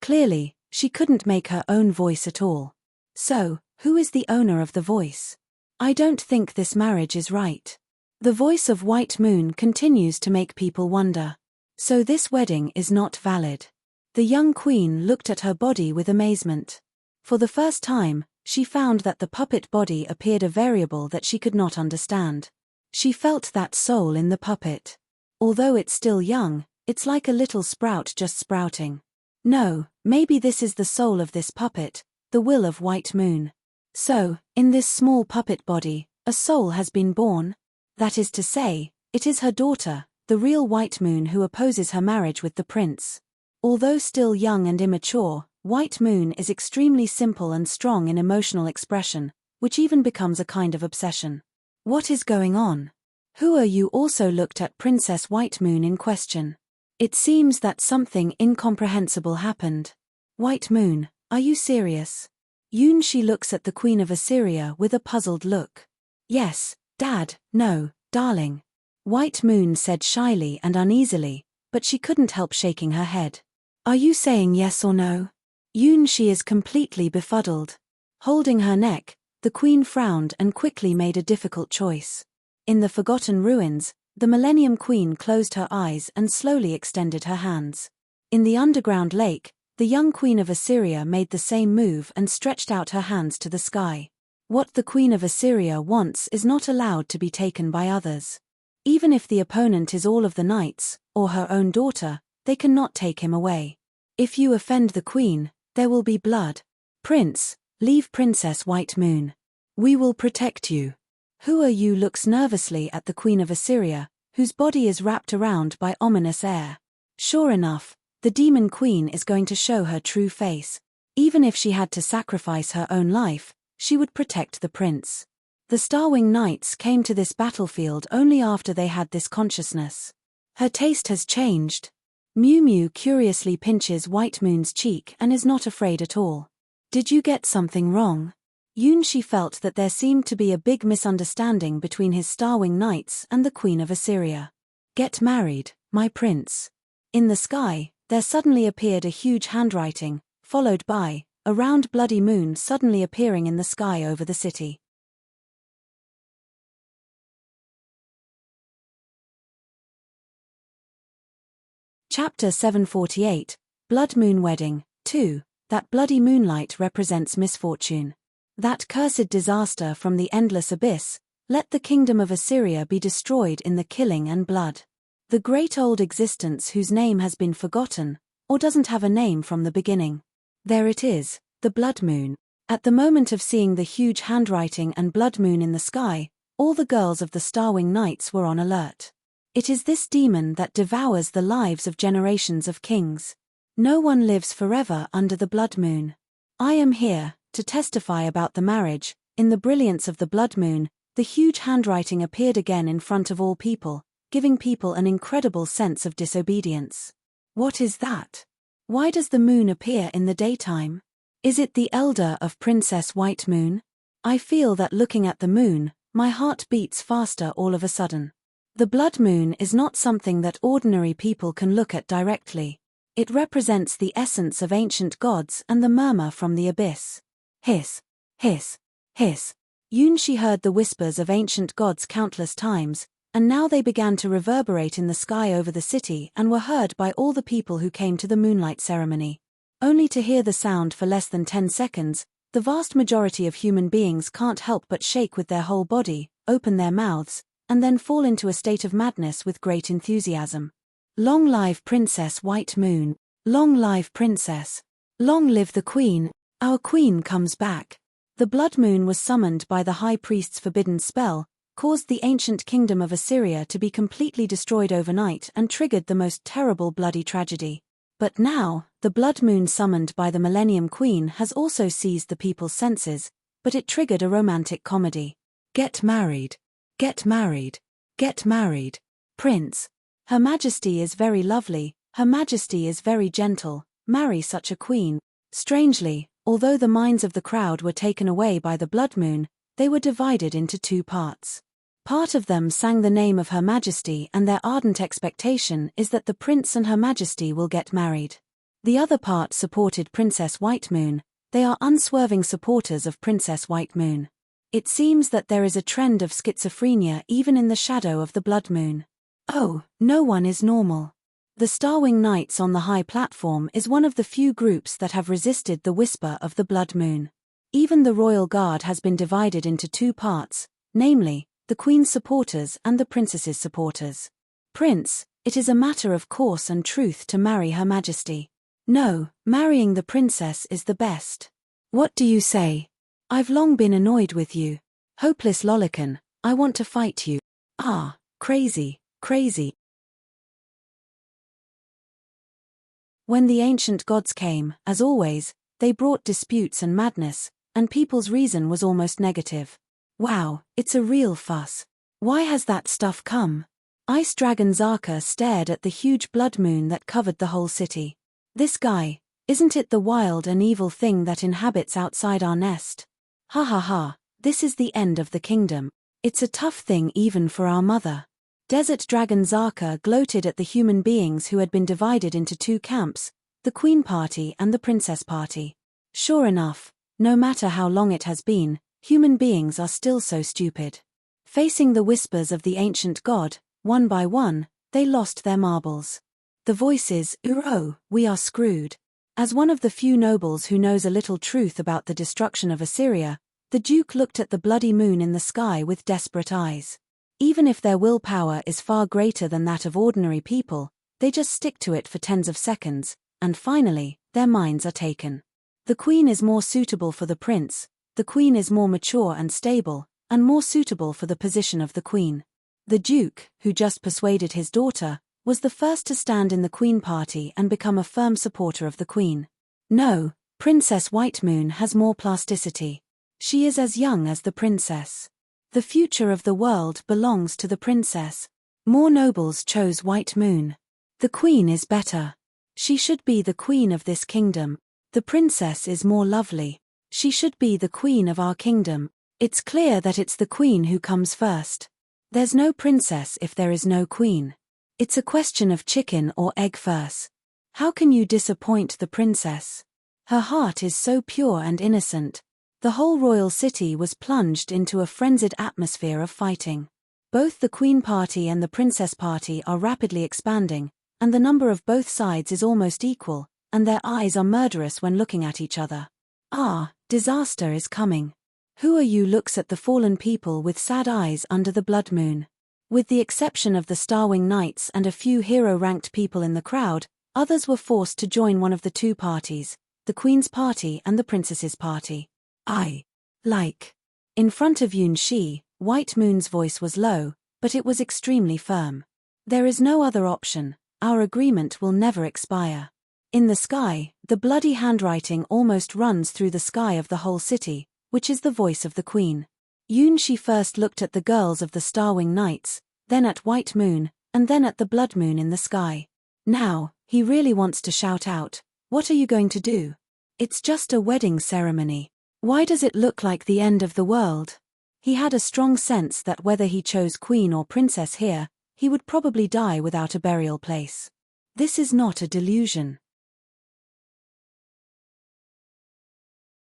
Clearly, she couldn't make her own voice at all. So, who is the owner of the voice? I don't think this marriage is right. The voice of White Moon continues to make people wonder. So this wedding is not valid. The young queen looked at her body with amazement. For the first time, she found that the puppet body appeared a variable that she could not understand. She felt that soul in the puppet. Although it's still young, it's like a little sprout just sprouting. No, maybe this is the soul of this puppet, the will of White Moon. So, in this small puppet body, a soul has been born? That is to say, it is her daughter, the real White Moon, who opposes her marriage with the prince. Although still young and immature, White Moon is extremely simple and strong in emotional expression, which even becomes a kind of obsession. What is going on? Who are you? Also looked at Princess White Moon in question. It seems that something incomprehensible happened. White Moon, are you serious? She looks at the Queen of Assyria with a puzzled look. Yes, Dad, no, darling. White Moon said shyly and uneasily, but she couldn't help shaking her head. Are you saying yes or no? She is completely befuddled. Holding her neck, the queen frowned and quickly made a difficult choice. In the Forgotten Ruins, the Millennium Queen closed her eyes and slowly extended her hands. In the underground lake, the young Queen of Assyria made the same move and stretched out her hands to the sky. What the Queen of Assyria wants is not allowed to be taken by others. Even if the opponent is all of the knights, or her own daughter, they cannot take him away. If you offend the queen, there will be blood. Prince, leave Princess White Moon. We will protect you. Who are you? Looks nervously at the Queen of Assyria, whose body is wrapped around by ominous air. Sure enough, the demon queen is going to show her true face. Even if she had to sacrifice her own life, she would protect the prince. The Starwing Knights came to this battlefield only after they had this consciousness. Her taste has changed. Mew Mew curiously pinches White Moon's cheek and is not afraid at all. Did you get something wrong? She felt that there seemed to be a big misunderstanding between his Starwing Knights and the Queen of Assyria. Get married, my prince. In the sky, there suddenly appeared a huge handwriting, followed by a round bloody moon suddenly appearing in the sky over the city. Chapter 748, Blood Moon Wedding, 2. That bloody moonlight represents misfortune. That cursed disaster from the endless abyss, let the kingdom of Assyria be destroyed in the killing and blood. The great old existence whose name has been forgotten, or doesn't have a name from the beginning. There it is, the blood moon. At the moment of seeing the huge handwriting and blood moon in the sky, all the girls of the Starwing Knights were on alert. It is this demon that devours the lives of generations of kings. No one lives forever under the blood moon. I am here to testify about the marriage. In the brilliance of the blood moon, the huge handwriting appeared again in front of all people, giving people an incredible sense of disobedience. What is that? Why does the moon appear in the daytime? Is it the elder of Princess White Moon? I feel that looking at the moon, my heart beats faster all of a sudden. The blood moon is not something that ordinary people can look at directly. It represents the essence of ancient gods and the murmur from the abyss. Hiss, hiss, hiss. She heard the whispers of ancient gods countless times, and now they began to reverberate in the sky over the city and were heard by all the people who came to the moonlight ceremony. Only to hear the sound for less than 10 seconds, the vast majority of human beings can't help but shake with their whole body, open their mouths, and then fall into a state of madness with great enthusiasm. Long live Princess White Moon! Long live Princess! Long live the Queen! Our Queen comes back! The blood moon was summoned by the High Priest's forbidden spell, caused the ancient kingdom of Assyria to be completely destroyed overnight and triggered the most terrible bloody tragedy. But now, the blood moon summoned by the Millennium Queen has also seized the people's senses, but it triggered a romantic comedy. Get married! Get married! Get married! Prince! Her Majesty is very lovely, Her Majesty is very gentle, marry such a queen. Strangely, although the minds of the crowd were taken away by the blood moon, they were divided into two parts. Part of them sang the name of Her Majesty, and their ardent expectation is that the prince and Her Majesty will get married. The other part supported Princess White Moon. They are unswerving supporters of Princess White Moon. It seems that there is a trend of schizophrenia even in the shadow of the blood moon. Oh, no one is normal. The Starwing Knights on the high platform is one of the few groups that have resisted the whisper of the blood moon. Even the royal guard has been divided into two parts, namely, the Queen's supporters and the Princess's supporters. Prince, it is a matter of course and truth to marry Her Majesty. No, marrying the princess is the best. What do you say? I've long been annoyed with you. Hopeless Lolican, I want to fight you. Ah, crazy, crazy. When the ancient gods came, as always, they brought disputes and madness, and people's reason was almost negative. Wow, it's a real fuss. Why has that stuff come? Ice Dragon Zaka stared at the huge blood moon that covered the whole city. This guy, isn't it the wild and evil thing that inhabits outside our nest? Ha ha ha, this is the end of the kingdom. It's a tough thing even for our mother. Desert Dragon Zaka gloated at the human beings who had been divided into two camps, the Queen Party and the Princess Party. Sure enough, no matter how long it has been, human beings are still so stupid. Facing the whispers of the ancient god, one by one, they lost their marbles. The voices, "Oh, we are screwed." As one of the few nobles who knows a little truth about the destruction of Assyria, the Duke looked at the bloody moon in the sky with desperate eyes. Even if their willpower is far greater than that of ordinary people, they just stick to it for tens of seconds, and finally, their minds are taken. The Queen is more suitable for the prince, the Queen is more mature and stable, and more suitable for the position of the Queen. The Duke, who just persuaded his daughter, was the first to stand in the Queen Party and become a firm supporter of the Queen. No, Princess White Moon has more plasticity. She is as young as the princess. The future of the world belongs to the princess. More nobles chose White Moon. The Queen is better. She should be the queen of this kingdom. The princess is more lovely. She should be the queen of our kingdom. It's clear that it's the queen who comes first. There's no princess if there is no queen. It's a question of chicken or egg first. How can you disappoint the princess? Her heart is so pure and innocent. The whole royal city was plunged into a frenzied atmosphere of fighting. Both the Queen Party and the Princess Party are rapidly expanding, and the number of both sides is almost equal, and their eyes are murderous when looking at each other. Ah, disaster is coming. Who are you? Looks at the fallen people with sad eyes under the blood moon. With the exception of the Starwing Knights and a few hero-ranked people in the crowd, others were forced to join one of the two parties, the Queen's Party and the Princess's Party. In front of Yun Shi, White Moon's voice was low, but it was extremely firm. There is no other option, our agreement will never expire. In the sky, the bloody handwriting almost runs through the sky of the whole city, which is the voice of the Queen. Yun Shi first looked at the girls of the Starwing Knights, then at White Moon, and then at the blood moon in the sky. Now, he really wants to shout out, "What are you going to do? It's just a wedding ceremony. Why does it look like the end of the world?" He had a strong sense that whether he chose queen or princess here, he would probably die without a burial place. This is not a delusion.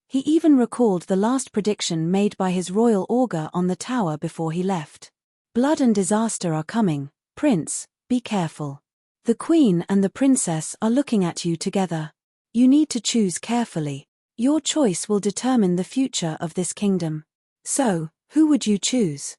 He even recalled the last prediction made by his royal augur on the tower before he left. Blood and disaster are coming, Prince, be careful. The Queen and the Princess are looking at you together. You need to choose carefully. Your choice will determine the future of this kingdom. So, who would you choose?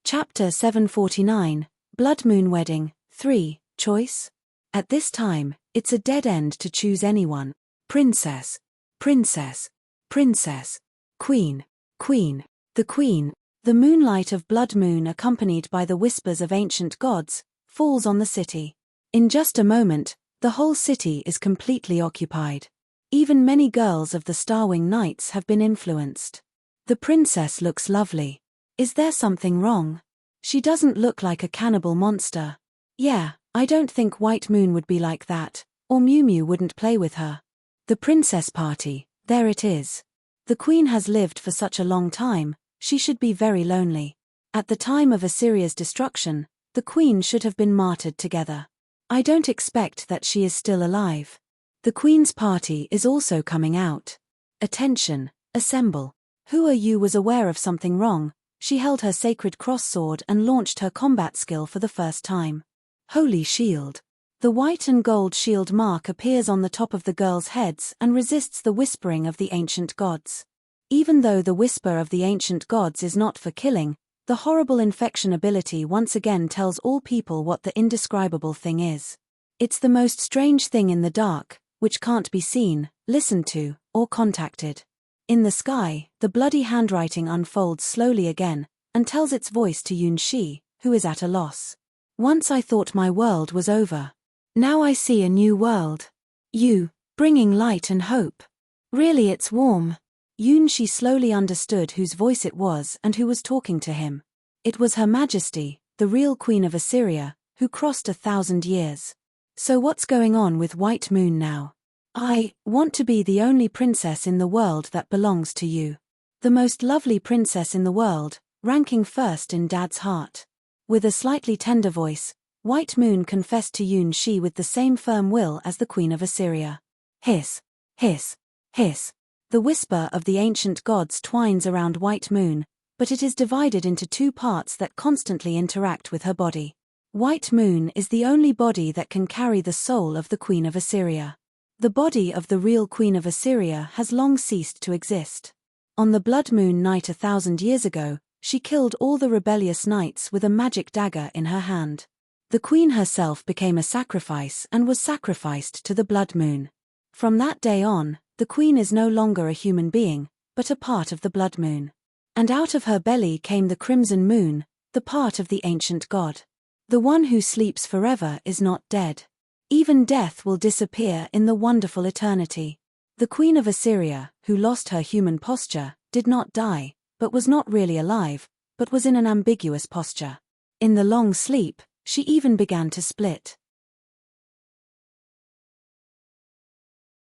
Chapter 749, Blood Moon Wedding, 3, Choice? At this time, it's a dead end to choose anyone. Princess, princess, princess, queen, queen, the queen. The moonlight of blood moon accompanied by the whispers of ancient gods, falls on the city. In just a moment, the whole city is completely occupied. Even many girls of the Starwing Knights have been influenced. The princess looks lovely. Is there something wrong? She doesn't look like a cannibal monster. Yeah, I don't think White Moon would be like that, or Mew Mew wouldn't play with her. The princess party, there it is. The queen has lived for such a long time, she should be very lonely. At the time of Assyria's destruction, the queen should have been martyred together. I don't expect that she is still alive. The queen's party is also coming out. Attention, assemble. Who Are You was aware of something wrong. She held her sacred cross sword and launched her combat skill for the first time. Holy shield. The white and gold shield mark appears on the top of the girls' heads and resists the whispering of the ancient gods. Even though the whisper of the ancient gods is not for killing, the horrible infection ability once again tells all people what the indescribable thing is. It's the most strange thing in the dark, which can't be seen, listened to, or contacted. In the sky, the bloody handwriting unfolds slowly again, and tells its voice to Yun Shi, who is at a loss. Once I thought my world was over. Now I see a new world. You, bringing light and hope. Really it's warm. Yun Shi slowly understood whose voice it was and who was talking to him. It was Her Majesty, the real Queen of Assyria, who crossed 1,000 years. So what's going on with White Moon now? I want to be the only princess in the world that belongs to you. The most lovely princess in the world, ranking first in Dad's heart. With a slightly tender voice, White Moon confessed to Yun Shi with the same firm will as the Queen of Assyria. Hiss, hiss, hiss. The whisper of the ancient gods twines around White Moon, but it is divided into two parts that constantly interact with her body. White Moon is the only body that can carry the soul of the Queen of Assyria. The body of the real Queen of Assyria has long ceased to exist. On the Blood Moon night 1,000 years ago, she killed all the rebellious knights with a magic dagger in her hand. The queen herself became a sacrifice and was sacrificed to the Blood Moon. From that day on, the queen is no longer a human being, but a part of the Blood Moon. And out of her belly came the Crimson Moon, the part of the ancient god. The one who sleeps forever is not dead. Even death will disappear in the wonderful eternity. The Queen of Assyria, who lost her human posture, did not die, but was not really alive, but was in an ambiguous posture. In the long sleep, she even began to split.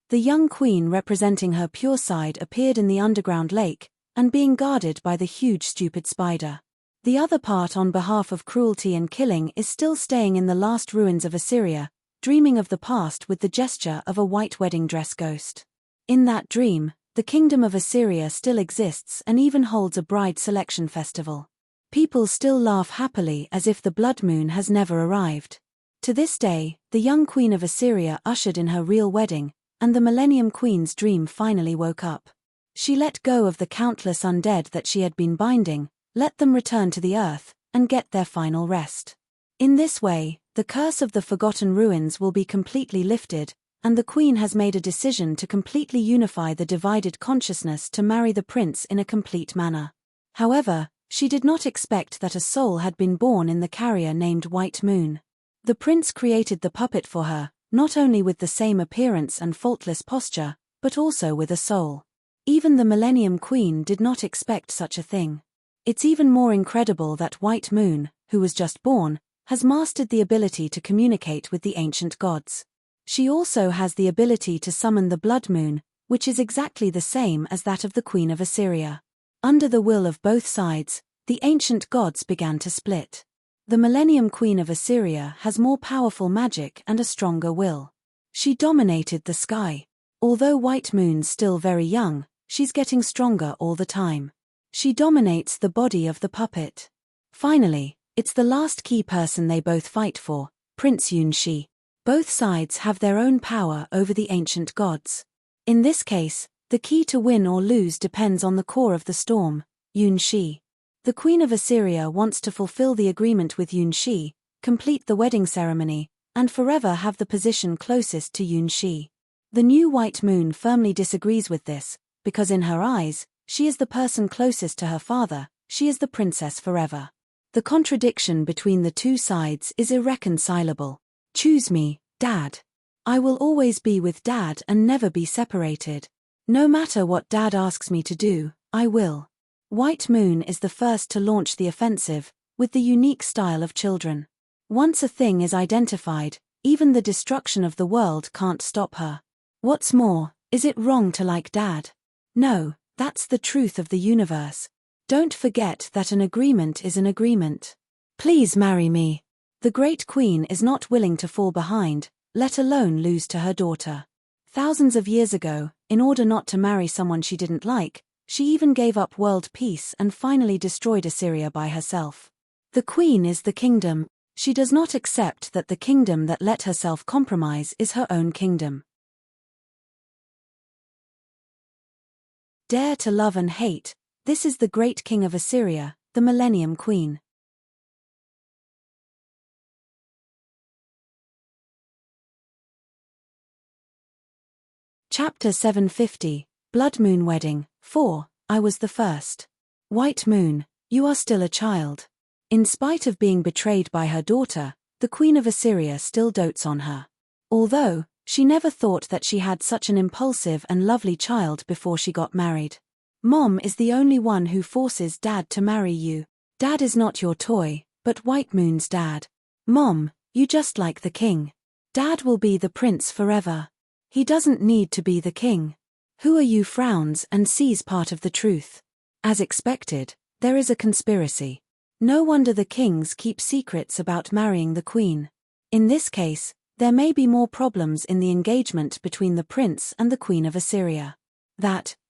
The young queen representing her pure side appeared in the underground lake, and being guarded by the huge stupid spider. The other part on behalf of cruelty and killing is still staying in the last ruins of Assyria, dreaming of the past with the gesture of a white wedding dress ghost. In that dream, the kingdom of Assyria still exists and even holds a bride selection festival. People still laugh happily as if the Blood Moon has never arrived. To this day, the young Queen of Assyria ushered in her real wedding, and the Millennium Queen's dream finally woke up. She let go of the countless undead that she had been binding, let them return to the earth, and get their final rest. In this way, the curse of the Forgotten Ruins will be completely lifted, and the Queen has made a decision to completely unify the divided consciousness to marry the prince in a complete manner. However, she did not expect that a soul had been born in the carrier named White Moon. The prince created the puppet for her, not only with the same appearance and faultless posture, but also with a soul. Even the Millennium Queen did not expect such a thing. It's even more incredible that White Moon, who was just born, has mastered the ability to communicate with the ancient gods. She also has the ability to summon the Blood Moon, which is exactly the same as that of the Queen of Assyria. Under the will of both sides, the ancient gods began to split. The Millennium Queen of Assyria has more powerful magic and a stronger will. She dominated the sky. Although White Moon's still very young, she's getting stronger all the time. She dominates the body of the puppet. Finally, it's the last key person they both fight for, Prince Yun Shi. Both sides have their own power over the ancient gods. In this case, the key to win or lose depends on the core of the storm, Yun Shi. The Queen of Assyria wants to fulfill the agreement with Yun Shi, complete the wedding ceremony, and forever have the position closest to Yun Shi. The new White Moon firmly disagrees with this, because in her eyes, she is the person closest to her father, she is the princess forever. The contradiction between the two sides is irreconcilable. Choose me, Dad. I will always be with Dad and never be separated. No matter what Dad asks me to do, I will. White Moon is the first to launch the offensive, with the unique style of children. Once a thing is identified, even the destruction of the world can't stop her. What's more, is it wrong to like Dad? No, that's the truth of the universe. Don't forget that an agreement is an agreement. Please marry me. The Great Queen is not willing to fall behind, let alone lose to her daughter. Thousands of years ago, in order not to marry someone she didn't like, she even gave up world peace and finally destroyed Assyria by herself. The Queen is the kingdom. She does not accept that the kingdom that let herself compromise is her own kingdom. Dare to love and hate, this is the great king of Assyria, the Millennium Queen. Chapter 750, Blood Moon Wedding, 4, I was the first. White Moon, you are still a child. In spite of being betrayed by her daughter, the Queen of Assyria still dotes on her. Although, she never thought that she had such an impulsive and lovely child before she got married. Mom is the only one who forces Dad to marry you. Dad is not your toy, but White Moon's dad. Mom, you just like the king. Dad will be the prince forever. He doesn't need to be the king. Who are you? Frowns and sees part of the truth. As expected, there is a conspiracy. No wonder the kings keep secrets about marrying the queen. In this case, there may be more problems in the engagement between the prince and the Queen of Assyria.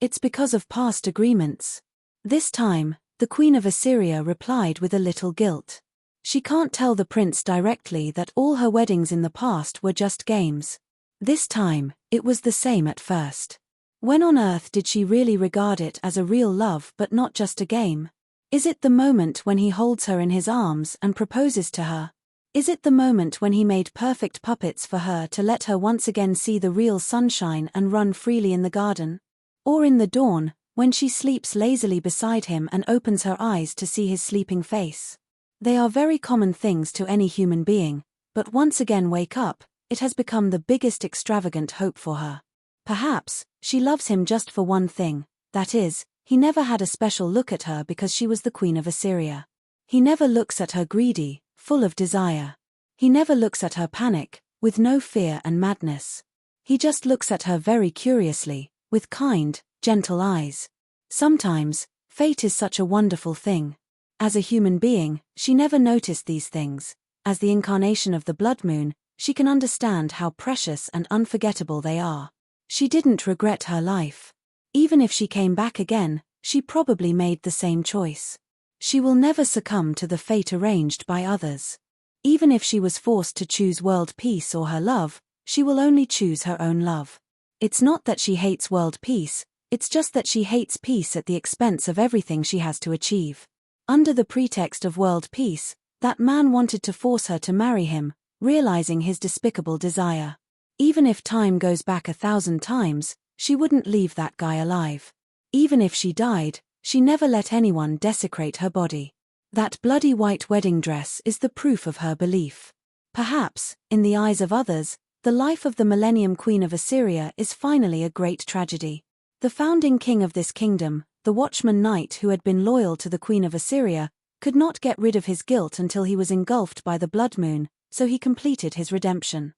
It's because of past agreements. This time, the Queen of Assyria replied with a little guilt. She can't tell the prince directly that all her weddings in the past were just games. This time, it was the same at first. When on earth did she really regard it as a real love but not just a game? Is it the moment when he holds her in his arms and proposes to her? Is it the moment when he made perfect puppets for her to let her once again see the real sunshine and run freely in the garden? Or in the dawn, when she sleeps lazily beside him and opens her eyes to see his sleeping face? They are very common things to any human being, but once again wake up, it has become the biggest extravagant hope for her. Perhaps, she loves him just for one thing, that is, he never had a special look at her because she was the Queen of Assyria. He never looks at her greedy, full of desire. He never looks at her panic, with no fear and madness. He just looks at her very curiously, with kind, gentle eyes. Sometimes, fate is such a wonderful thing. As a human being, she never noticed these things. As the incarnation of the blood moon, she can understand how precious and unforgettable they are. She didn't regret her life. Even if she came back again, she probably made the same choice. She will never succumb to the fate arranged by others. Even if she was forced to choose world peace or her love, she will only choose her own love. It's not that she hates world peace, it's just that she hates peace at the expense of everything she has to achieve. Under the pretext of world peace, that man wanted to force her to marry him, realizing his despicable desire. Even if time goes back 1,000 times, she wouldn't leave that guy alive. Even if she died, she never let anyone desecrate her body. That bloody white wedding dress is the proof of her belief. Perhaps, in the eyes of others, the life of the Millennium Queen of Assyria is finally a great tragedy. The founding king of this kingdom, the watchman knight who had been loyal to the Queen of Assyria, could not get rid of his guilt until he was engulfed by the blood moon, so he completed his redemption.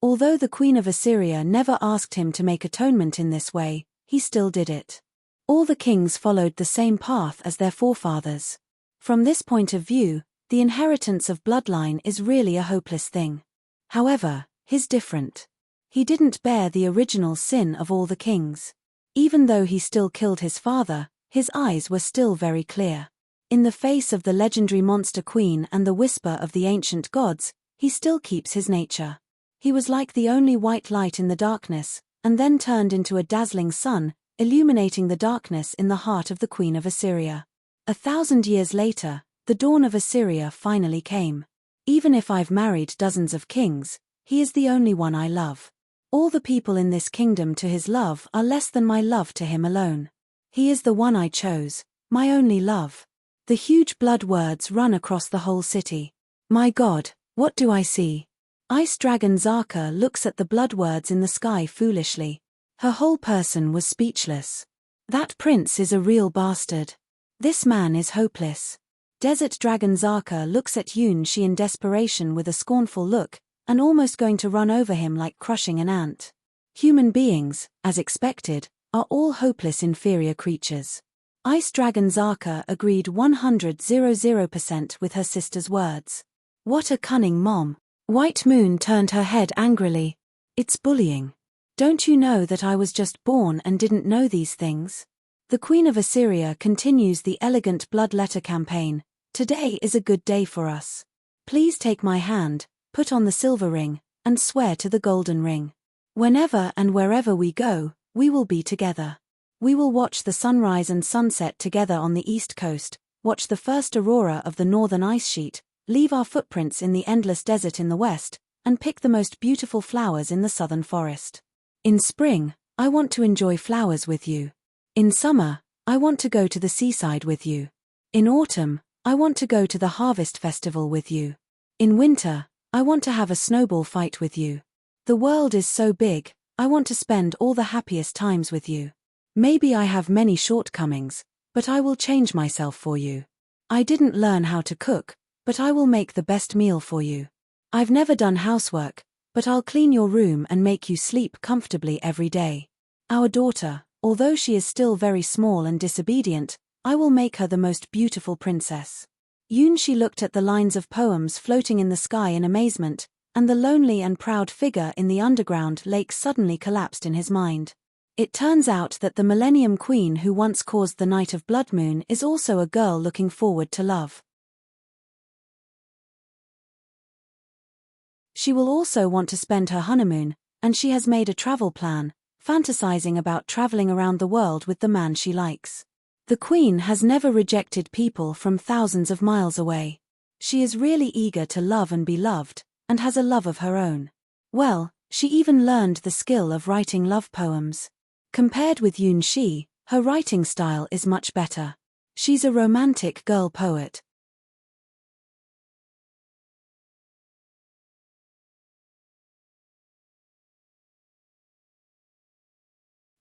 Although the Queen of Assyria never asked him to make atonement in this way, he still did it. All the kings followed the same path as their forefathers. From this point of view, the inheritance of bloodline is really a hopeless thing. However, his different. He didn't bear the original sin of all the kings. Even though he still killed his father, his eyes were still very clear. In the face of the legendary monster queen and the whisper of the ancient gods, he still keeps his nature. He was like the only white light in the darkness, and then turned into a dazzling sun, illuminating the darkness in the heart of the Queen of Assyria. 1,000 years later, the dawn of Assyria finally came. Even if I've married dozens of kings, he is the only one I love. All the people in this kingdom to his love are less than my love to him alone. He is the one I chose, my only love. The huge blood words run across the whole city. My God, what do I see? Ice Dragon Zaka looks at the blood words in the sky foolishly. Her whole person was speechless. That prince is a real bastard. This man is hopeless. Desert Dragon Zaka looks at Yunshi in desperation with a scornful look, and almost going to run over him like crushing an ant. Human beings, as expected, are all hopeless inferior creatures. Ice Dragon Zaka agreed 100% with her sister's words. What a cunning mom. White Moon turned her head angrily. It's bullying. Don't you know that I was just born and didn't know these things? The Queen of Assyria continues the elegant blood letter campaign. Today is a good day for us. Please take my hand, put on the silver ring, and swear to the golden ring. Whenever and wherever we go, we will be together. We will watch the sunrise and sunset together on the east coast, watch the first aurora of the northern ice sheet, leave our footprints in the endless desert in the west, and pick the most beautiful flowers in the southern forest. In spring, I want to enjoy flowers with you. In summer, I want to go to the seaside with you. In autumn, I want to go to the harvest festival with you. In winter, I want to have a snowball fight with you. The world is so big, I want to spend all the happiest times with you. Maybe I have many shortcomings, but I will change myself for you. I didn't learn how to cook, but I will make the best meal for you. I've never done housework, but I'll clean your room and make you sleep comfortably every day. Our daughter, although she is still very small and disobedient, I will make her the most beautiful princess. Yunshi looked at the lines of poems floating in the sky in amazement, and the lonely and proud figure in the underground lake suddenly collapsed in his mind. It turns out that the Millennium Queen who once caused the Night of Blood Moon is also a girl looking forward to love. She will also want to spend her honeymoon, and she has made a travel plan, fantasizing about traveling around the world with the man she likes. The Queen has never rejected people from thousands of miles away. She is really eager to love and be loved, and has a love of her own. Well, she even learned the skill of writing love poems. Compared with Yunshi, her writing style is much better. She's a romantic girl poet.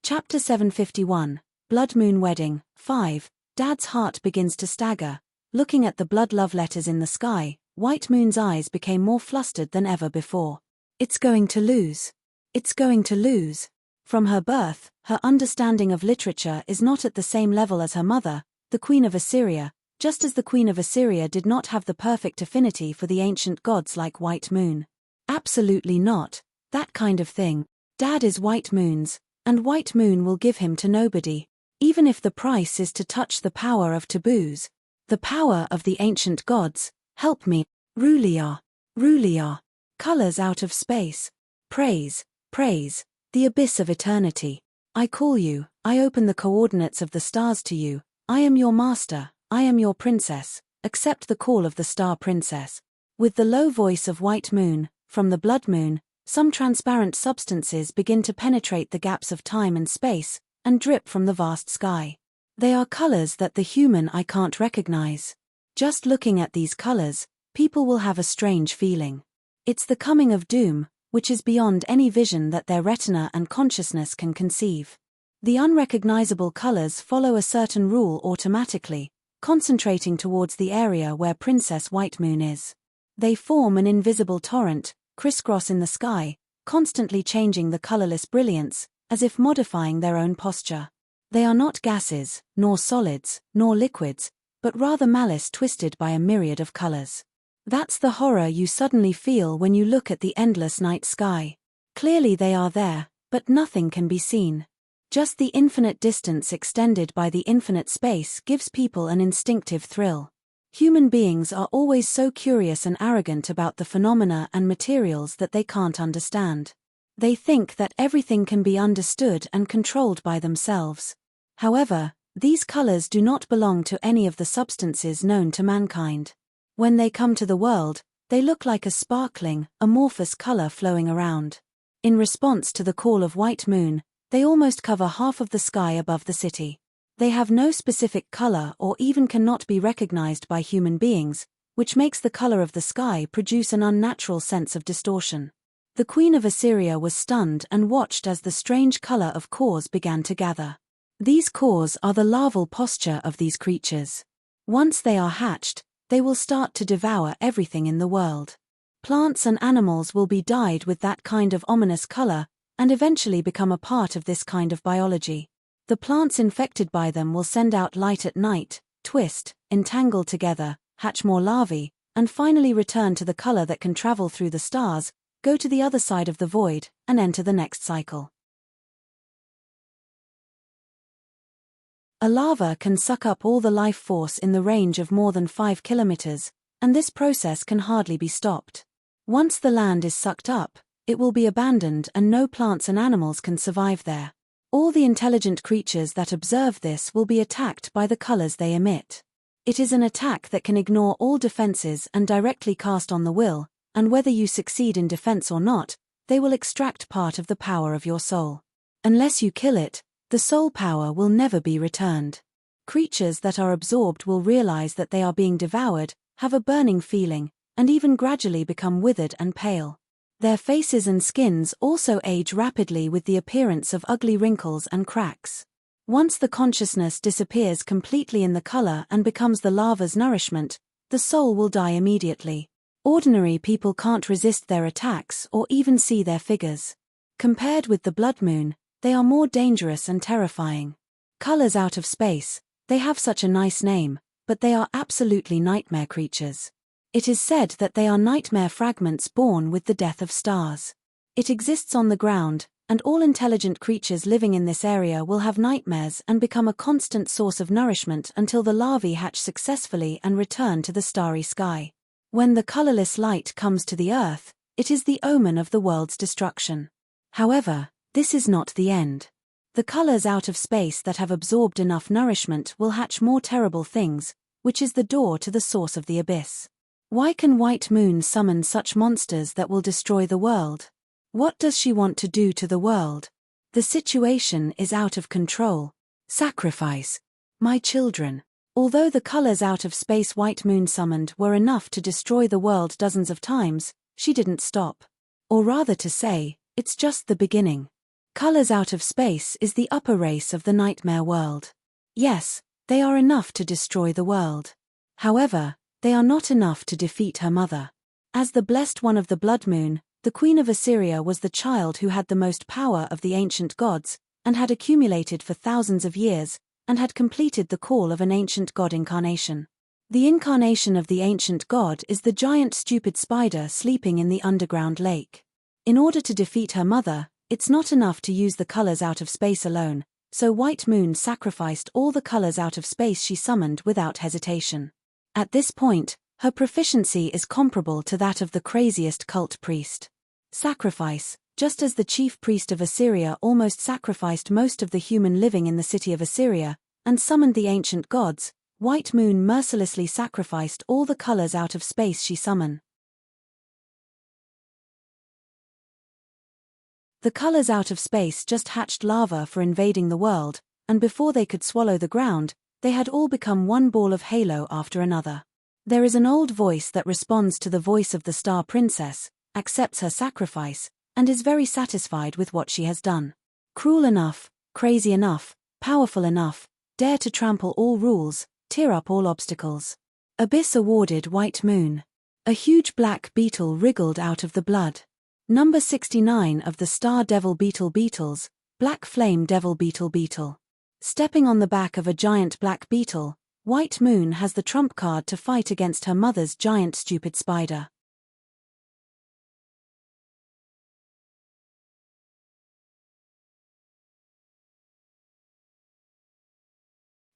Chapter 751, Blood Moon Wedding, 5. Dad's heart begins to stagger. Looking at the blood love letters in the sky, White Moon's eyes became more flustered than ever before. It's going to lose. It's going to lose. From her birth, her understanding of literature is not at the same level as her mother, the Queen of Assyria, just as the Queen of Assyria did not have the perfect affinity for the ancient gods like White Moon. Absolutely not. That kind of thing. Dad is White Moon's, and White Moon will give him to nobody. Even if the price is to touch the power of taboos. The power of the ancient gods. Help me. Rulia. Rulia. Colors out of space. Praise. Praise. The abyss of eternity. I call you, I open the coordinates of the stars to you. I am your master, I am your princess. Accept the call of the star princess. With the low voice of White Moon, from the blood moon, some transparent substances begin to penetrate the gaps of time and space, and drip from the vast sky. They are colors that the human eye can't recognize. Just looking at these colors, people will have a strange feeling. It's the coming of doom, which is beyond any vision that their retina and consciousness can conceive. The unrecognizable colors follow a certain rule automatically, concentrating towards the area where Princess White Moon is. They form an invisible torrent, crisscross in the sky, constantly changing the colorless brilliance, as if modifying their own posture. They are not gases, nor solids, nor liquids, but rather malice twisted by a myriad of colors. That's the horror you suddenly feel when you look at the endless night sky. Clearly they are there, but nothing can be seen. Just the infinite distance extended by the infinite space gives people an instinctive thrill. Human beings are always so curious and arrogant about the phenomena and materials that they can't understand. They think that everything can be understood and controlled by themselves. However, these colors do not belong to any of the substances known to mankind. When they come to the world, they look like a sparkling, amorphous color flowing around. In response to the call of White Moon, they almost cover half of the sky above the city. They have no specific color or even cannot be recognized by human beings, which makes the color of the sky produce an unnatural sense of distortion. The Queen of Assyria was stunned and watched as the strange color of cores began to gather. These cores are the larval posture of these creatures. Once they are hatched, they will start to devour everything in the world. Plants and animals will be dyed with that kind of ominous color, and eventually become a part of this kind of biology. The plants infected by them will send out light at night, twist, entangle together, hatch more larvae, and finally return to the color that can travel through the stars, go to the other side of the void, and enter the next cycle. A larva can suck up all the life force in the range of more than 5 kilometers, and this process can hardly be stopped. Once the land is sucked up, it will be abandoned and no plants and animals can survive there. All the intelligent creatures that observe this will be attacked by the colors they emit. It is an attack that can ignore all defenses and directly cast on the will, and whether you succeed in defense or not, they will extract part of the power of your soul. Unless you kill it, the soul power will never be returned. Creatures that are absorbed will realize that they are being devoured, have a burning feeling, and even gradually become withered and pale. Their faces and skins also age rapidly with the appearance of ugly wrinkles and cracks. Once the consciousness disappears completely in the color and becomes the larva's nourishment, the soul will die immediately. Ordinary people can't resist their attacks or even see their figures. Compared with the blood moon, they are more dangerous and terrifying. Colors out of space, they have such a nice name, but they are absolutely nightmare creatures. It is said that they are nightmare fragments born with the death of stars. It exists on the ground, and all intelligent creatures living in this area will have nightmares and become a constant source of nourishment until the larvae hatch successfully and return to the starry sky. When the colorless light comes to the earth, it is the omen of the world's destruction. However, this is not the end. The colors out of space that have absorbed enough nourishment will hatch more terrible things, which is the door to the source of the abyss. Why can White Moon summon such monsters that will destroy the world? What does she want to do to the world? The situation is out of control. Sacrifice. My children. Although the colors out of space White Moon summoned were enough to destroy the world dozens of times, she didn't stop. Or rather to say, it's just the beginning. Colors out of space is the upper race of the nightmare world. Yes, they are enough to destroy the world. However, they are not enough to defeat her mother. As the blessed one of the blood moon, the Queen of Assyria was the child who had the most power of the ancient gods, and had accumulated for thousands of years, and had completed the call of an ancient god incarnation. The incarnation of the ancient god is the giant stupid spider sleeping in the underground lake. In order to defeat her mother, it's not enough to use the colors out of space alone, so White Moon sacrificed all the colors out of space she summoned without hesitation. At this point, her proficiency is comparable to that of the craziest cult priest. Sacrifice. Just as the chief priest of Assyria almost sacrificed most of the human living in the city of Assyria, and summoned the ancient gods, White Moon mercilessly sacrificed all the colors out of space she summoned. The colors out of space just hatched larvae for invading the world, and before they could swallow the ground, they had all become one ball of halo after another. There is an old voice that responds to the voice of the Star Princess, accepts her sacrifice, and is very satisfied with what she has done. Cruel enough, crazy enough, powerful enough, dare to trample all rules, tear up all obstacles. Abyss awarded White Moon. A huge black beetle wriggled out of the blood. Number 69 of the Star Devil Beetle Beetles, Black Flame Devil Beetle Beetle. Stepping on the back of a giant black beetle, White Moon has the trump card to fight against her mother's giant stupid spider.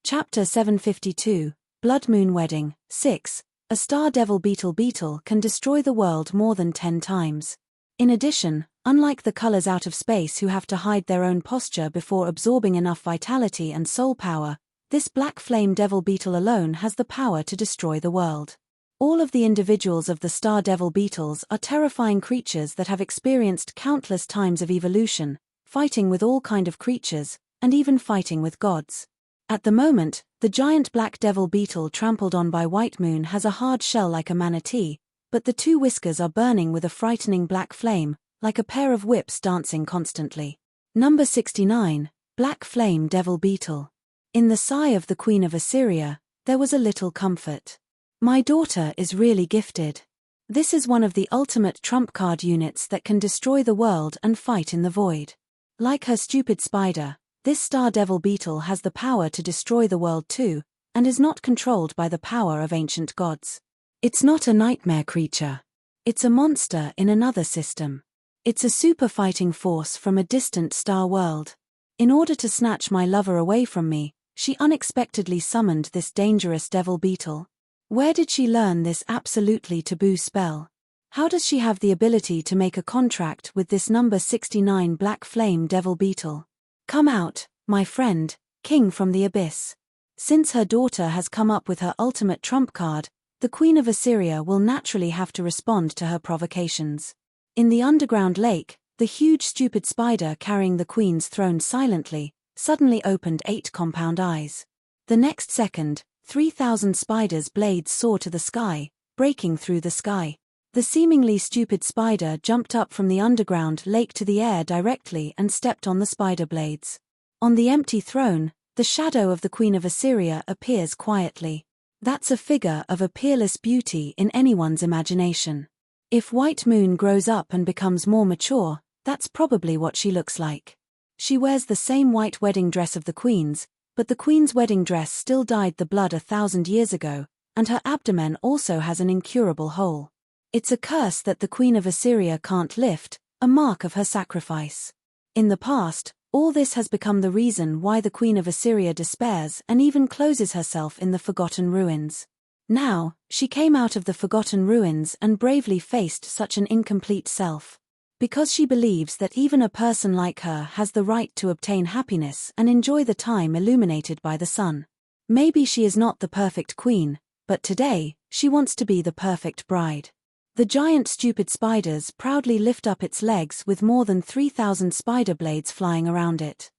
Chapter 752, Blood Moon Wedding, 6. A Star Devil Beetle Beetle can destroy the world more than 10 times. In addition, unlike the colors out of space who have to hide their own posture before absorbing enough vitality and soul power, this black flame devil beetle alone has the power to destroy the world. All of the individuals of the Star Devil Beetles are terrifying creatures that have experienced countless times of evolution, fighting with all kind of creatures, and even fighting with gods. At the moment, the giant black devil beetle trampled on by White Moon has a hard shell like a manatee, but the two whiskers are burning with a frightening black flame, like a pair of whips dancing constantly. Number 69, Black Flame Devil Beetle. In the sigh of the Queen of Assyria, there was a little comfort. My daughter is really gifted. This is one of the ultimate trump card units that can destroy the world and fight in the void. Like her stupid spider, this star devil beetle has the power to destroy the world too, and is not controlled by the power of ancient gods. It's not a nightmare creature. It's a monster in another system. It's a super fighting force from a distant star world. In order to snatch my lover away from me, she unexpectedly summoned this dangerous devil beetle. Where did she learn this absolutely taboo spell? How does she have the ability to make a contract with this number 69 Black Flame Devil Beetle? Come out, my friend, King from the Abyss. Since her daughter has come up with her ultimate trump card, the Queen of Assyria will naturally have to respond to her provocations. In the underground lake, the huge stupid spider carrying the queen's throne silently, suddenly opened 8 compound eyes. The next second, 3,000 spiders' blades soar to the sky, breaking through the sky. The seemingly stupid spider jumped up from the underground lake to the air directly and stepped on the spider blades. On the empty throne, the shadow of the Queen of Assyria appears quietly. That's a figure of a peerless beauty in anyone's imagination. If White Moon grows up and becomes more mature, that's probably what she looks like. She wears the same white wedding dress of the Queen's, but the Queen's wedding dress still dyed the blood 1,000 years ago, and her abdomen also has an incurable hole. It's a curse that the Queen of Assyria can't lift, a mark of her sacrifice. In the past, all this has become the reason why the Queen of Assyria despairs and even closes herself in the Forgotten Ruins. Now, she came out of the Forgotten Ruins and bravely faced such an incomplete self. Because she believes that even a person like her has the right to obtain happiness and enjoy the time illuminated by the sun. Maybe she is not the perfect queen, but today, she wants to be the perfect bride. The giant stupid spiders proudly lift up its legs with more than 3,000 spider blades flying around it.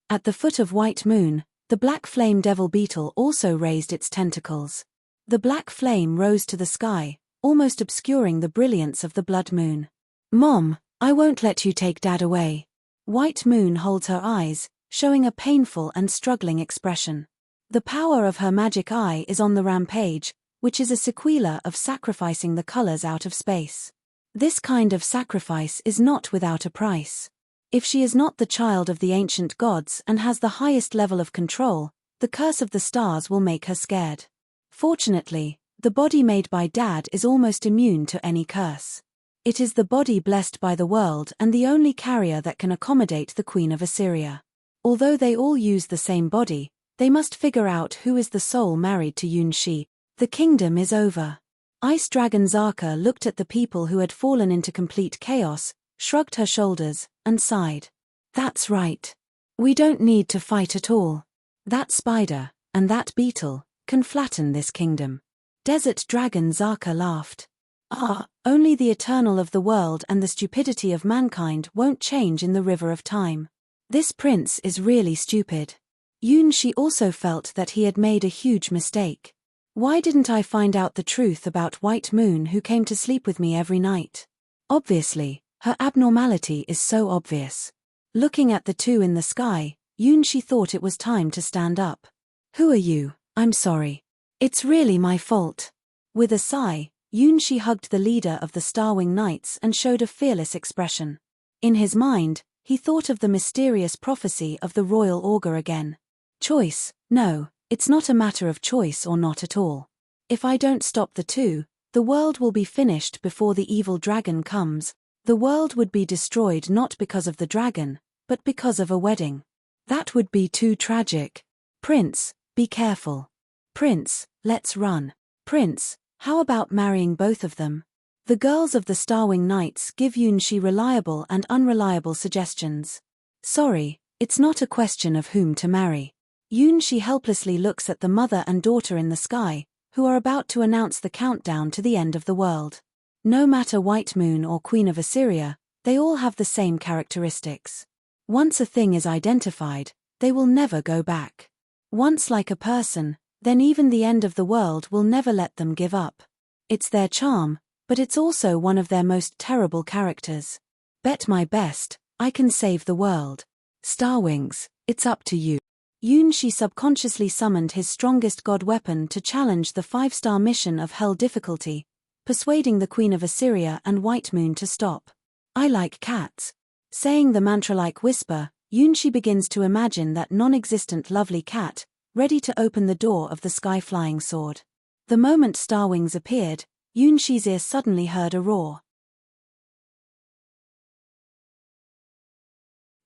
At the foot of White Moon, the Black Flame Devil Beetle also raised its tentacles. The black flame rose to the sky, almost obscuring the brilliance of the blood moon. Mom, I won't let you take Dad away. White Moon holds her eyes, showing a painful and struggling expression. The power of her magic eye is on the rampage, which is a sequela of sacrificing the colors out of space. This kind of sacrifice is not without a price. If she is not the child of the ancient gods and has the highest level of control, the curse of the stars will make her scared. Fortunately, the body made by Dad is almost immune to any curse. It is the body blessed by the world and the only carrier that can accommodate the Queen of Assyria. Although they all use the same body, they must figure out who is the soul married to Yun-Shi. The kingdom is over. Ice Dragon Zaka looked at the people who had fallen into complete chaos, shrugged her shoulders, and sighed. That's right. We don't need to fight at all. That spider, and that beetle, can flatten this kingdom. Desert Dragon Zaka laughed. Only the eternal of the world and the stupidity of mankind won't change in the river of time. This prince is really stupid. Yun-Shi also felt that he had made a huge mistake. Why didn't I find out the truth about White Moon who came to sleep with me every night? Obviously, her abnormality is so obvious. Looking at the two in the sky, Yun-Shi thought it was time to stand up. Who are you? I'm sorry. It's really my fault. With a sigh, Yun-Shi hugged the leader of the Starwing Knights and showed a fearless expression. In his mind, he thought of the mysterious prophecy of the royal augur again. Choice? No, it's not a matter of choice or not at all. If I don't stop the two, the world will be finished before the evil dragon comes. The world would be destroyed not because of the dragon, but because of a wedding. That would be too tragic. Prince, be careful. Prince, let's run. Prince, how about marrying both of them? The girls of the Starwing Knights give Yun-Shi reliable and unreliable suggestions. Sorry, it's not a question of whom to marry. Yun-Shi helplessly looks at the mother and daughter in the sky, who are about to announce the countdown to the end of the world. No matter White Moon or Queen of Assyria, they all have the same characteristics. Once a thing is identified, they will never go back. Once like a person, then even the end of the world will never let them give up. It's their charm, but it's also one of their most terrible characters. Bet my best, I can save the world. Starwings, it's up to you. Yunshi subconsciously summoned his strongest god weapon to challenge the 5-star mission of Hell difficulty, persuading the Queen of Assyria and White Moon to stop. I like cats. Saying the mantra-like whisper, Yunshi begins to imagine that non-existent lovely cat, ready to open the door of the sky-flying sword. The moment Starwings appeared, Yunshi's ear suddenly heard a roar.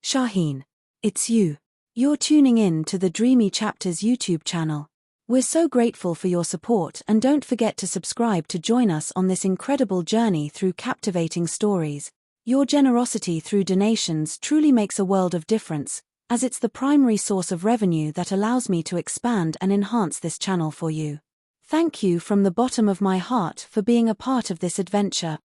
Shaheen, it's you. You're tuning in to the Dreamy Chapters YouTube channel. We're so grateful for your support, and don't forget to subscribe to join us on this incredible journey through captivating stories. Your generosity through donations truly makes a world of difference, as it's the primary source of revenue that allows me to expand and enhance this channel for you. Thank you from the bottom of my heart for being a part of this adventure.